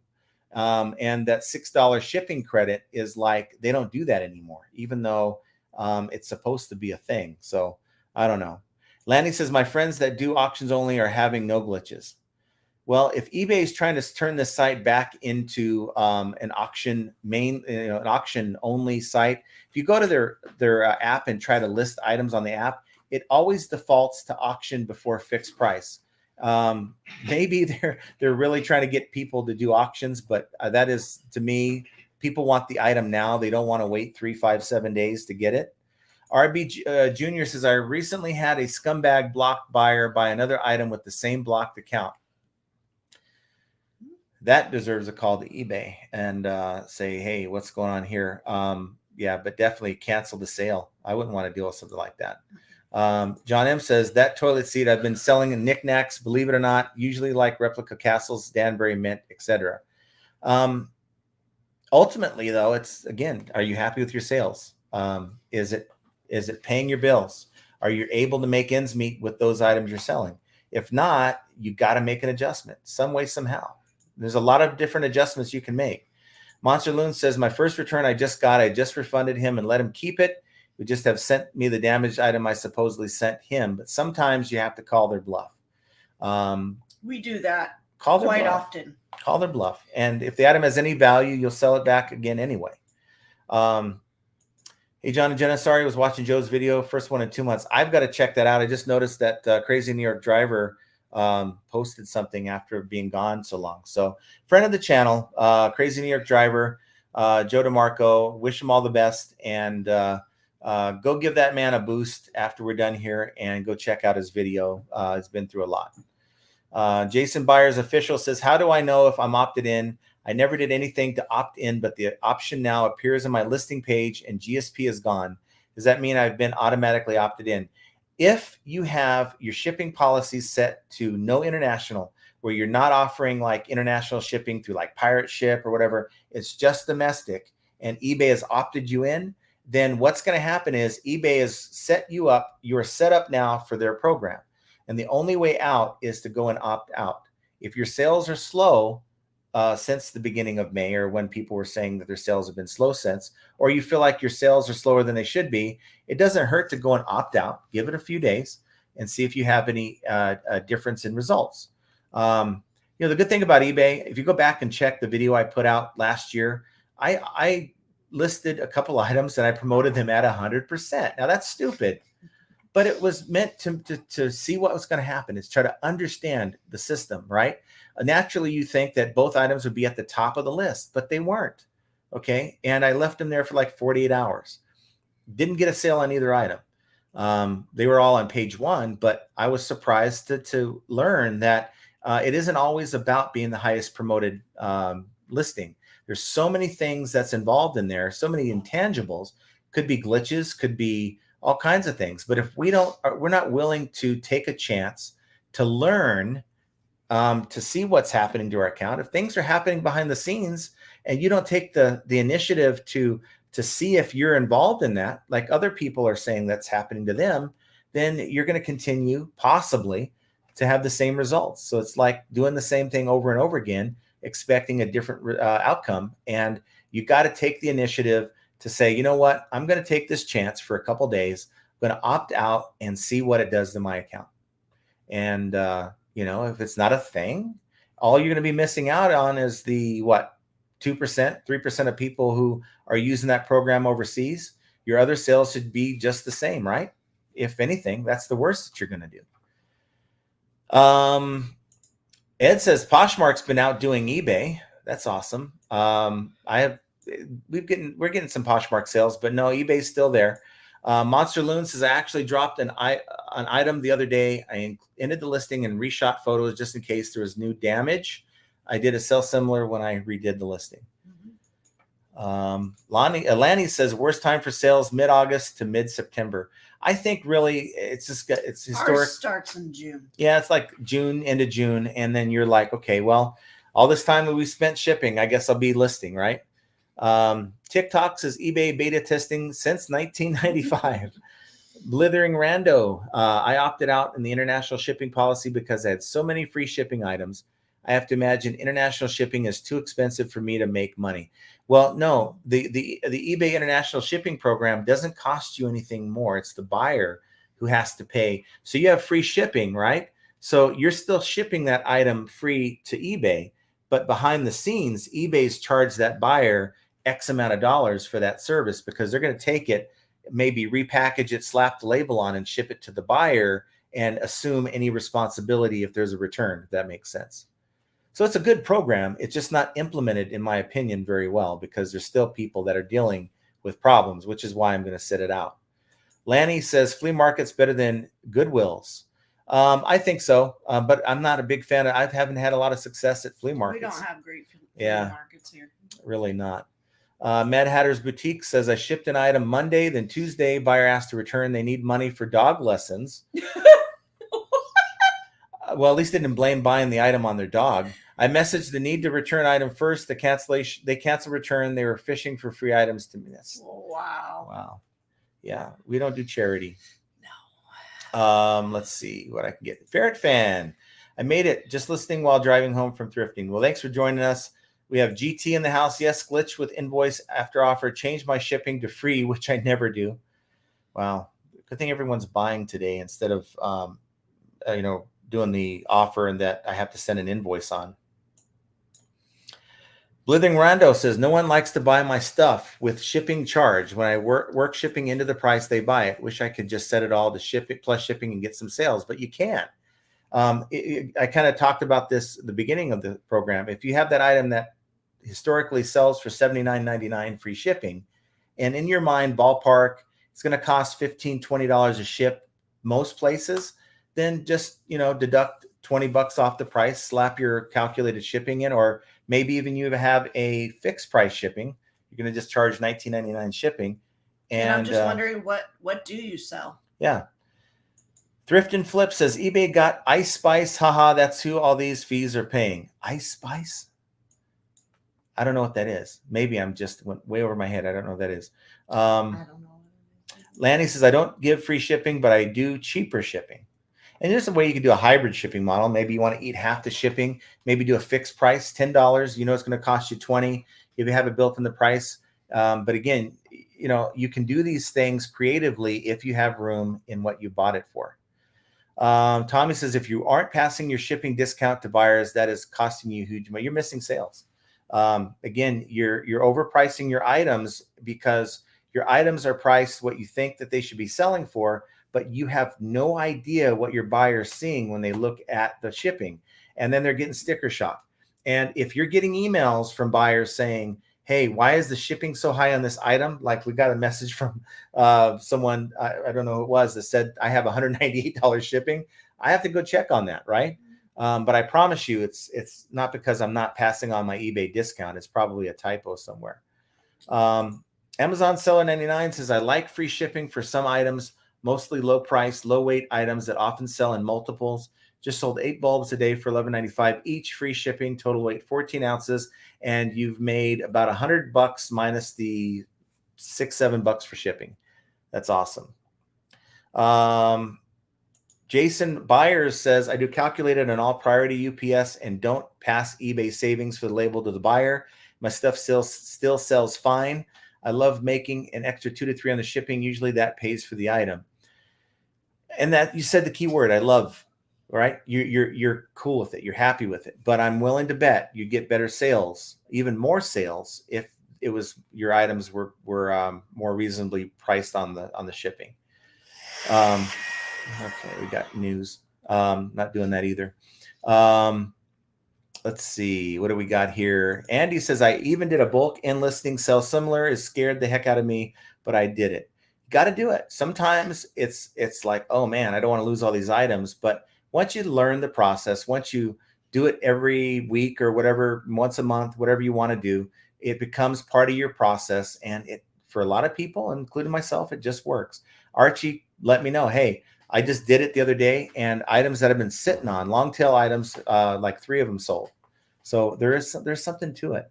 And that $6 shipping credit is like, they don't do that anymore, even though it's supposed to be a thing. So I don't know. Lanny says, my friends that do auctions only are having no glitches. Well, if eBay is trying to turn this site back into an auction an auction only site, if you go to their app and try to list items on the app, it always defaults to auction before fixed price. Maybe they're really trying to get people to do auctions, but that is, to me, people want the item now. They don't want to wait 3, 5, 7 days to get it. RB Junior says, I recently had a scumbag blocked buyer buy another item with the same blocked account. That deserves a call to eBay and say, hey, what's going on here? Yeah, but definitely cancel the sale. I wouldn't want to deal with something like that. John M says, that toilet seat I've been selling in knickknacks, believe it or not, usually like replica castles, Danbury mint, etc. Ultimately, though, it's, again, are you happy with your sales? Is it paying your bills? Are you able to make ends meet with those items you're selling? If not, you got to make an adjustment some way, somehow. There's a lot of different adjustments you can make. Monster Loon says, my first return I just refunded him and let him keep it. He just have sent me the damaged item I supposedly sent him. But sometimes you have to call their bluff. We do that quite often. Call their bluff. And if the item has any value, you'll sell it back again anyway. Hey, John and Jenna, sorry, I was watching Joe's video, first one in 2 months. I've got to check that out. I just noticed that Crazy New York Driver posted something after being gone so long. So friend of the channel, Crazy New York Driver, Joe DeMarco, wish him all the best, and go give that man a boost after we're done here and go check out his video. It's been through a lot. Jason Byers Official says, how do I know if I'm opted in? I never did anything to opt in, but the option now appears on my listing page and GSP is gone. Does that mean I've been automatically opted in? If you have your shipping policies set to no international, where you're not offering like international shipping through like Pirate Ship or whatever, it's just domestic, and eBay has opted you in, then what's going to happen is eBay has set you up. You are set up now for their program. And the only way out is to go and opt out. If your sales are slow, since the beginning of May, or when people were saying that their sales have been slow since, or you feel like your sales are slower than they should be, it doesn't hurt to go and opt out, give it a few days and see if you have any difference in results. The good thing about eBay, if you go back and check the video I put out last year, I listed a couple items and I promoted them at 100%. Now that's stupid, but it was meant to see what was going to happen. Is try to understand the system, right? Naturally, you think that both items would be at the top of the list, but they weren't. Okay, and I left them there for like 48 hours. Didn't get a sale on either item. They were all on page 1, but I was surprised to learn that it isn't always about being the highest promoted listing. There's so many things that's involved in there, so many intangibles. Could be glitches, could be all kinds of things. But if we're not willing to take a chance to learn, to see what's happening to our account, if things are happening behind the scenes and you don't take the initiative to see if you're involved in that, like other people are saying that's happening to them, then you're going to continue possibly to have the same results. So it's like doing the same thing over and over again, expecting a different outcome. And you got to take the initiative to say, you know what, I'm going to take this chance for a couple days. I'm going to opt out and see what it does to my account. And, if it's not a thing, all you're going to be missing out on is the 2%, 3% of people who are using that program overseas. Your other sales should be just the same, right? If anything, that's the worst that you're going to do. Ed says Poshmark's been out doing eBay. That's awesome. We're getting some Poshmark sales, but no, eBay's still there. Monster Loon says I actually dropped an item the other day. I ended the listing and reshot photos just in case there was new damage. I did a sell similar when I redid the listing. Alani says worst time for sales mid-August to mid-September. I think really it's historic. Ours starts in June. Yeah, it's like June into June, and then you're like, okay, well, all this time that we spent shipping, I guess I'll be listing, right? TikTok says eBay beta testing since 1995. Blithering Rando, I opted out in the international shipping policy because I had so many free shipping items. I have to imagine international shipping is too expensive for me to make money. Well, no, the eBay international shipping program doesn't cost you anything more. It's the buyer who has to pay. So you have free shipping, right? So you're still shipping that item free to eBay, but behind the scenes, eBay's charged that buyer X amount of dollars for that service because they're going to take it, maybe repackage it, slap the label on and ship it to the buyer and assume any responsibility if there's a return, if that makes sense. So it's a good program. It's just not implemented, in my opinion, very well because there's still people that are dealing with problems, which is why I'm going to sit it out. Lanny says flea market's better than Goodwill's. I think so, but I'm not a big fan. I haven't had a lot of success at flea markets. We don't have great flea markets here. Really not. Mad Hatter's Boutique says I shipped an item Monday, then Tuesday, buyer asked to return. They need money for dog lessons. Well, at least they didn't blame buying the item on their dog. I messaged the need to return item first. The cancellation, they canceled return. They were fishing for free items to me. That's wow. Yeah, we don't do charity. No. Let's see what I can get. Ferret Fan. I made it just listening while driving home from thrifting. Well, thanks for joining us. We have GT in the house. Yes, glitch with invoice after offer. Changed my shipping to free, which I never do. Wow. Good thing everyone's buying today instead of, doing the offer and that I have to send an invoice on. Blithering Rando says, no one likes to buy my stuff with shipping charge. When I work shipping into the price, they buy it. Wish I could just set it all to ship it plus shipping and get some sales, but you can't. I kind of talked about this at the beginning of the program. If you have that item that historically sells for $79.99 free shipping, and in your mind, ballpark, it's going to cost $15, $20 a ship most places, then just, deduct $20 off the price, slap your calculated shipping in, or maybe even you have a fixed price shipping. You're going to just charge $19.99 shipping. And I'm just wondering, what do you sell? Yeah. Thrift and Flip says, eBay got Ice Spice. Haha, that's who all these fees are paying. Ice Spice? I don't know what that is. Maybe I'm just went way over my head. I don't know what that is. I don't know. Lanny says, I don't give free shipping, but I do cheaper shipping. And there's a way you can do a hybrid shipping model. Maybe you want to eat half the shipping, maybe do a fixed price, $10. It's going to cost you $20 if you have it built in the price. But again, you can do these things creatively if you have room in what you bought it for. Tommy says, if you aren't passing your shipping discount to buyers, that is costing you huge money. You're missing sales. Again, you're overpricing your items because your items are priced what you think that they should be selling for, but you have no idea what your buyer's seeing when they look at the shipping, and then they're getting sticker shock. And if you're getting emails from buyers saying, hey, why is the shipping so high on this item? Like we got a message from someone, I don't know who it was, that said, I have $198 shipping. I have to go check on that, right? But I promise you, it's not because I'm not passing on my eBay discount. It's probably a typo somewhere. Amazon Seller 99 says, I like free shipping for some items, mostly low price, low weight items that often sell in multiples. Just sold 8 bulbs a day for $11.95 each, free shipping, total weight 14 ounces, and you've made about $100 minus the $6-7 for shipping. That's awesome. Jason Byers says, I do calculated on all priority UPS and don't pass eBay savings for the label to the buyer. My stuff still sells fine. I love making an extra 2 to 3 on the shipping. Usually that pays for the item. And that, you said the key word, I love, right? You're cool with it. You're happy with it. But I'm willing to bet you get better sales, even more sales, if it was your items were more reasonably priced on the shipping. Okay, we got news. Not doing that either. Let's see. What do we got here? Andy says, I even did a bulk enlisting sell similar. It scared the heck out of me, but I did it. Got to do it. Sometimes it's like, oh man, I don't want to lose all these items. But once you learn the process, once you do it every week or whatever, once a month, whatever you want to do, it becomes part of your process. And it, for a lot of people, including myself, it just works. Archie let me know, hey, I just did it the other day, and items that have been sitting on, long tail items, like 3 of them sold. So there's something to it.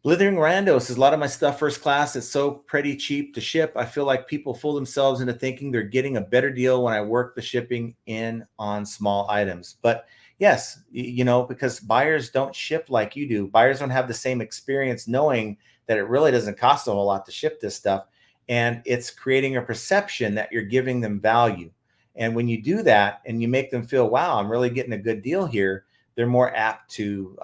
Blithering Rando says, a lot of my stuff first class is so pretty cheap to ship. I feel like people fool themselves into thinking they're getting a better deal when I work the shipping in on small items. But yes, you know, because buyers don't ship like you do. Buyers don't have the same experience knowing that it really doesn't cost a whole lot to ship this stuff. And it's creating a perception that you're giving them value. And when you do that and you make them feel, wow, I'm really getting a good deal here, they're more apt to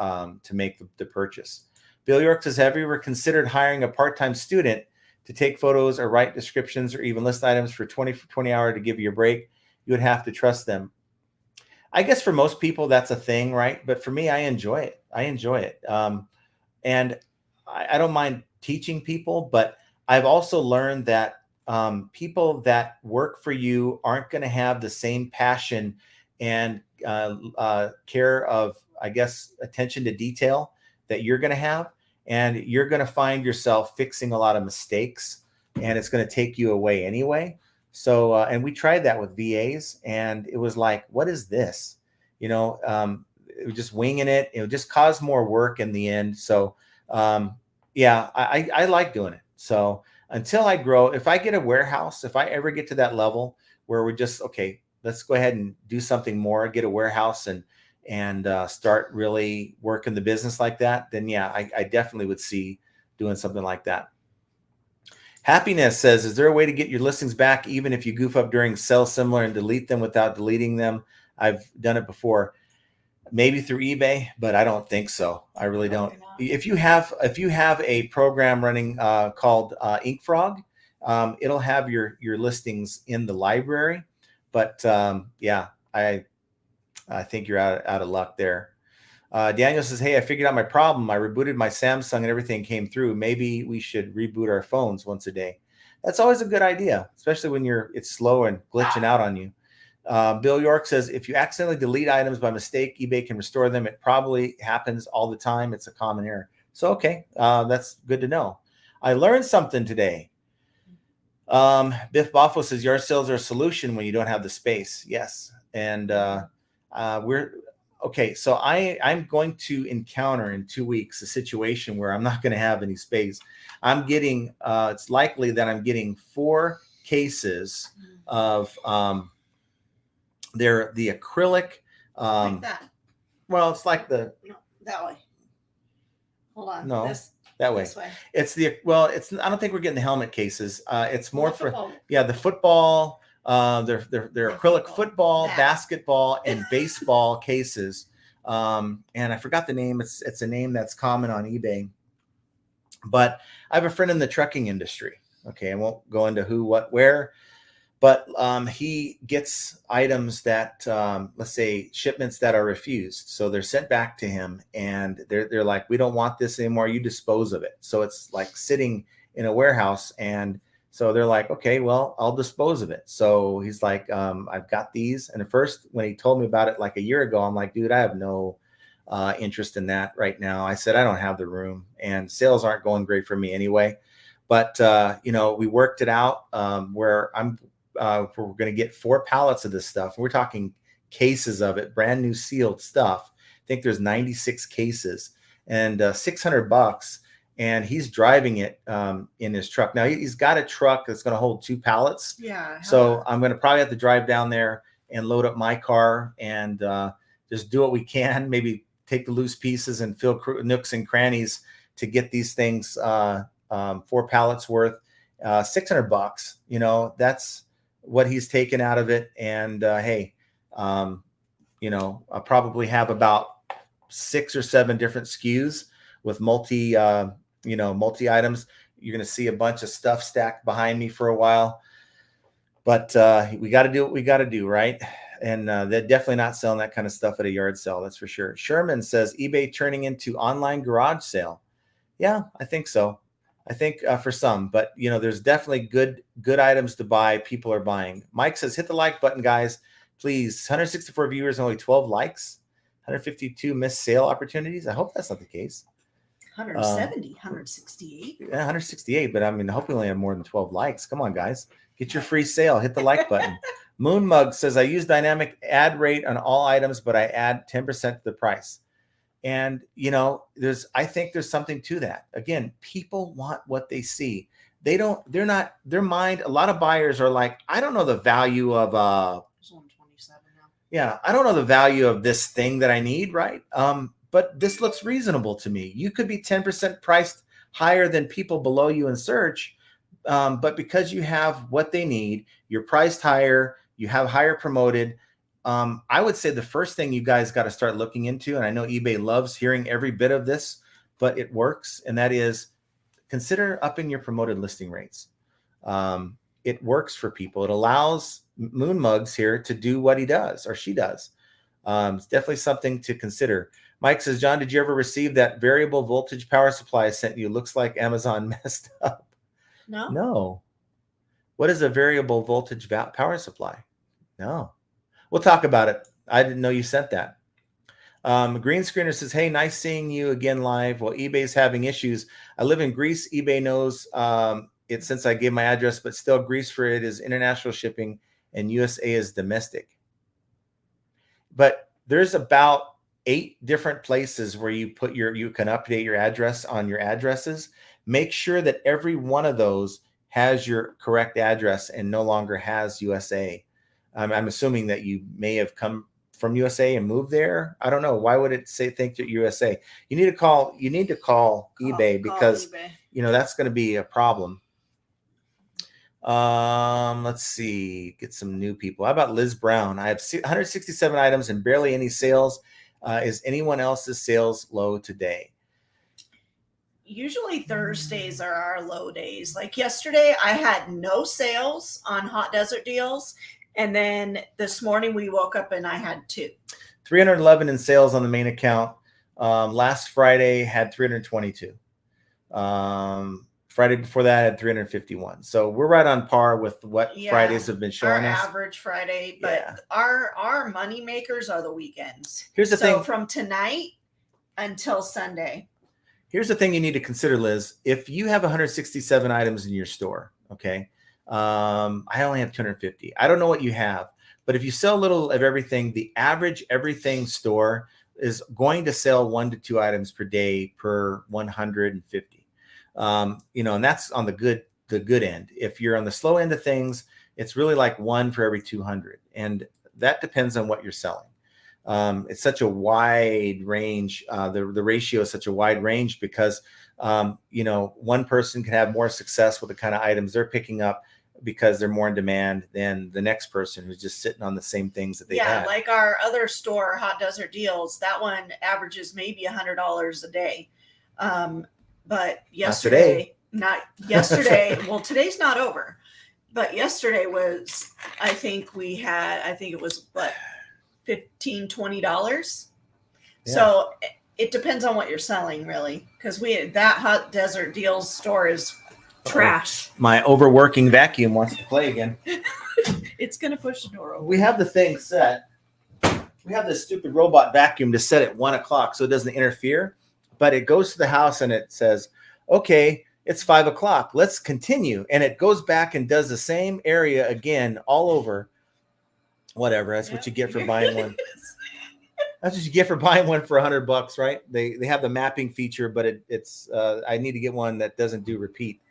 make the purchase. Bill York says, have you ever considered hiring a part-time student to take photos or write descriptions or even list items for 20 hours to give you a break? You would have to trust them. I guess for most people, that's a thing, right? But for me, I enjoy it. And I don't mind teaching people, but I've also learned that people that work for you aren't going to have the same passion and care of, I guess, attention to detail that you're going to have. And you're going to find yourself fixing a lot of mistakes, and it's going to take you away anyway. So, and we tried that with VAs, and it was like, what is this? You know, it was just winging it. It would just cause more work in the end. So, yeah, I like doing it. So until I grow, if I get a warehouse, if I ever get to that level where we're just, okay, let's go ahead and do something more, get a warehouse and start really working the business like that, then yeah, I definitely would see doing something like that. Happiness says, is there a way to get your listings back even if you goof up during sell similar and delete them without deleting them? I've done it before. Maybe through eBay, but I don't think so. I really don't. If you have a program running called InkFrog, it'll have your listings in the library. But yeah, I think you're out of luck there. Daniel says, hey, I figured out my problem. I rebooted my Samsung and everything came through. Maybe we should reboot our phones once a day. That's always a good idea, especially when it's slow and glitching out on you. Bill York says, if you accidentally delete items by mistake, eBay can restore them. It probably happens all the time. It's a common error. So, okay, that's good to know. I learned something today. Biff Boffo says, yard sales are a solution when you don't have the space. Yes. And okay. So I'm going to encounter in 2 weeks a situation where I'm not going to have any space. I'm getting, it's likely that I'm getting 4 cases of, they're the acrylic. Like that. Well, it's like the, No, that way. Hold on. No, This that way. This way. It's the, well, it's, I don't think we're getting the helmet cases. It's more The for, football. yeah, the football, they're acrylic football, Bat. basketball, and baseball cases. And I forgot the name. It's a name that's common on eBay. But I have a friend in the trucking industry. Okay, I won't go into who, what, where, but he gets items that, let's say, shipments that are refused. So they're sent back to him, and they're like, we don't want this anymore. You dispose of it. So it's like sitting in a warehouse, and so they're like, okay, well, I'll dispose of it. So he's like, I've got these. And at first, when he told me about it like a year ago, I'm like, dude, I have no interest in that right now. I said, I don't have the room, and sales aren't going great for me anyway. But we worked it out where we're going to get 4 pallets of this stuff. We're talking cases of it, brand new sealed stuff. I think there's 96 cases and $600. And he's driving it in his truck. Now he's got a truck that's going to hold 2 pallets. Yeah. So I'm going to probably have to drive down there and load up my car and just do what we can. Maybe take the loose pieces and fill nooks and crannies to get these things 4 pallets worth. $600. That's what he's taken out of it. And hey, I'll probably have about 6 or 7 different SKUs with multi items. You're going to see a bunch of stuff stacked behind me for a while, but we got to do what we got to do, right? And they're definitely not selling that kind of stuff at a yard sale. That's for sure. Sherman says eBay turning into online garage sale. Yeah, I think so. I think for some, but there's definitely good items to buy. People are buying. Mike says, hit the like button, guys, please. 164 viewers, only 12 likes, 152 missed sale opportunities. I hope that's not the case. 170, 168. Yeah, 168, but I hope we only have more than 12 likes. Come on, guys, get your free sale. Hit the like button. Moon Mug says, I use dynamic ad rate on all items, but I add 10% to the price. And, I think there's something to that. Again, people want what they see. Their mind, a lot of buyers are like, I don't know the value of, There's 127 now. Yeah, I don't know the value of this thing that I need, right? But this looks reasonable to me. You could be 10% priced higher than people below you in search. But because you have what they need, you're priced higher, you have higher promoted. I would say the first thing you guys got to start looking into, and I know eBay loves hearing every bit of this, but it works, and that is consider upping your promoted listing rates. It works for people. It allows Moon Mugs here to do what he does or she does. It's definitely something to consider. Mike says, John, did you ever receive that variable voltage power supply I sent you? Looks like Amazon messed up. No. What is a variable voltage power supply? No. We'll talk about it. I didn't know you sent that. Green Screener says, hey, nice seeing you again live. Well, eBay's having issues. I live in Greece. eBay knows it since I gave my address, but still Greece for it is international shipping and USA is domestic. But there's about 8 different places where you can update your address on your addresses. Make sure that every one of those has your correct address and no longer has USA. I'm assuming that you may have come from USA and moved there. I don't know. Why would it think that USA? You need to call eBay because eBay. That's going to be a problem. Let's see. Get some new people. How about Liz Brown? I have 167 items and barely any sales. Is anyone else's sales low today? Usually Thursdays are our low days. Like yesterday, I had no sales on Hot Desert Deals. And then this morning we woke up and I had 2. 311 in sales on the main account. Last Friday had 322. Friday before that had 351. So we're right on par with what Fridays have been showing us. Our average Friday, but our money makers are the weekends. Here's the thing. From tonight until Sunday. Here's the thing you need to consider, Liz. If you have 167 items in your store, okay, I only have 250. I don't know what you have, but if you sell a little of everything, the average everything store is going to sell 1 to 2 items per day per 150. And that's on the good end. If you're on the slow end of things, it's really like 1 for every 200, and that depends on what you're selling. It's such a wide range. The ratio is such a wide range because one person can have more success with the kind of items they're picking up because they're more in demand than the next person who's just sitting on the same things that they had. Like our other store, Hot Desert Deals, that one averages maybe $100 a day. But yesterday, not yesterday. Well, today's not over, but yesterday was, I think it was what, $15, $20. Yeah. So it depends on what you're selling, really, because that Hot Desert Deals store is trash. My overworking vacuum wants to play again. It's gonna push the door open. We have the thing set. We have this stupid robot vacuum to set at 1 o'clock so it doesn't interfere, but it goes to the house and it says, okay, it's 5 o'clock. Let's continue. And it goes back and does the same area again all over. Whatever. That's what you get for buying one. That's what you get for buying one for $100, right? They have the mapping feature, but it's I need to get one that doesn't do repeat.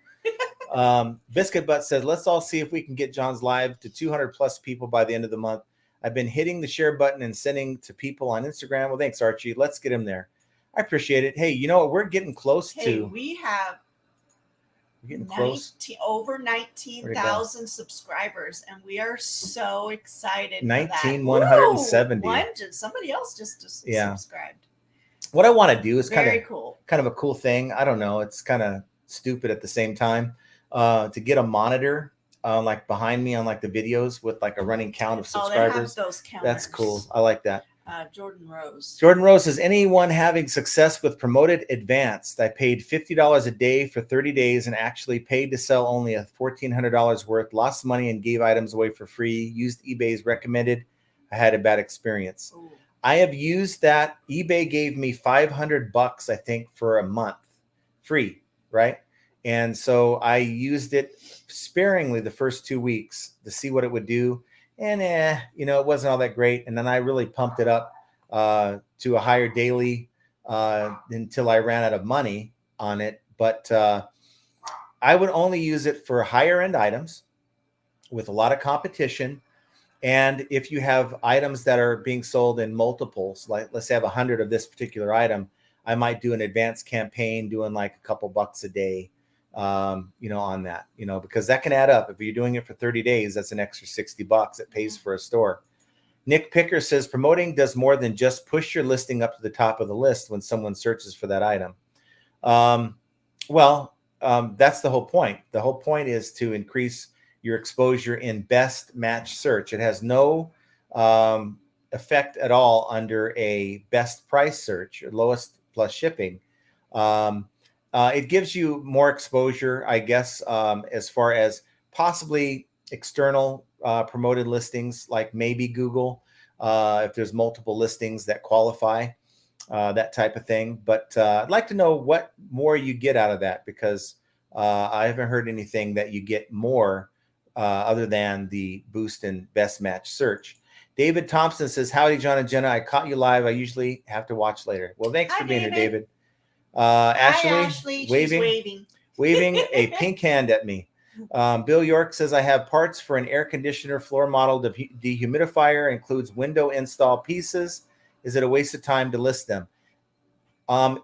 Biscuit Butt says, let's all see if we can get John's live to 200 plus people by the end of the month. I've been hitting the share button and sending to people on Instagram. Well, thanks, Archie. Let's get him there. I appreciate it. Hey, you know what? We're getting close to. We have over 19,000 subscribers, and we are so excited. 19,170. Somebody else just subscribed. What I want to do is kind of a cool thing. I don't know. It's kind of stupid at the same time. To get a monitor like behind me on like the videos with like a running count of subscribers. They have those counters. That's cool. I like that. Jordan Rose says, anyone having success with promoted advanced? I paid $50 a day for 30 days and actually paid to sell only $1,400 worth, lost money and gave items away for free, used eBay's recommended. I had a bad experience. Ooh. I have used that. eBay gave me $500, I think, for a month free, right? And so I used it sparingly the first 2 weeks to see what it would do. And it wasn't all that great. And then I really pumped it up to a higher daily until I ran out of money on it. But I would only use it for higher end items with a lot of competition. And if you have items that are being sold in multiples, like let's say I have 100 of this particular item, I might do an advanced campaign doing like a couple bucks a day. On that, because that can add up. If you're doing it for 30 days, that's an extra $60. It pays for a store. Nick Picker says promoting does more than just push your listing up to the top of the list when someone searches for that item. That's the whole point. The whole point is to increase your exposure in best match search. It has no effect at all under a best price search or lowest plus shipping. It gives you more exposure, I guess, as far as possibly external promoted listings, like maybe Google, if there's multiple listings that qualify, that type of thing. But I'd like to know what more you get out of that, because I haven't heard anything that you get more other than the boost in best match search. David Thompson says, howdy, John and Jenna. I caught you live. I usually have to watch later. Well, thanks for being here, David. Ashley waving a pink hand at me. Bill York says, I have parts for an air conditioner floor model dehumidifier, includes window install pieces. Is it a waste of time to list them?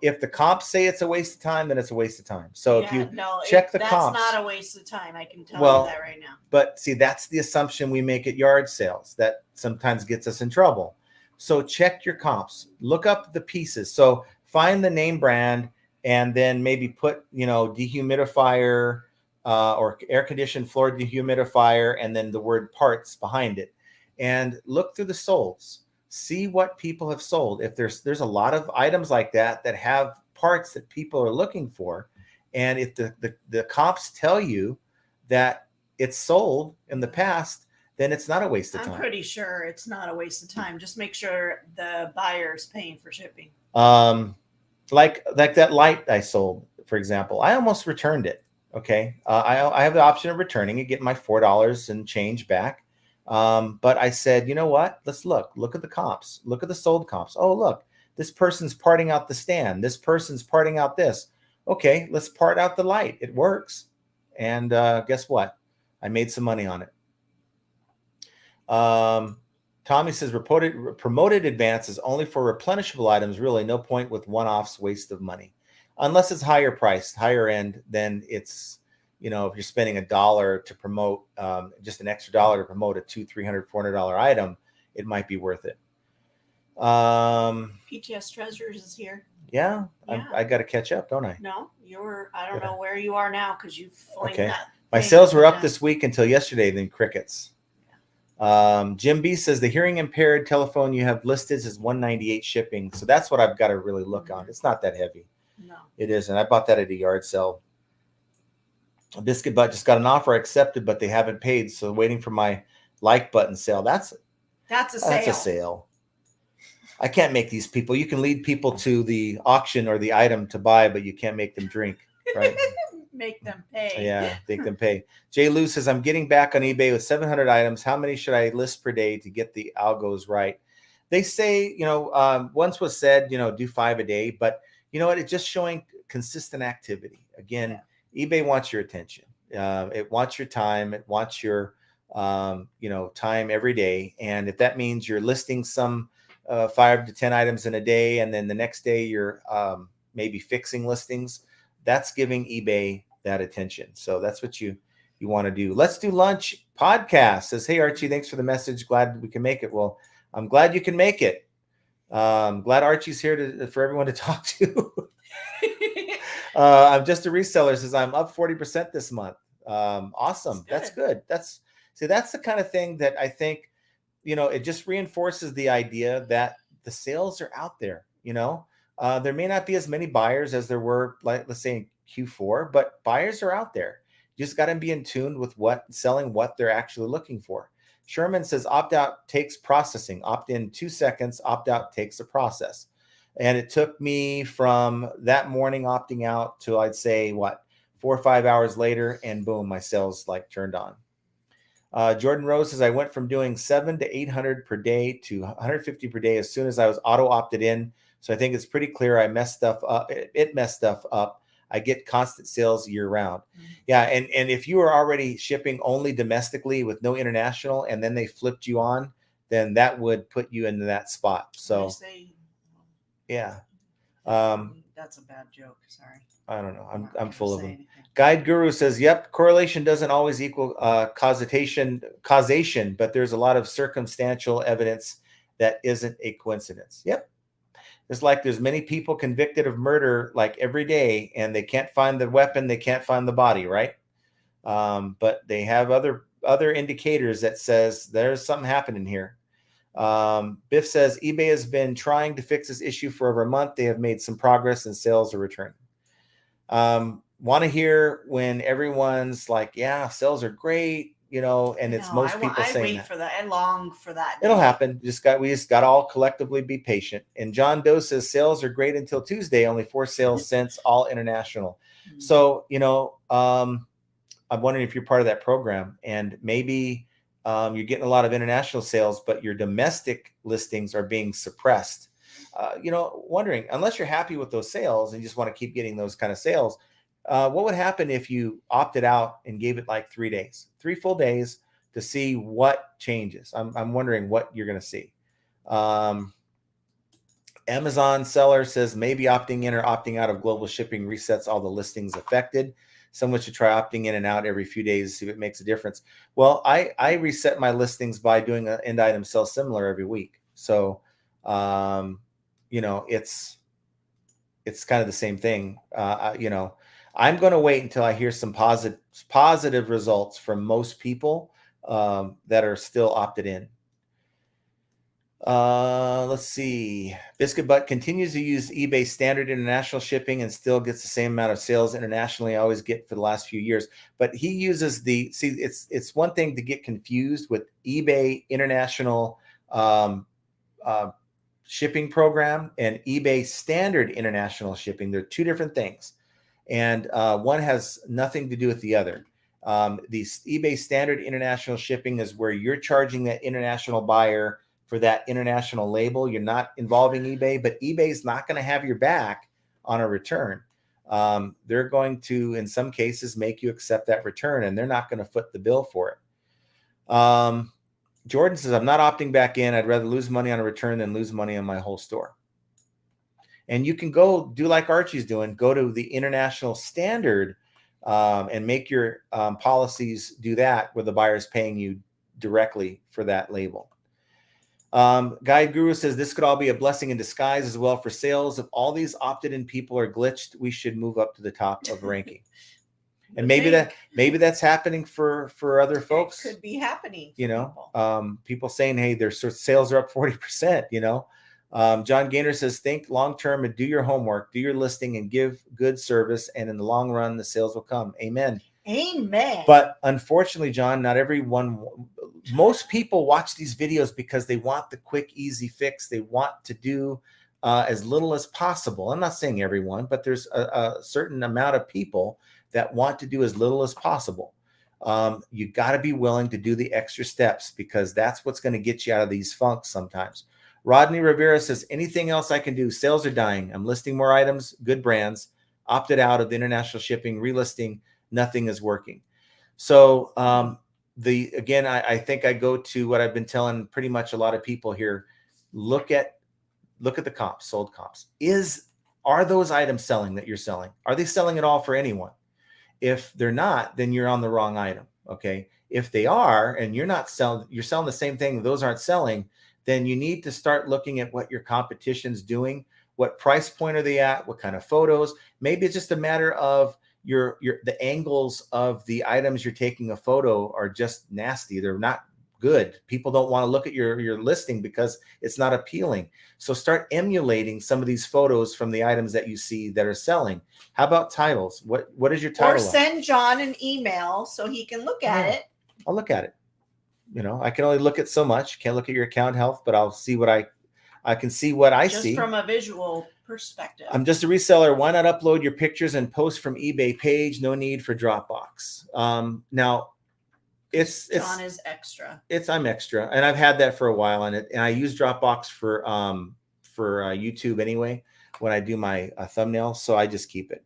If the comps say it's a waste of time, then it's a waste of time. So if you check the comps, that's not a waste of time. I can tell you that right now. But see, that's the assumption we make at yard sales that sometimes gets us in trouble. So check your comps, look up the pieces. So find the name brand and then maybe put, dehumidifier or air conditioned floor dehumidifier and then the word parts behind it. And look through the solds. See what people have sold. If there's a lot of items like that have parts that people are looking for. And if the comps tell you that it's sold in the past, then it's not a waste of time. I'm pretty sure it's not a waste of time. Just make sure the buyer's paying for shipping. Like that light I sold, for example, I almost returned it. Okay. I have the option of returning it, get my $4 and change back. But I said, you know what? Let's look at the comps, look at the sold comps. Oh, look, this person's parting out the stand. This person's parting out this. Okay. Let's part out the light. It works. And, guess what? I made some money on it. Tommy says promoted advances only for replenishable items. Really no point with one-offs, waste of money. Unless it's higher priced, higher end, then it's you know, if you're spending $1 to promote, just an extra dollar to promote a $200, $300, $400 item, it might be worth it. PTS Treasures is here. Yeah. I got to catch up, don't I? No, I don't know where you are now because you've that. My sales were up this week until yesterday, then crickets. Jim B says the hearing impaired telephone you have listed is $198 shipping. So that's what I've got to really look on. It's not that heavy. No, it isn't. I bought that at a yard sale. Biscuit Butt just got an offer accepted, but they haven't paid. So waiting for my like button sale. That's a sale. That's a sale. I can't make these people. You can lead people to the auction or the item to buy, but you can't make them drink, right? Make them pay. Yeah, make them pay. Jay Lou says, I'm getting back on eBay with 700 items. How many should I list per day to get the algos right? They say, once was said, do 5 a day, but you know what? It's just showing consistent activity. Again, eBay wants your attention. It wants your time. It wants your, time every day. And if that means you're listing some 5 to 10 items in a day, and then the next day you're maybe fixing listings, that's giving eBay that attention. So that's what you want to do. Let's do lunch podcast says, hey Archie, thanks for the message. Glad we can make it. Well, I'm glad you can make it. Glad Archie's here for everyone to talk to. I'm just a reseller, says I'm up 40% this month. Awesome. That's good. That's the kind of thing that I think, it just reinforces the idea that the sales are out there. There may not be as many buyers as there were, like, let's say in Q4, but buyers are out there. You just got to be in tune with selling what they're actually looking for. Sherman says opt out takes processing. Opt in 2 seconds. Opt out takes a process. And it took me from that morning opting out to, I'd say, 4 or 5 hours later, and boom, my sales turned on. Jordan Rose says I went from doing 700 to 800 per day to 150 per day as soon as I was auto opted in. So I think it's pretty clear I messed stuff up. It messed stuff up. I get constant sales year round. Mm-hmm. Yeah. And if you were already shipping only domestically with no international, and then they flipped you on, then that would put you into that spot. So yeah. That's a bad joke. Sorry. I don't know. I'm full of them. Anything. Guide Guru says, yep, correlation doesn't always equal causation, but there's a lot of circumstantial evidence that isn't a coincidence. Yep. It's like there's many people convicted of murder every day, and they can't find the weapon, they can't find the body, right? But they have other indicators that says there's something happening here. Biff says eBay has been trying to fix this issue for over a month. They have made some progress and sales are returning. Want to hear when everyone's like, yeah, sales are great, and it's most people saying that. I wait for that. I long for that. It'll happen. We just got to all collectively be patient. And John Doe says sales are great until Tuesday. Only 4 sales since, all international. Mm-hmm. So, I'm wondering if you're part of that program, and maybe you're getting a lot of international sales, but your domestic listings are being suppressed. Wondering, unless you're happy with those sales and you just want to keep getting those kind of sales, what would happen if you opted out and gave it 3 full days to see what changes? I'm wondering what you're going to see. Amazon seller says maybe opting in or opting out of global shipping resets all the listings affected. Someone should try opting in and out every few days to see if it makes a difference. Well, I reset my listings by doing an end item sell similar every week. So, it's kind of the same thing. I'm going to wait until I hear some positive results from most people that are still opted in. Let's see. Biscuit Butt continues to use eBay standard international shipping and still gets the same amount of sales internationally I always get for the last few years. But he uses it's one thing to get confused with eBay international shipping program and eBay standard international shipping. They're two different things. And one has nothing to do with the other. The eBay standard international shipping is where you're charging that international buyer for that international label. You're not involving eBay, but eBay's not going to have your back on a return. They're going to, in some cases, make you accept that return, and they're not going to foot the bill for it. Jordan says, I'm not opting back in. I'd rather lose money on a return than lose money on my whole store. And you can go do like Archie's doing, go to the international standard and make your policies do that where the buyer is paying you directly for that label. Guide Guru says this could all be a blessing in disguise as well for sales. If all these opted-in people are glitched, we should move up to the top of ranking. And maybe that's happening for other folks. It could be happening. You know, people saying, hey, their sales are up 40%. You know, John Gaynor says, think long term and do your homework, do your listing, and give good service. And in the long run, the sales will come. Amen. Amen. But unfortunately, John, not everyone. Most people watch these videos because they want the quick, easy fix. They want to do as little as possible. I'm not saying everyone, but there's a certain amount of people that want to do as little as possible. You got to be willing to do the extra steps because that's what's going to get you out of these funks sometimes. Rodney Rivera says, anything else I can do? Sales are dying. I'm listing more items, good brands, opted out of the international shipping, relisting, nothing is working. So again, I think I go to what I've been telling pretty much a lot of people here. Look at the comps, sold comps. Are those items selling that you're selling? Are they selling at all for anyone? If they're not, then you're on the wrong item. Okay. If they are, and you're selling the same thing, those aren't selling, then you need to start looking at what your competition's doing. What price point are they at? What kind of photos? Maybe it's just a matter of the angles of the items you're taking a photo are just nasty. They're not good. People don't want to look at your listing because it's not appealing. So start emulating some of these photos from the items that you see that are selling. How about titles? What is your title? Or send John an email so he can look at it. I'll look at it. You know, I can only look at so much. Can't look at your account health, but I'll see what I can see what I see. Just from a visual perspective. I'm just a reseller. Why not upload your pictures and post from eBay page? No need for Dropbox. Now, John is extra. I'm extra, and I've had that for a while, and I use Dropbox for YouTube anyway when I do my thumbnails, so I just keep it.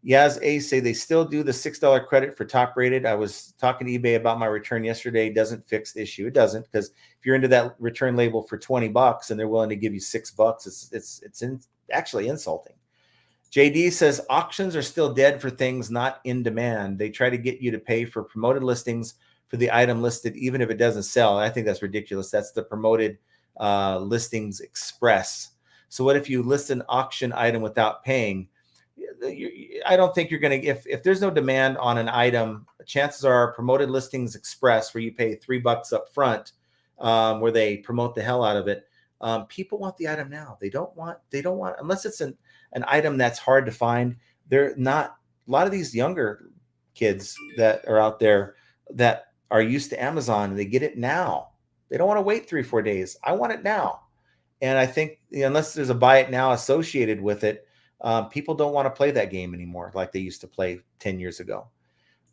Yaz A say they still do the $6 credit for top rated. I was talking to eBay about my return yesterday. It doesn't fix the issue. It doesn't, because if you're into that return label for $20 and they're willing to give you $6, it's actually insulting. JD says auctions are still dead for things not in demand. They try to get you to pay for promoted listings for the item listed, even if it doesn't sell. I think that's ridiculous. That's the promoted listings express. So what if you list an auction item without paying? I don't think you're going to, if there's no demand on an item, chances are promoted listings express, where you pay $3 up front, where they promote the hell out of it. People want the item now. They don't want, unless it's an item that's hard to find. They're not, a lot of these younger kids that are out there that are used to Amazon, and they get it now. They don't want to wait 3-4 days. I want it now. And I think unless there's a buy it now associated with it, people don't want to play that game anymore like they used to play 10 years ago.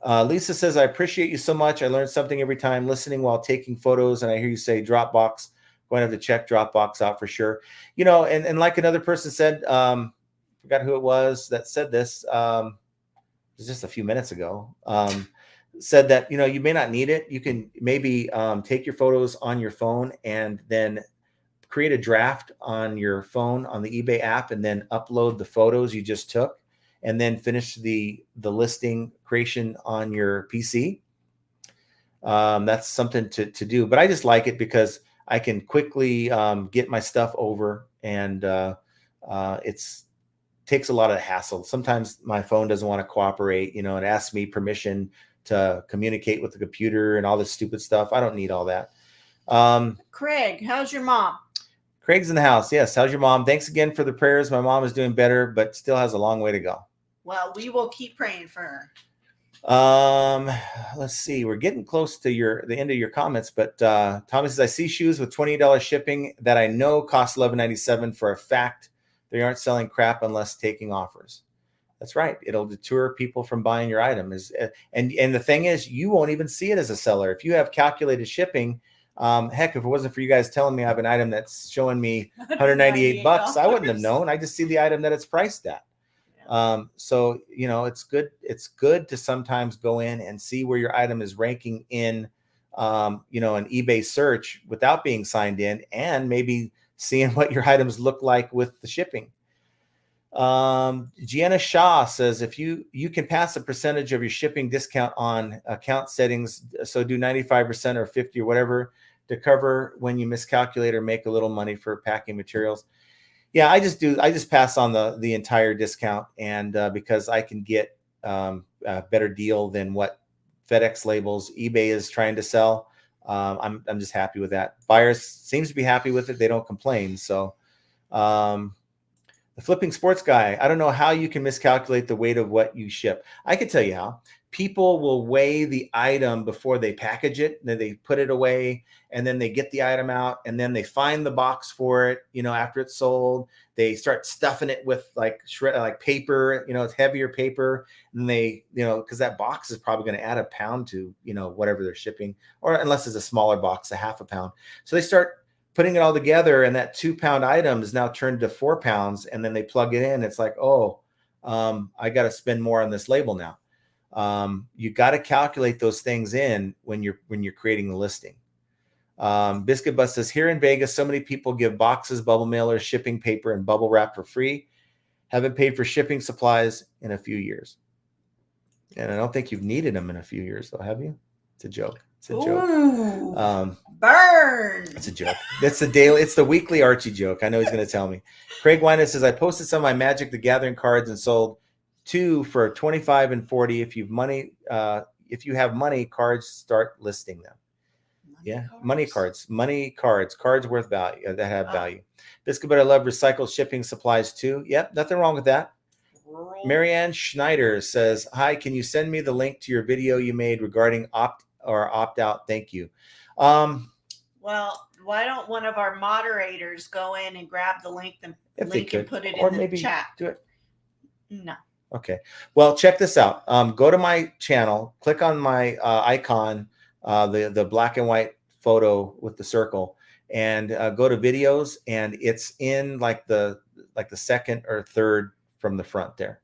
Lisa says, I appreciate you so much. I learned something every time listening while taking photos. And I hear you say Dropbox. Going to have to check Dropbox out for sure. You know, and like another person said, forgot who it was that said this. It was just a few minutes ago. Said that, you know, you may not need it. You can maybe take your photos on your phone and then create a draft on your phone on the eBay app, and then upload the photos you just took, and then finish the listing creation on your PC. That's something to do, but I just like it because I can quickly get my stuff over, and it's takes a lot of hassle. Sometimes my phone doesn't want to cooperate, you know, and asks me permission to communicate with the computer and all this stupid stuff. I don't need all that. Craig, how's your mom? Craig's in the house. Yes. How's your mom? Thanks again for the prayers. My mom is doing better, but still has a long way to go. Well, we will keep praying for her. Let's see. We're getting close to the end of your comments, but Thomas says, I see shoes with $28 shipping that I know cost $11.97 for a fact. They aren't selling crap unless taking offers. That's right. It'll deter people from buying your item. And the thing is, you won't even see it as a seller. If you have calculated shipping, heck, if it wasn't for you guys telling me I have an item that's showing me $198, I wouldn't have known. I just see the item that it's priced at. Yeah. So, you know, it's good. It's good to sometimes go in and see where your item is ranking in, you know, an eBay search without being signed in, and maybe seeing what your items look like with the shipping. Gianna Shaw says, if you can pass a percentage of your shipping discount on account settings, so do 95% or 50 or whatever to cover when you miscalculate or make a little money for packing materials. Yeah, I just pass on the entire discount, and because I can get a better deal than what FedEx labels eBay is trying to sell. I'm just happy with that. Buyers seems to be happy with it. They don't complain. So the flipping sports guy, I don't know how you can miscalculate the weight of what you ship. I can tell you how. People will weigh the item before they package it, then they put it away, and then they get the item out, and then they find the box for it, after it's sold. They start stuffing it with like paper, it's heavier paper, and they, because that box is probably going to add a pound to, whatever they're shipping, or unless it's a smaller box, a half a pound. So they start putting it all together, and that 2-pound item is now turned to 4 pounds, and then they plug it in. It's like, I got to spend more on this label now. You got to calculate those things in when you're creating the listing. Biscuit Bus says, here in Vegas, so many people give boxes, bubble mailers, shipping paper, and bubble wrap for free. Haven't paid for shipping supplies in a few years. And I don't think you've needed them in a few years, though, have you? It's a joke. It's a joke. Burn. It's a joke. It's the weekly Archie joke. I know he's going to tell me. Craig Weiner says, I posted some of my Magic the Gathering cards and sold 2 for 25 and 40. If you have money, cards, start listing them. Money cards worth value that have value. Biscuit, but I love recycled shipping supplies too. Yep, nothing wrong with that. Marianne Schneider says, hi, can you send me the link to your video you made regarding opt out? Thank you. Well, why don't one of our moderators go in and grab the link and put it in the chat? Do it. No. Okay. Well, check this out. Go to my channel, click on my icon, the black and white photo with the circle, and go to videos, and it's in like the second or third from the front there.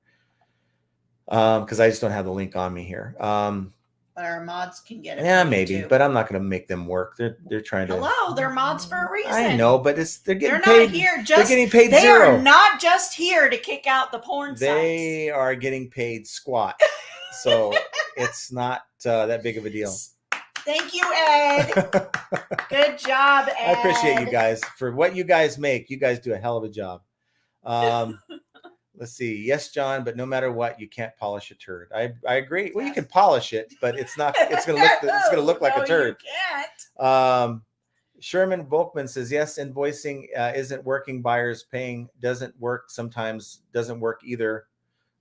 Because I just don't have the link on me here. But our mods can get it. Yeah, maybe, but I'm not going to make them work. They're trying to. Hello, they're mods for a reason. I know, but they're getting paid. They're not here just. They're getting paid they zero. They are not just here to kick out the porn sites. They are getting paid squat, so it's not that big of a deal. Thank you, Ed. Good job, Ed. I appreciate you guys for what you guys make. You guys do a hell of a job. Let's see. Yes, John, but no matter what, you can't polish a turd. I agree. Well, you can polish it, but it's not. It's gonna look like a turd. You can't. Sherman Volkman says, yes, invoicing isn't working. Buyers paying doesn't work. Sometimes doesn't work either.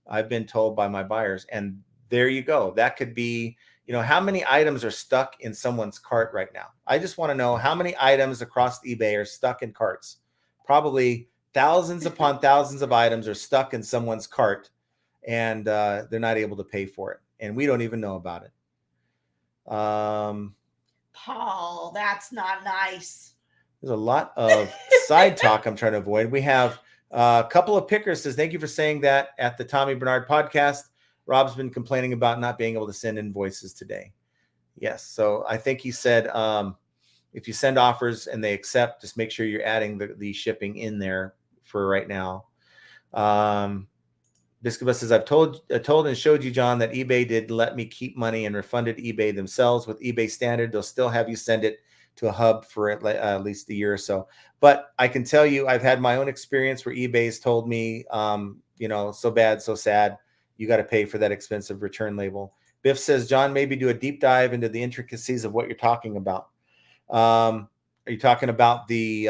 I've been told by my buyers, and there you go. That could be. How many items are stuck in someone's cart right now? I just want to know how many items across eBay are stuck in carts. Probably thousands upon thousands of items are stuck in someone's cart, and they're not able to pay for it. And we don't even know about it. Paul, that's not nice. There's a lot of side talk I'm trying to avoid. We have a couple of pickers says, thank you for saying that at the Tommy Bernard podcast. Rob's been complaining about not being able to send invoices today. Yes. So I think he said, if you send offers and they accept, just make sure you're adding the shipping in there for right now. Biscuit says, I've told and showed you, John, that eBay did let me keep money and refunded eBay themselves. With eBay standard, they'll still have you send it to a hub for at least a year or so. But I can tell you, I've had my own experience where eBay's told me, so bad, so sad. You got to pay for that expensive return label. Biff says, John, maybe do a deep dive into the intricacies of what you're talking about. Are you talking about the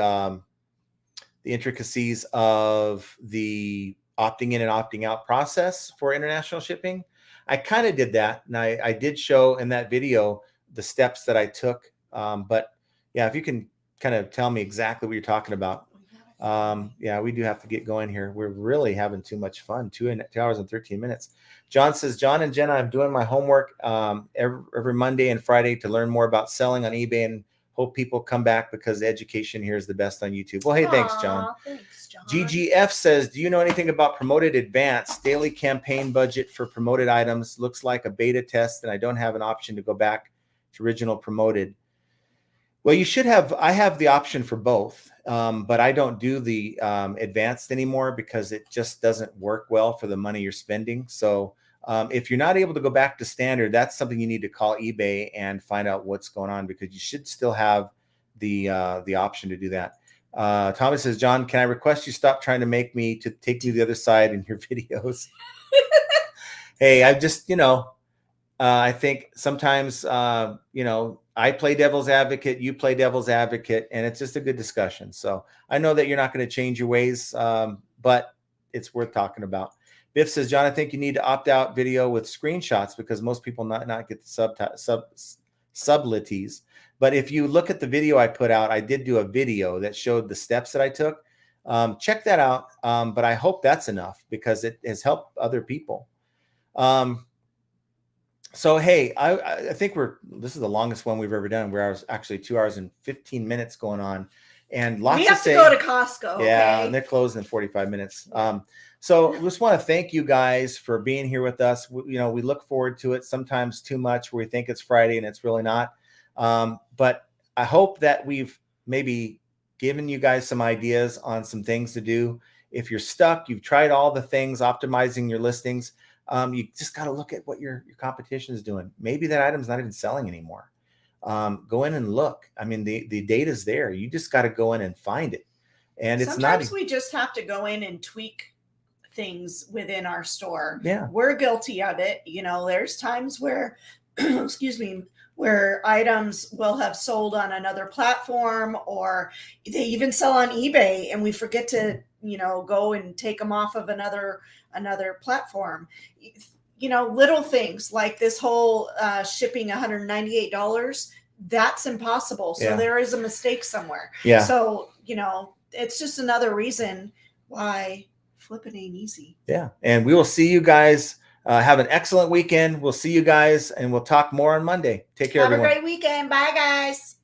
intricacies of the opting in and opting out process for international shipping? I kind of did that, and I did show in that video the steps that I took. But yeah, if you can kind of tell me exactly what you're talking about. Yeah, we do have to get going here. We're really having too much fun. 2 hours and 13 minutes. John says, John and Jenna, I'm doing my homework every Monday and Friday to learn more about selling on eBay, and hope people come back because the education here is the best on YouTube. Well, hey, thanks, John. Thanks, John. GGF says, do you know anything about promoted advance daily campaign budget for promoted items? Looks like a beta test, and I don't have an option to go back to original promoted. Well, you should have. I have the option for both, but I don't do the advanced anymore because it just doesn't work well for the money you're spending. So if you're not able to go back to standard, that's something you need to call eBay and find out what's going on, because you should still have the option to do that. Thomas says, John, can I request you stop trying to make me to take you to the other side in your videos? Hey, I just, I think sometimes, I play devil's advocate, you play devil's advocate, and it's just a good discussion. So I know that you're not going to change your ways, but it's worth talking about. Biff says, John, I think you need to opt out video with screenshots because most people not get the subtleties. But if you look at the video I put out, I did do a video that showed the steps that I took. Check that out. But I hope that's enough because it has helped other people. So, hey, I think this is the longest one we've ever done, where I was actually 2 hours and 15 minutes going on, and lots we have to go to Costco. Yeah, okay? And they're closed in 45 minutes. So we just want to thank you guys for being here with us. We look forward to it, sometimes too much where we think it's Friday and it's really not. But I hope that we've maybe given you guys some ideas on some things to do. If you're stuck, you've tried all the things, optimizing your listings. You just got to look at what your competition is doing. Maybe that item's not even selling anymore. Go in and look. I mean, the data's there. You just got to go in and find it. And sometimes we just have to go in and tweak things within our store. Yeah, we're guilty of it. There's times where, excuse me, where items will have sold on another platform, or they even sell on eBay, and we forget to go and take them off of another platform. Little things like this whole shipping $198, that's impossible. So there is a mistake somewhere. Yeah. So it's just another reason why flipping ain't easy. Yeah. And we will see you guys. Have an excellent weekend. We'll see you guys, and we'll talk more on Monday. Take care, everyone. Have a great weekend. Bye, guys.